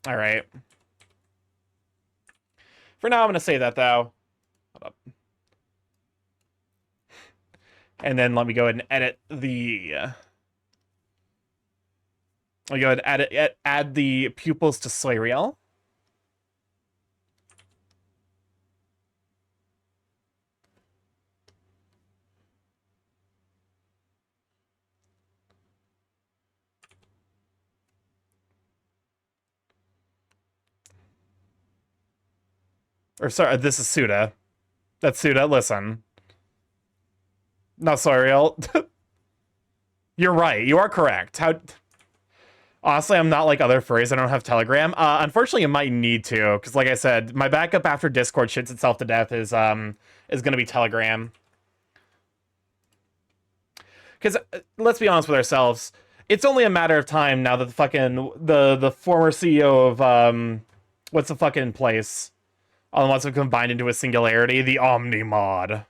Alright. For now, I'm going to say that, though. Hold up. And then let me go ahead and edit the... I'll go ahead and add the pupils to Soiriel. Or sorry, this is Suda. That's Suda, listen. Not Soiriel. You're right, you are correct. Honestly, I'm not like other furries. I don't have Telegram. Unfortunately, I might need to, because like I said, my backup after Discord shits itself to death is gonna be Telegram. Because let's be honest with ourselves, it's only a matter of time now that the fucking the former CEO of what's the fucking place, all the ones have combined into a singularity, the Omni mod.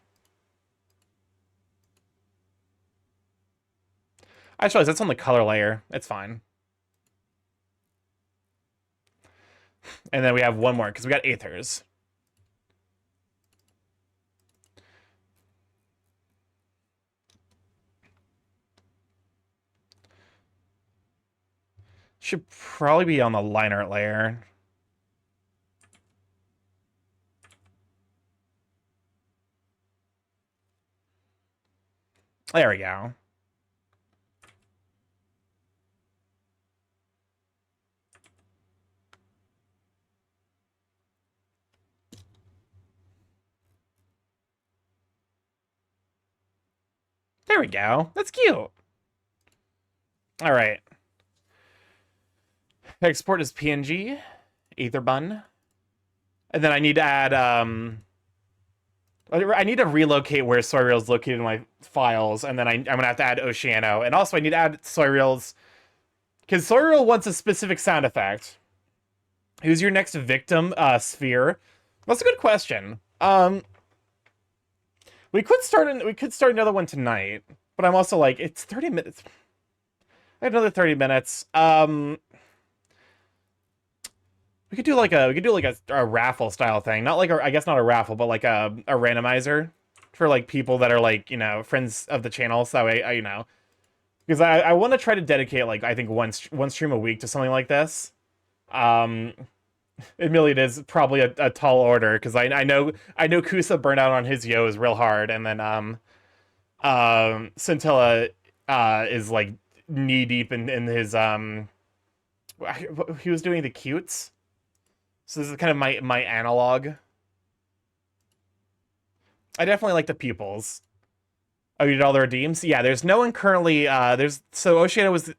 I just realized that's on the color layer. It's fine. And then we have one more, because we got Aethers. Should probably be on the line art layer. There we go. There we go. That's cute. All right. Export as PNG, Ether bun. And then I need to add, I need to relocate where soy real is located in my files, and then I'm going to have to add Oceano. And also I need to add soy reals, because soy real wants a specific sound effect. Who's your next victim, Sphere? That's a good question. We could start another one tonight, but I'm also like, it's 30 minutes. I have another 30 minutes. We could do like a raffle style thing. Not like I guess not a raffle, but like a randomizer for like people that are like, you know, friends of the channel. So that way, you know, because I want to try to dedicate like I think one stream a week to something like this. Admittedly, it is probably a tall order because I know Kusa burned out on his Yos real hard, and then Scintilla is like knee deep in his he was doing the cutes. So this is kind of my analog. I definitely like the pupils. Oh, you did all the redeems? Yeah, there's no one currently. So Oceano was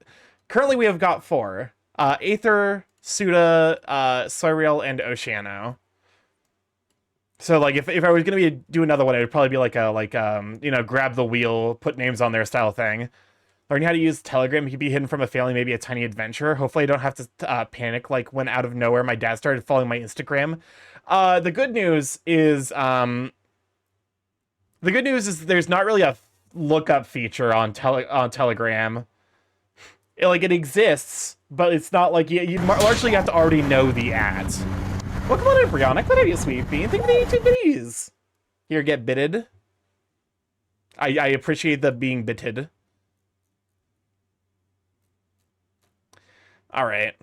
currently we have got 4. Aether, Suda, Soyreal, and Oceano. So like if I was gonna do another one, it would probably be like you know, grab the wheel, put names on there style thing. Learning how to use Telegram. You could be hidden from a family, maybe a tiny adventure. Hopefully I don't have to panic like when out of nowhere my dad started following my Instagram. The good news is there's not really a lookup feature on Telegram. It exists, but it's not like you largely have to already know the ads. Welcome on in, Brianna. Glad to have you, Sweet Bean. Thank you for the 2 bitties. Here, get bitted. I appreciate the being bitted. All right.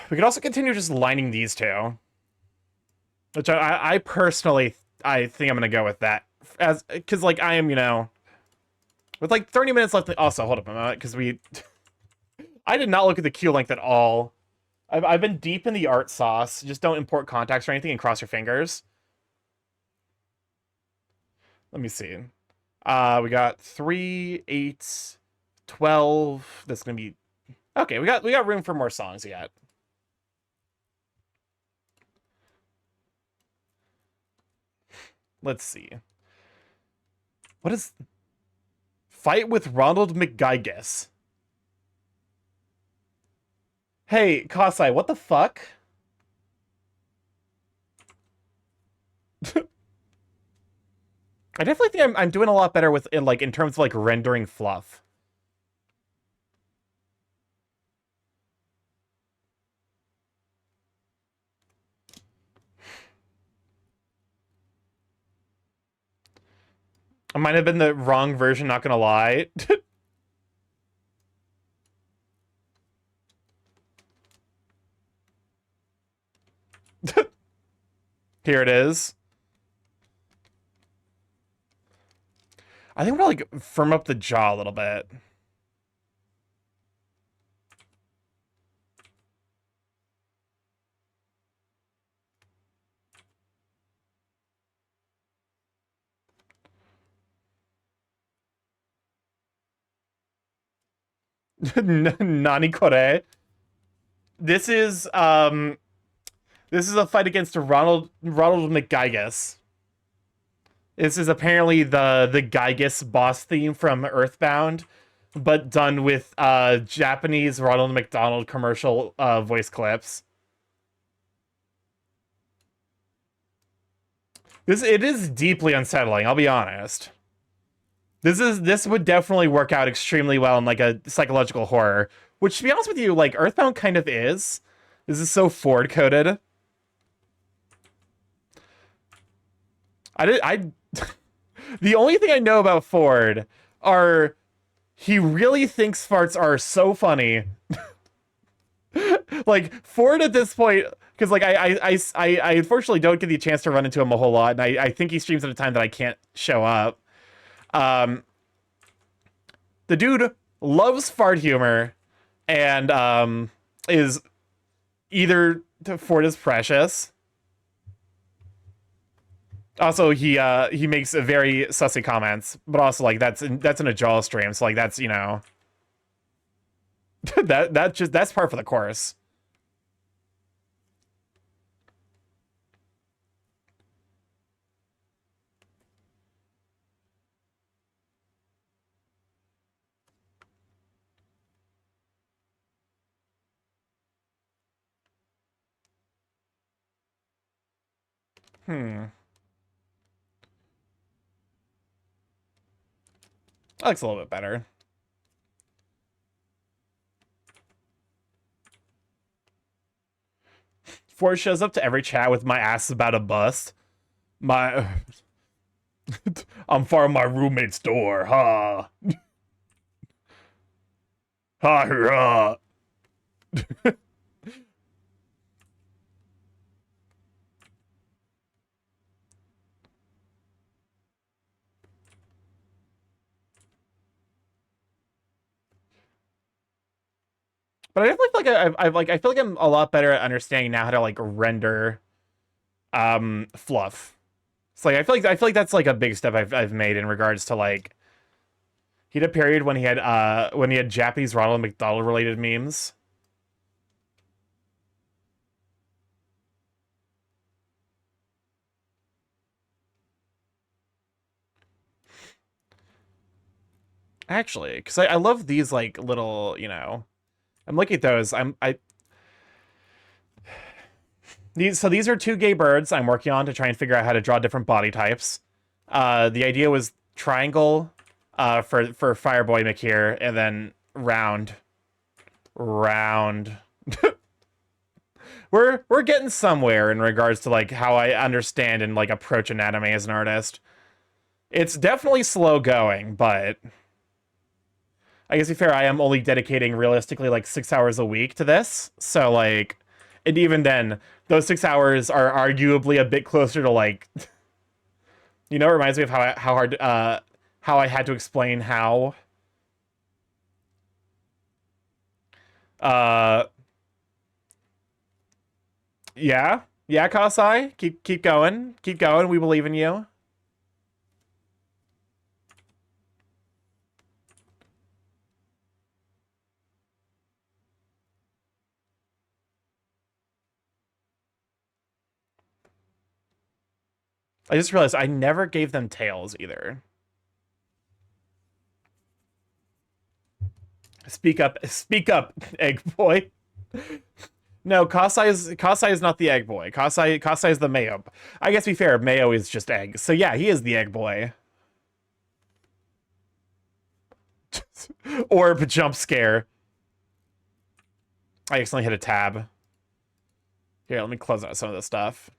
We could also continue just lining these two, which I personally think I'm gonna go with that because like I am, you know, with like 30 minutes left. Also, hold up a moment because I did not look at the queue length at all. I've been deep in the art sauce. Just don't import contacts or anything and cross your fingers. Let me see. We got 3, 8, 12. That's gonna be okay. We got room for more songs yet. Let's see. What is fight with Ronald McGuigus? Hey, Kasai, what the fuck? I definitely think I'm doing a lot better with in terms of like rendering fluff. I might have been the wrong version, not gonna lie. Here it is. I think we're like firm up the jaw a little bit. Nani Kore. This is a fight against Ronald McGuigus. This is apparently the Gygus boss theme from Earthbound, but done with Japanese Ronald McDonald commercial voice clips. It is deeply unsettling, I'll be honest. This would definitely work out extremely well in like a psychological horror, which to be honest with you, like Earthbound kind of is. This is so forward coded. The only thing I know about Ford are he really thinks farts are so funny. Like Ford at this point, because like I unfortunately don't get the chance to run into him a whole lot, and I think he streams at a time that I can't show up. The dude loves fart humor, and is either Ford is precious. Also, he makes very sussy comments, but also like that's in a jaw stream, so like that's, you know, that's par for the course. That looks a little bit better. Ford shows up to every chat with my ass about a bust. My I'm far my roommate's door, ha. Ha ha. But I feel like I feel like I'm a lot better at understanding now how to like render fluff. It's like I feel like that's like a big step I've made in regards to like he had a period when he had Japanese Ronald McDonald related memes. Actually, because I love these like little, you know, I'm looking at those. These are two gay birds I'm working on to try and figure out how to draw different body types. The idea was triangle for Fireboy McHere, and then round. We're getting somewhere in regards to like how I understand and like approach anatomy as an artist. It's definitely slow going, but I guess to be fair, I am only dedicating realistically like 6 hours a week to this. So like, and even then, those 6 hours are arguably a bit closer to like, you know, it reminds me of how I had to explain how yeah, Kasai, keep going, we believe in you. I just realized I never gave them tails either. Speak up, egg boy. No, Kasai is not the egg boy. Kasai is the Mayo. I guess to be fair, Mayo is just egg. So yeah, he is the egg boy. Orb jump scare. I accidentally hit a tab. Here, let me close out some of this stuff.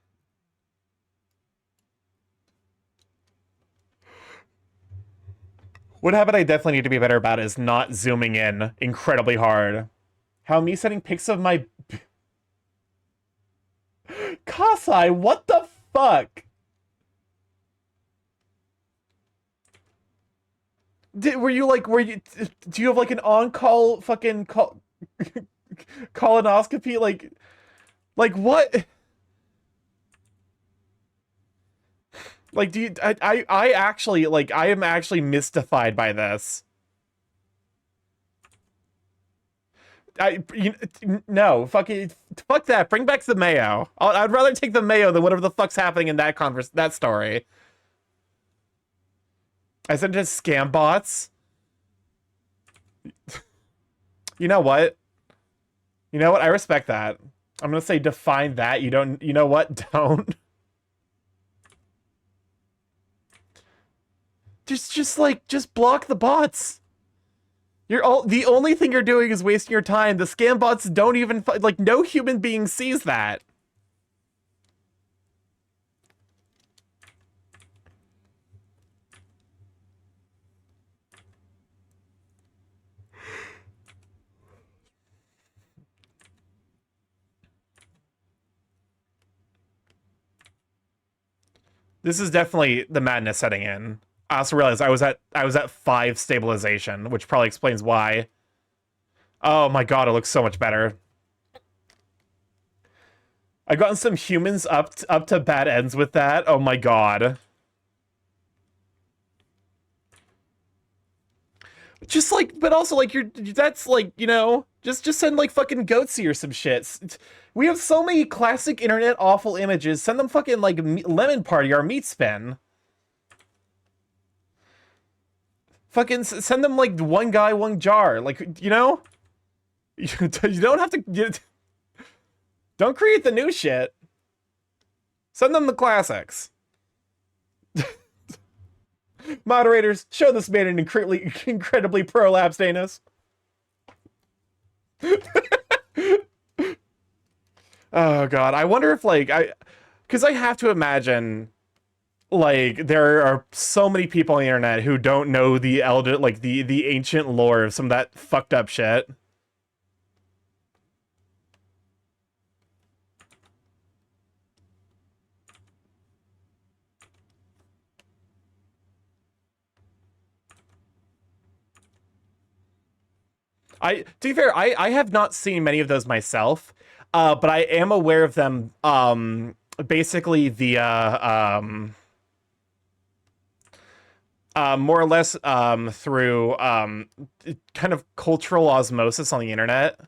What habit I definitely need to be better about is not zooming in incredibly hard. How me setting pics of my... Kasai, what the fuck? Do you have like an on-call fucking colonoscopy? Like what? Like, do you, I actually, like, I am actually mystified by this. No, fuck that. Bring back the Mayo. I'd rather take the Mayo than whatever the fuck's happening in that story. I sent it to scam bots. You know what? I respect that. I'm gonna say define that. You know what? Don't. Just block the bots. The only thing you're doing is wasting your time. The scam bots don't even, like, no human being sees that. This is definitely the madness setting in. I also realized I was at 5 stabilization, which probably explains why. Oh my god, it looks so much better. I've gotten some humans up to bad ends with that. Oh my god. Just like, but also like that's like, you know, just send like fucking Goatsy or some shit. We have so many classic internet awful images. Send them fucking like Lemon Party or Meat Spin. Fucking send them like one guy, one jar. Like, you know, you don't have to. Don't create the new shit. Send them the classics. Moderators, show this man an incredibly prolapsed anus. Oh god, I wonder if like because I have to imagine like there are so many people on the internet who don't know the the ancient lore of some of that fucked up shit. To be fair, I have not seen many of those myself, but I am aware of them. Basically more or less through kind of cultural osmosis on the internet.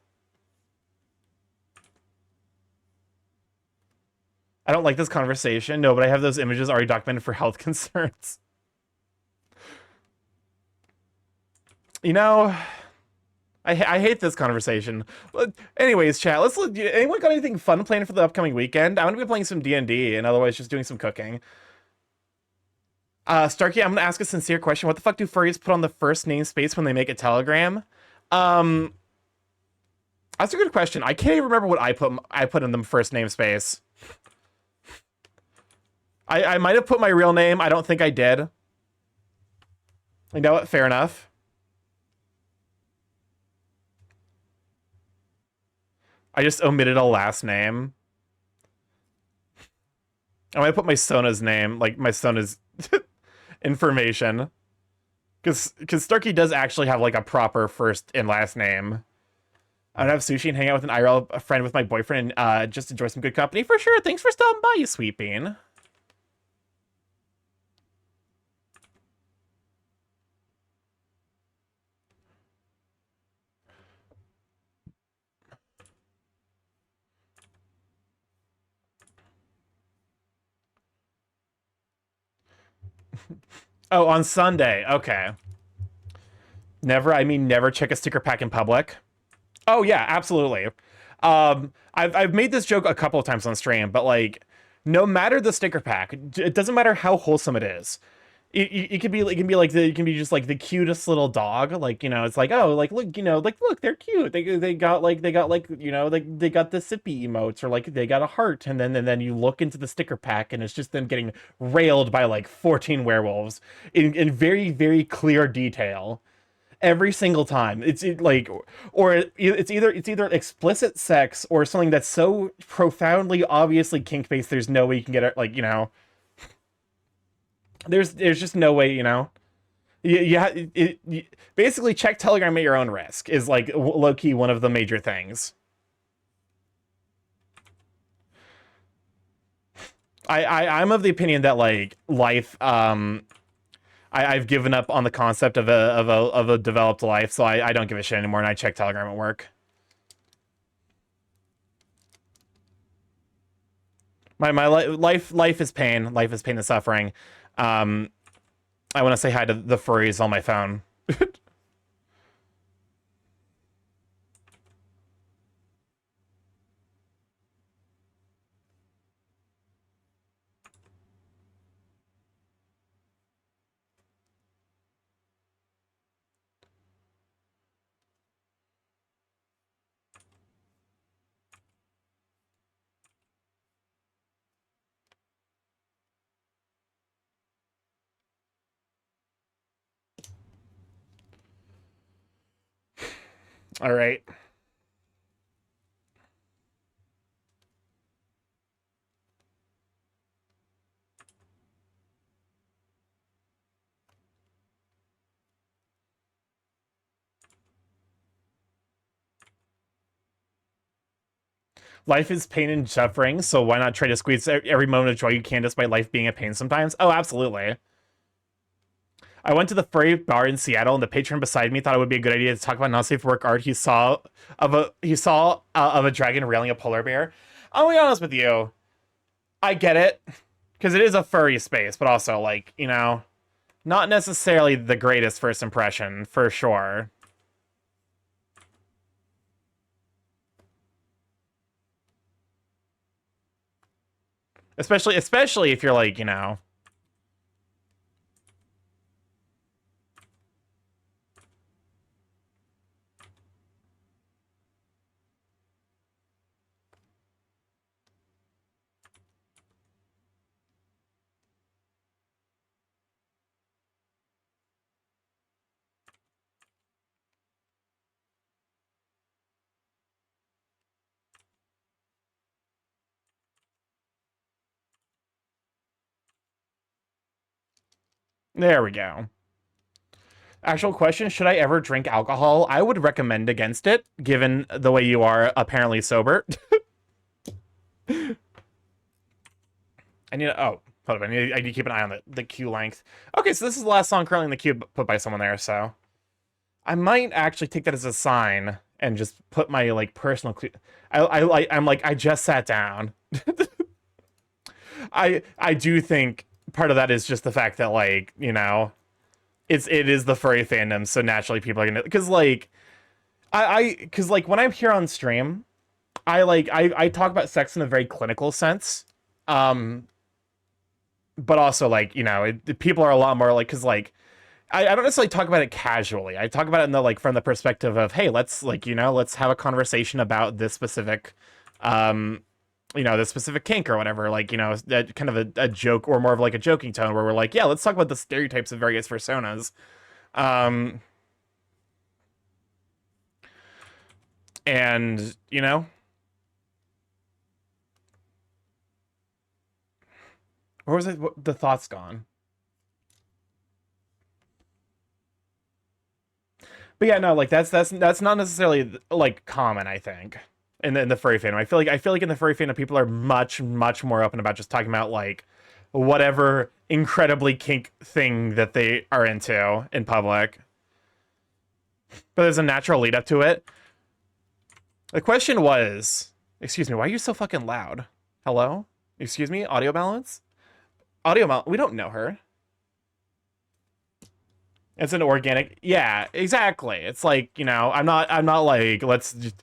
I don't like this conversation. No, but I have those images already documented for health concerns. You know, I hate this conversation. But anyways, chat, let's look. Anyone got anything fun planned for the upcoming weekend? I'm gonna be playing some D&D and otherwise just doing some cooking. Starky, I'm gonna ask a sincere question. What the fuck do furries put on the first namespace when they make a telegram? That's a good question. I can't even remember what I put in the first namespace. I might have put my real name. I don't think I did. You know what? Fair enough. I just omitted a last name. I might put my Sona's name, like my Sona's information. Because Starky does actually have like a proper first and last name. I would have sushi and hang out with an IRL friend with my boyfriend and just enjoy some good company for sure. Thanks for stopping by, you sweet bean. Oh, on Sunday. Okay. Never check a sticker pack in public. Oh yeah, absolutely. I've made this joke a couple of times on stream, but like, no matter the sticker pack, it doesn't matter how wholesome it is. It can be just like the cutest little dog, like, you know, it's like, oh, like, look, you know, like, look, they're cute, they got like you know, like they got the sippy emotes, or like they got a heart, and then you look into the sticker pack and it's just them getting railed by like 14 werewolves in very, very clear detail every single time. It's either explicit sex or something that's so profoundly obviously kink based there's no way you can get it, like, you know, there's just no way, you know. Basically check Telegram at your own risk is like low-key one of the major things. I'm of the opinion that like life I've given up on the concept of a developed life, so I don't give a shit anymore, and I check Telegram at work. My life is pain. Life is pain and suffering. I want to say hi to the furries on my phone. All right. Life is pain and suffering, so why not try to squeeze every moment of joy you can despite life being a pain sometimes? Oh, absolutely. I went to the furry bar in Seattle, and the patron beside me thought it would be a good idea to talk about non-safe work art he saw of a dragon railing a polar bear. I'll be honest with you, I get it, because it is a furry space, but also, like, you know, not necessarily the greatest first impression, for sure. Especially if you're like, you know. There we go. Actual question, should I ever drink alcohol? I would recommend against it, given the way you are apparently sober. I need to, oh, hold up, I need to keep an eye on the queue length. Okay, so this is the last song currently in the queue put by someone there, so I might actually take that as a sign and just put my, like, personal I'm like, I just sat down. I do think part of that is just the fact that, like, you know, it is the furry fandom, so naturally people are gonna, because like because like when I'm here on stream, I talk about sex in a very clinical sense, but also, like, you know, people are a lot more like, because like I don't necessarily talk about it casually. I talk about it in the, like, from the perspective of, hey, let's, like, you know, let's have a conversation about this specific you know, the specific kink or whatever, like, you know, kind of a joke, or more of like a joking tone, where we're like, yeah, let's talk about the stereotypes of various personas. And, you know, where was it? The thought's gone. But yeah, no, like, that's not necessarily, like, common, I think, in the furry fandom. I feel like in the furry fandom, people are much more open about just talking about, like, whatever incredibly kink thing that they are into in public. But there's a natural lead up to it. The question was, excuse me, why are you so fucking loud? Hello? Excuse me, audio balance? We don't know her. It's an organic, yeah, exactly. It's like, you know, I'm not like, let's just,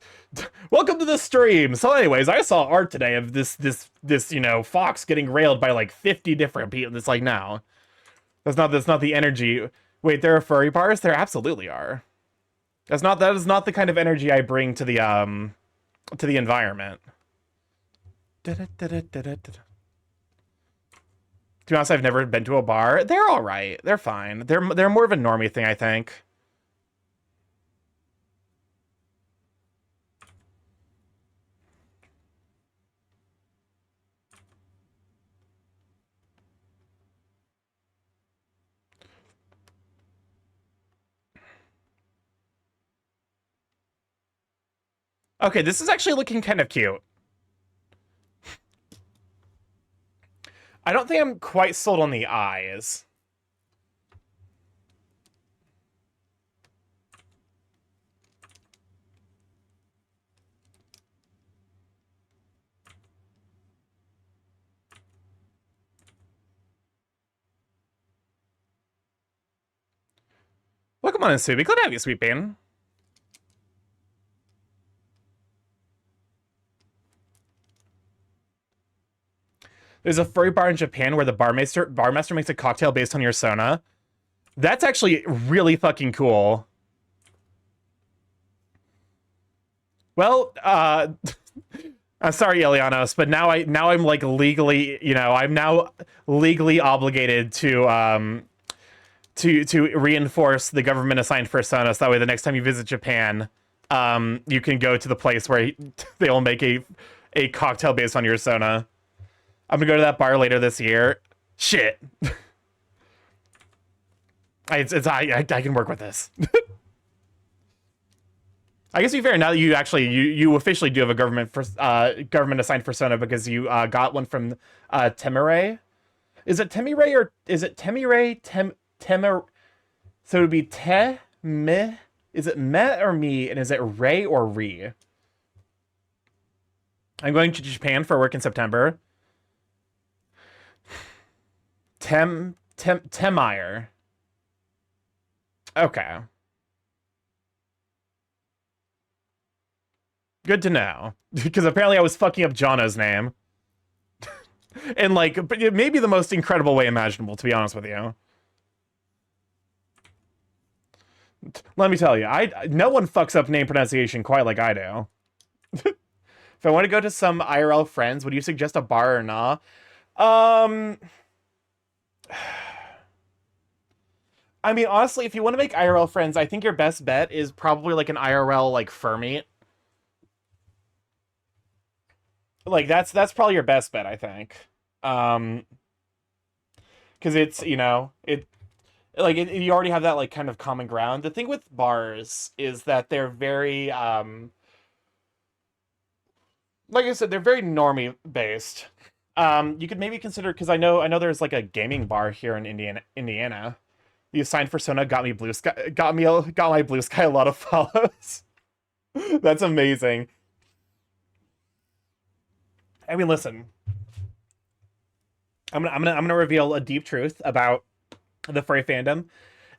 welcome to the stream. So anyways, I saw art today of this, you know, fox getting railed by like 50 different people. It's like, no, that's not the energy. Wait, there are furry bars? There absolutely are. That is not the kind of energy I bring to the environment. To be honest, I've never been to a bar. They're all right. They're fine. They're more of a normie thing, I think. Okay, this is actually looking kind of cute. I don't think I'm quite sold on the eyes. Welcome on in, Subi. Glad to have you, Sweet Bean. There's a furry bar in Japan where the barmaster makes a cocktail based on your sona. That's actually really fucking cool. Well, I'm sorry, Elianos, but now I'm like legally, you know, I'm now legally obligated to reinforce the government assigned persona, so that way the next time you visit Japan, you can go to the place where they will make a cocktail based on your sona. I'm gonna go to that bar later this year. Shit. I can work with this. I guess to be fair, now that you actually you officially do have a government assigned persona because you got one from Temere. Is it Temire or is it Temire Temer? So it would be Te Me. Is it Me or Me? And is it Ray or Re? I'm going to Japan for work in September. Temire. Okay. Good to know. Because apparently I was fucking up Jono's name. And like, but it may be the most incredible way imaginable, to be honest with you. Let me tell you, no one fucks up name pronunciation quite like I do. If I want to go to some IRL friends, would you suggest a bar or not? I mean, honestly, if you want to make IRL friends, I think your best bet is probably like an IRL like fur meet. Like that's probably your best bet, I think. Because it's, you know, you already have that like kind of common ground. The thing with bars is that they're very like I said, they're very normie based. You could maybe consider, because I know there's like a gaming bar here in Indiana. The assigned persona got me got my blue sky a lot of follows. That's amazing. I mean, listen. I'm gonna reveal a deep truth about the furry fandom,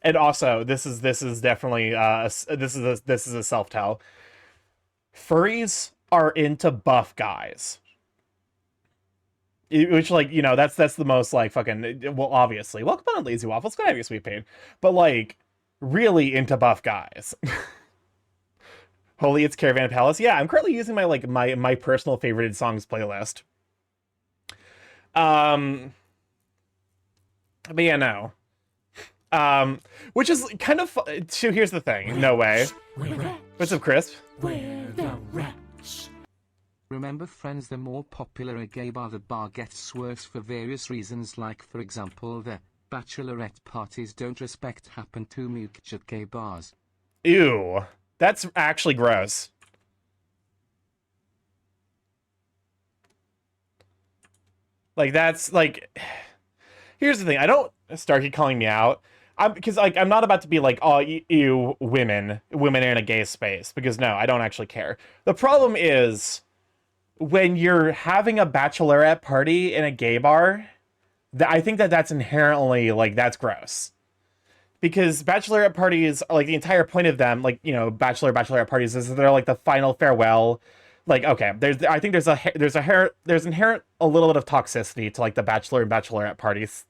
and also this is definitely this is a self-tell. Furries are into buff guys, which, like, you know, that's the most like fucking, well, obviously, welcome on Lazy Waffles, gonna have your sweet pain, but like really into buff guys. Holy, it's Caravan Palace. Yeah, I'm currently using my like my personal favorited songs playlist. But yeah, no. Which is kind of so here's the thing. No way. What's up, Crisp? We're the rats. Remember, friends, the more popular a gay bar, the bar gets worse for various reasons, like, for example, the bachelorette parties don't respect happen too much at gay bars. Ew. That's actually gross. Like, that's like, here's the thing. I don't Starky calling me out. Because like I'm not about to be like, oh, ew, women in a gay space, because no, I don't actually care. The problem is when you're having a bachelorette party in a gay bar, I think that's inherently like that's gross. Because bachelorette parties, like the entire point of them, like, you know, bachelorette parties is they're like the final farewell. Like, okay, I think there's inherent a little bit of toxicity to like the bachelor and bachelorette parties.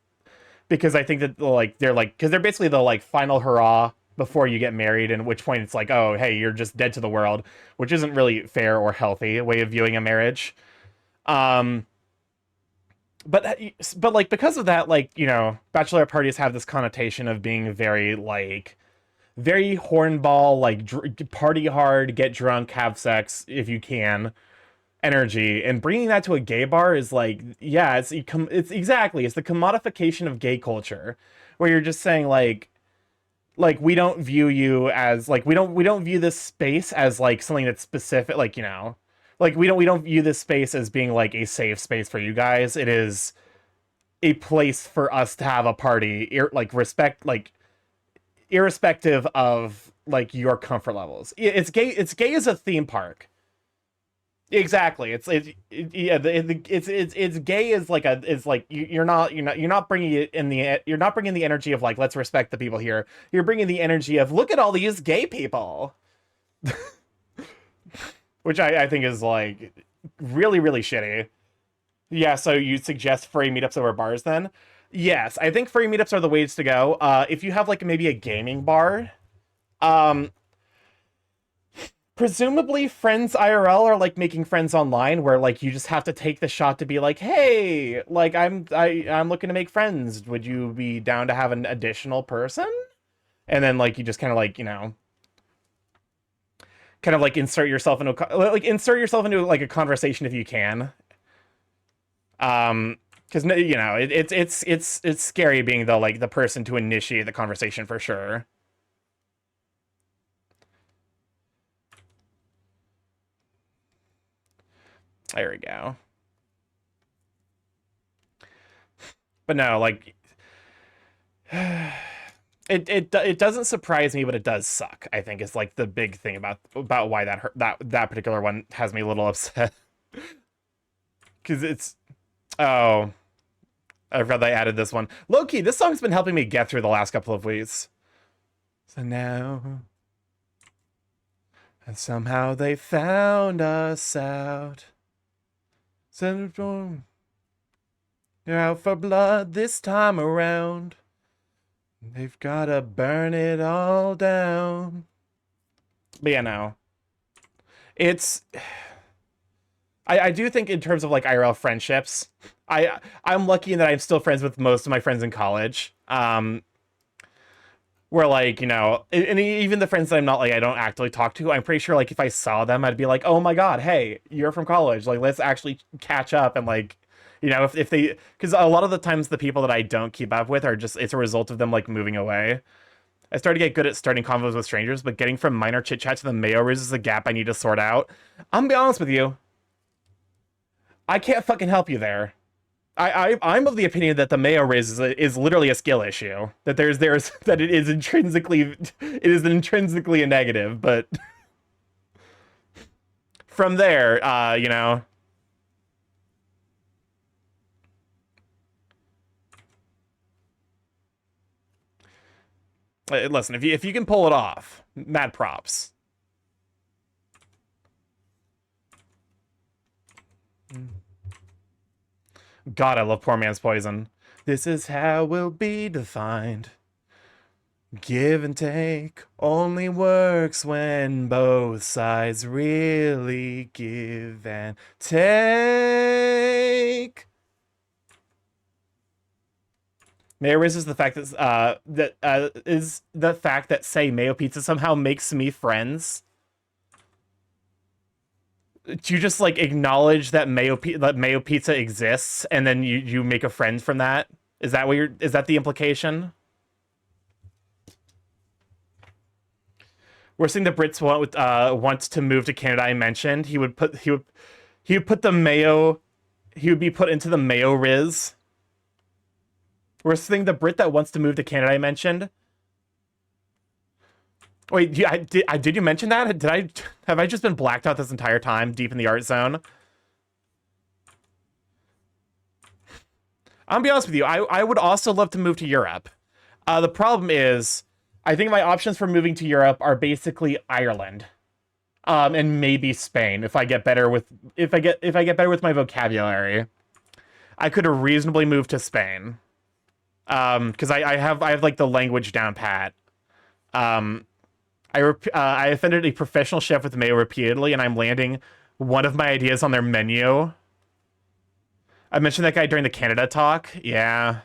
Because I think that because they're basically the like final hurrah before you get married, and at which point it's like, oh, hey, you're just dead to the world, which isn't really fair or healthy way of viewing a marriage. But like because of that, like, you know, bachelorette parties have this connotation of being very hornball, like party hard, get drunk, have sex if you can energy, and bringing that to a gay bar is like, yeah, it's the commodification of gay culture, where you're just saying like we don't view you as like we don't view this space as like something that's specific, like, you know, like we don't view this space as being like a safe space for you guys. It is a place for us to have a party, irrespective of like your comfort levels. It's gay as a theme park. Exactly. It's gay as like you're not bringing it in you're not bringing the energy of like, let's respect the people here. You're bringing the energy of, look at all these gay people. Which I think is like really, really shitty. Yeah, so you suggest furry meetups over bars then? Yes, I think furry meetups are the ways to go. If you have like maybe a gaming bar, presumably friends IRL are like making friends online, where like you just have to take the shot to be like, hey, like I'm looking to make friends. Would you be down to have an additional person? And then like you just kind of like, you know, kind of like insert yourself into like a conversation if you can. Because, you know, it's scary being the person to initiate the conversation for sure. There we go. But no, like, it doesn't surprise me, but it does suck. I think is like the big thing about why that particular one has me a little upset. Because it's, oh, I forgot they added this one. Low-key, this song's been helping me get through the last couple of weeks. So now, and somehow they found us out. So you're out for blood this time around. They've gotta burn it all down. But yeah, no. It's... I do think in terms of like IRL friendships, I'm lucky in that I'm still friends with most of my friends in college. Where like, you know, and even the friends that I'm not like I don't actively talk to, I'm pretty sure like if I saw them, I'd be like, oh my god, hey, you're from college, like let's actually catch up. And like, you know, if they, because a lot of the times the people that I don't keep up with are just, it's a result of them like moving away. I started to get good at starting convos with strangers, but getting from minor chit chat to the mayo riz is a gap I need to sort out. I'm gonna be honest with you, I can't fucking help you there. I'm of the opinion that the mayo riz is literally a skill issue. That there's that it is intrinsically a negative, but from there, you know. Listen, if you can pull it off, mad props. God, I love Poor Man's Poison. This is how we'll be defined. Give and take only works when both sides really give and take. Mayo Riz is the fact that is the fact that say Mayo Pizza somehow makes me friends. Do you just like acknowledge that Mayo Pizza exists and then you make a friend from that? Is that what is that the implication? We're seeing the Brits wants to move to Canada. I mentioned he would put the mayo, he would be put into the Mayo Riz. We're seeing the Brit that wants to move to Canada. I mentioned. Wait, did you mention that? Have I just been blacked out this entire time, deep in the art zone? I'm gonna be honest with you. I would also love to move to Europe. The problem is, I think my options for moving to Europe are basically Ireland, and maybe Spain if I get better with my vocabulary. I could reasonably move to Spain, because I have like the language down pat. I offended a professional chef with mayo repeatedly, and I'm landing one of my ideas on their menu. I mentioned that guy during the Canada talk. Yeah.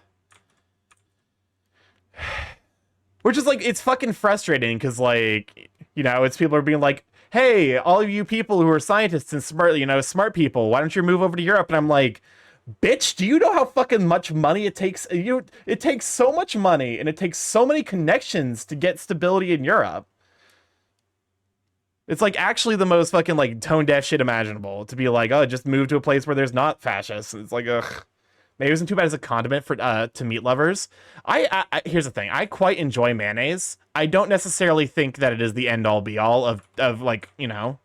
Which is, like, it's fucking frustrating, because, like, you know, it's people are being like, hey, all of you people who are scientists and smart, you know, smart people, why don't you move over to Europe? And I'm like, bitch, do you know how fucking much money it takes? It takes so much money, and it takes so many connections to get stability in Europe. It's like actually the most fucking like tone deaf shit imaginable to be like, oh, just move to a place where there's not fascists. It's like, ugh. Maybe it isn't too bad as a condiment for to meat lovers. I here's the thing. I quite enjoy mayonnaise. I don't necessarily think that it is the end all be all of like, you know.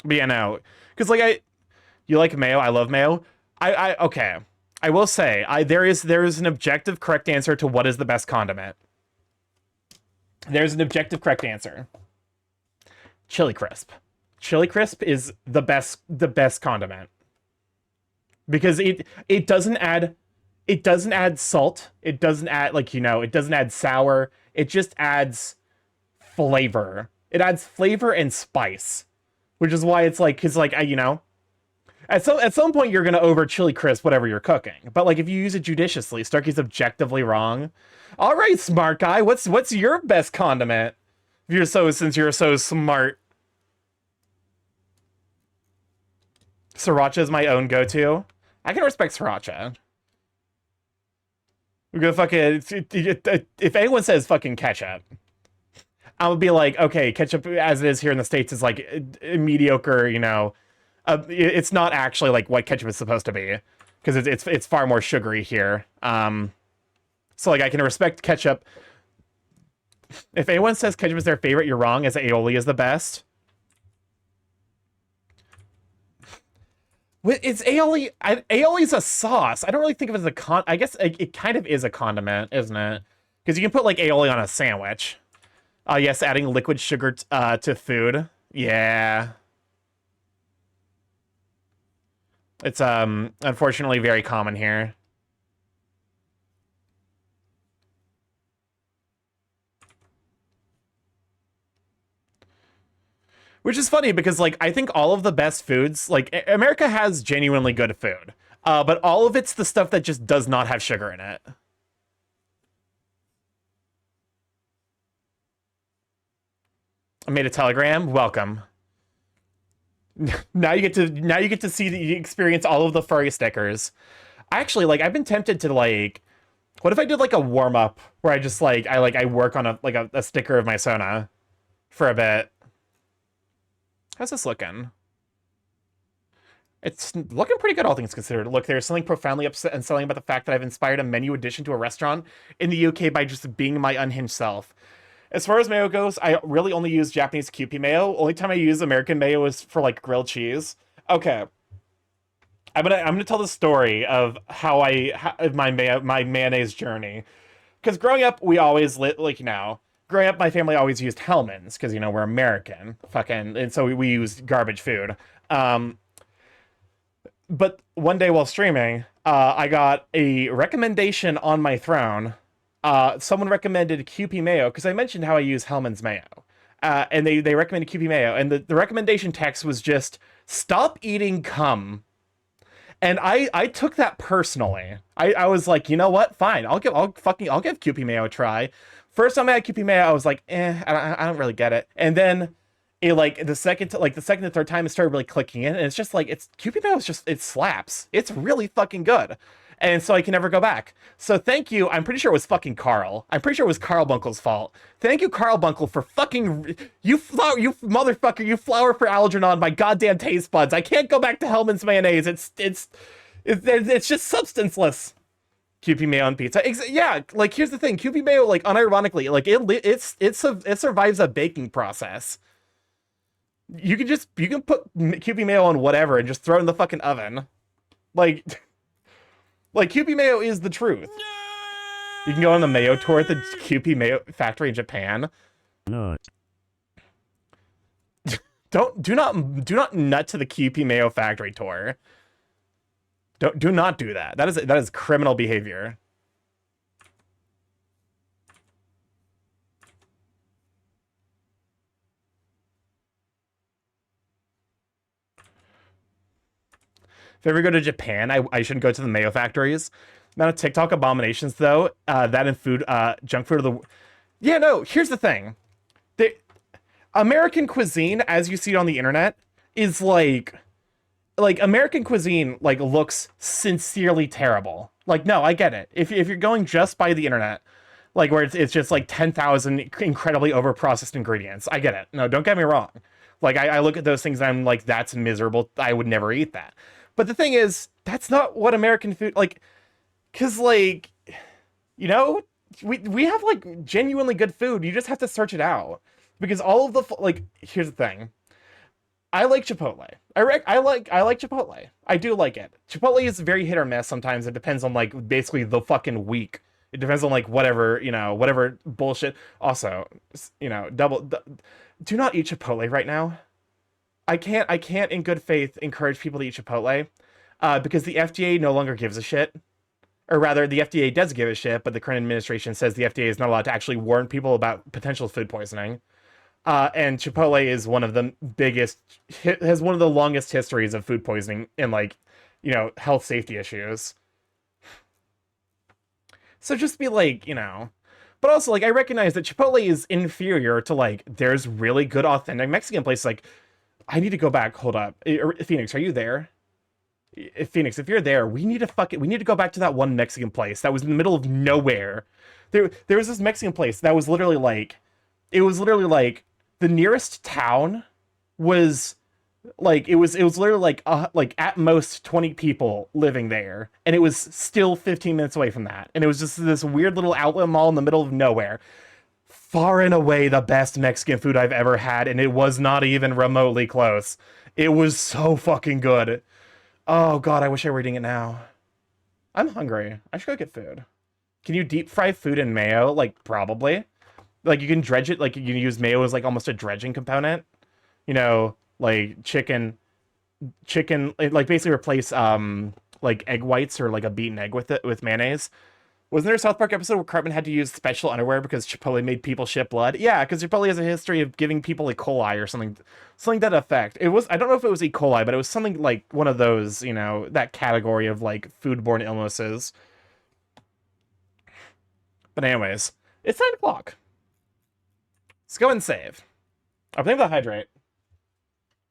But yeah, no, because like you like mayo, I love mayo. Okay, I will say there is an objective correct answer to what is the best condiment. There's an objective correct answer. Chili crisp. Chili crisp is the best condiment because it doesn't add salt. It doesn't add like, you know, it doesn't add sour. It just adds flavor. It adds flavor and spice. Which is why it's like, because like, you know, at some point you're going to over chili crisp whatever you're cooking. But like if you use it judiciously, Starky's objectively wrong. All right, smart guy, what's your best condiment? Since you're so smart. Sriracha is my own go-to. I can respect sriracha. We're gonna fucking... If anyone says fucking ketchup, I would be like, okay, ketchup as it is here in the States is like mediocre, you know. It's not actually like what ketchup is supposed to be. Because it's far more sugary here. So like I can respect ketchup. If anyone says ketchup is their favorite, you're wrong, as aioli is the best. It's aioli. Aioli's a sauce. I don't really think of it as a I guess it kind of is a condiment, isn't it? Because you can put like aioli on a sandwich. Yes, adding liquid sugar to food. Yeah. It's unfortunately very common here. Which is funny because, like, I think all of the best foods, like, America has genuinely good food. But all of it's the stuff that just does not have sugar in it. I made a telegram. Welcome. Now you get to see you experience all of the furry stickers. Actually, like, I've been tempted to, like, what if I did like a warm up where I just like I work on a sticker of my Sona for a bit. How's this looking? It's looking pretty good, all things considered. Look, there's something profoundly upset and selling about the fact that I've inspired a menu addition to a restaurant in the UK by just being my unhinged self. As far as mayo goes, I really only use Japanese Kewpie mayo. Only time I use American mayo is for like grilled cheese. Okay. I'm gonna tell the story of how my mayonnaise journey. Because growing up, we always growing up, my family always used Hellmann's because, you know, we're American, fucking, and so we use garbage food. But one day while streaming, I got a recommendation on my throne. Someone recommended Kewpie mayo because I mentioned how I use Hellmann's mayo, and they recommended Kewpie mayo, and the recommendation text was just stop eating cum. And I took that personally. I was like, you know what? Fine, I'll give Kewpie mayo a try. First time I had Kewpie mayo, I was like, I don't really get it. And then the second and third time it started really clicking in, and it's just like Kewpie mayo is just, it slaps. It's really fucking good. And so I can never go back. So thank you. I'm pretty sure it was fucking Carl. I'm pretty sure it was Carl Bunkle's fault. Thank you, Carl Bunkle, for fucking you motherfucker, you flower for Algernon my goddamn taste buds. I can't go back to Hellmann's mayonnaise. It's just substanceless. Kewpie mayo on pizza. Yeah, like here's the thing. Kewpie mayo, like unironically, like it survives a baking process. You can put Kewpie mayo on whatever and just throw it in the fucking oven. Like Kewpie mayo is the truth. You can go on the mayo tour at the Kewpie mayo factory in Japan. No. Do not nut to the Kewpie mayo factory tour. Do not do that. That is criminal behavior. If I ever go to Japan, I shouldn't go to the mayo factories. Amount of TikTok abominations, though, that and food, junk food of the... Yeah, no, here's the thing. American cuisine, as you see it on the internet, is like American cuisine, like, looks sincerely terrible. Like, no, I get it. If you're going just by the internet, like, where it's just, like, 10,000 incredibly overprocessed ingredients, I get it. No, don't get me wrong. Like, I look at those things and I'm like, that's miserable. I would never eat that. But the thing is, that's not what American food, like, because, like, you know, we have, like, genuinely good food. You just have to search it out. Because all of the, like, here's the thing. I like Chipotle. I like Chipotle. I do like it. Chipotle is very hit or miss sometimes. It depends on, like, basically the fucking week. It depends on, like, whatever bullshit. Also, you know, do not eat Chipotle right now. I can't in good faith encourage people to eat Chipotle because the FDA no longer gives a shit. Or rather, the FDA does give a shit, but the current administration says the FDA is not allowed to actually warn people about potential food poisoning. And Chipotle is one of the has one of the longest histories of food poisoning and, like, you know, health safety issues. So just be like, you know, but also, like, I recognize that Chipotle is inferior to, like, there's really good authentic Mexican places. Like, I need to go back. Hold up. Phoenix, are you there? Phoenix, if you're there, we need to go back to that one Mexican place that was in the middle of nowhere. There was this Mexican place that was literally like, it was literally like the nearest town was like, it was literally like at most 20 people living there, and it was still 15 minutes away from that, and it was just this weird little outlet mall in the middle of nowhere. Far and away the best Mexican food I've ever had, and it was not even remotely close. It was so fucking good. Oh god, I wish I were eating it now. I'm hungry. I should go get food. Can you deep fry food in mayo? Like, probably. Like, you can dredge it, like, you can use mayo as, like, almost a dredging component. You know, like, chicken, like, basically replace, like, egg whites or, like, a beaten egg with it, with mayonnaise. Wasn't there a South Park episode where Cartman had to use special underwear because Chipotle made people shit blood? Yeah, because Chipotle has a history of giving people E. coli or something to that effect. It was, I don't know if it was E. coli, but it was something like one of those, you know, that category of like foodborne illnesses. But anyways, it's 9 o'clock. Let's go and save. I'm playing with the hydrate.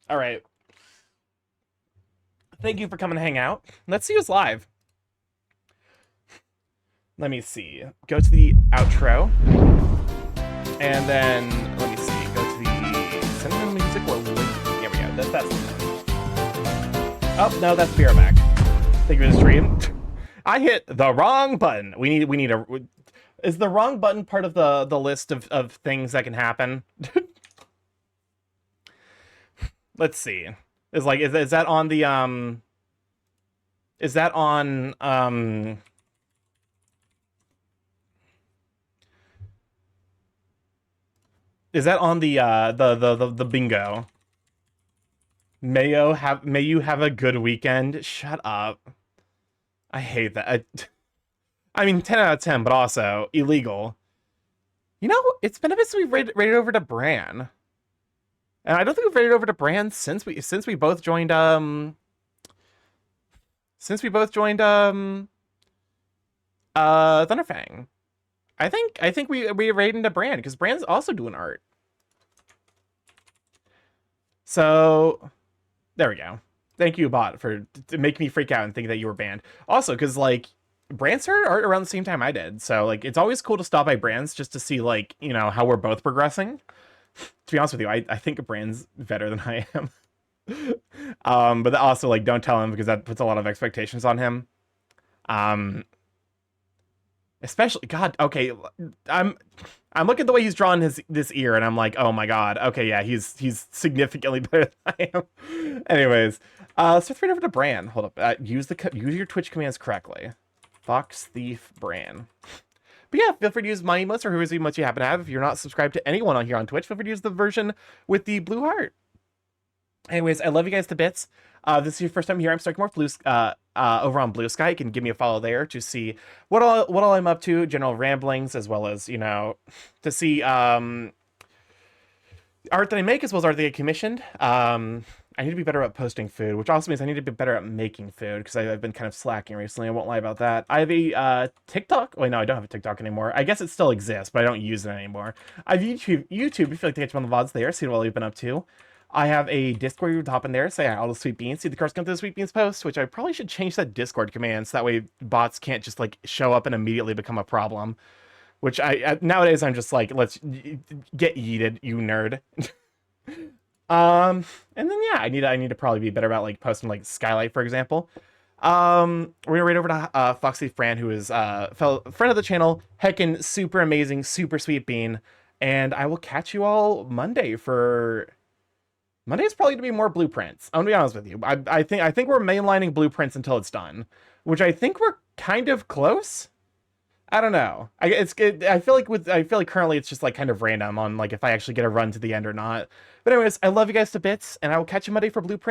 All right. Thank you for coming to hang out. Let's see who's live. Let me see. Go to the outro. And then, let me see. Go to the send music or link. Here we go. That's oh, no, that's Beerback. Thank you for the stream. I hit the wrong button. We need a... Is the wrong button part of the list of things that can happen? Let's see. Is that on the, is that on, is that on the bingo? May you have a good weekend. Shut up. I hate that. I mean, 10 out of 10, but also illegal. You know, it's been a bit since we've raided over to Bran. And I don't think we've raided over to Bran since we both joined Thunderfang. I think we raided into Bran because Bran's also doing art. So there we go. Thank you, bot, for making me freak out and think that you were banned. Also, because like Bran started art around the same time I did, so like it's always cool to stop by Bran's just to see like, you know, how we're both progressing. To be honest with you, I think Bran's better than I am. But also like don't tell him because that puts a lot of expectations on him. Especially, God, okay, I'm looking at the way he's drawn this ear, and I'm like, oh my god, okay, yeah, he's significantly better than I am. Anyways, let's just read over to Bran. Hold up, use your Twitch commands correctly. Fox Thief Bran. But yeah, feel free to use my emotes or whoever's emotes you happen to have. If you're not subscribed to anyone on here on Twitch, feel free to use the version with the blue heart. Anyways, I love you guys to bits. This is your first time here. I'm StarkyMorph over on Blue Sky. You can give me a follow there to see what all I'm up to, general ramblings, as well as, you know, to see art that I make as well as art that I get commissioned. I need to be better at posting food, which also means I need to be better at making food because I've been kind of slacking recently. I won't lie about that. I have a TikTok. Wait, no, I don't have a TikTok anymore. I guess it still exists, but I don't use it anymore. I have YouTube. If you feel like to catch me on the VODs there, see what you've been up to. I have a Discord. You hop in there, say hi, all the Sweet Beans. See the cards come to the Sweet Beans post, which I probably should change that Discord command so that way bots can't just like show up and immediately become a problem. Which nowadays I'm just like, let's get yeeted, you nerd. And then yeah, I need to probably be better about like posting like Skylight, for example. We're gonna raid over to Foxy Fran, who is fellow friend of the channel, heckin' super amazing, super sweet bean, and I will catch you all Monday for. Monday's probably to be more blueprints. I'm gonna be honest with you. I think we're mainlining blueprints until it's done, which I think we're kind of close. I don't know. I feel like currently it's just like kind of random on like if I actually get a run to the end or not. But anyways, I love you guys to bits, and I will catch you Monday for blueprints.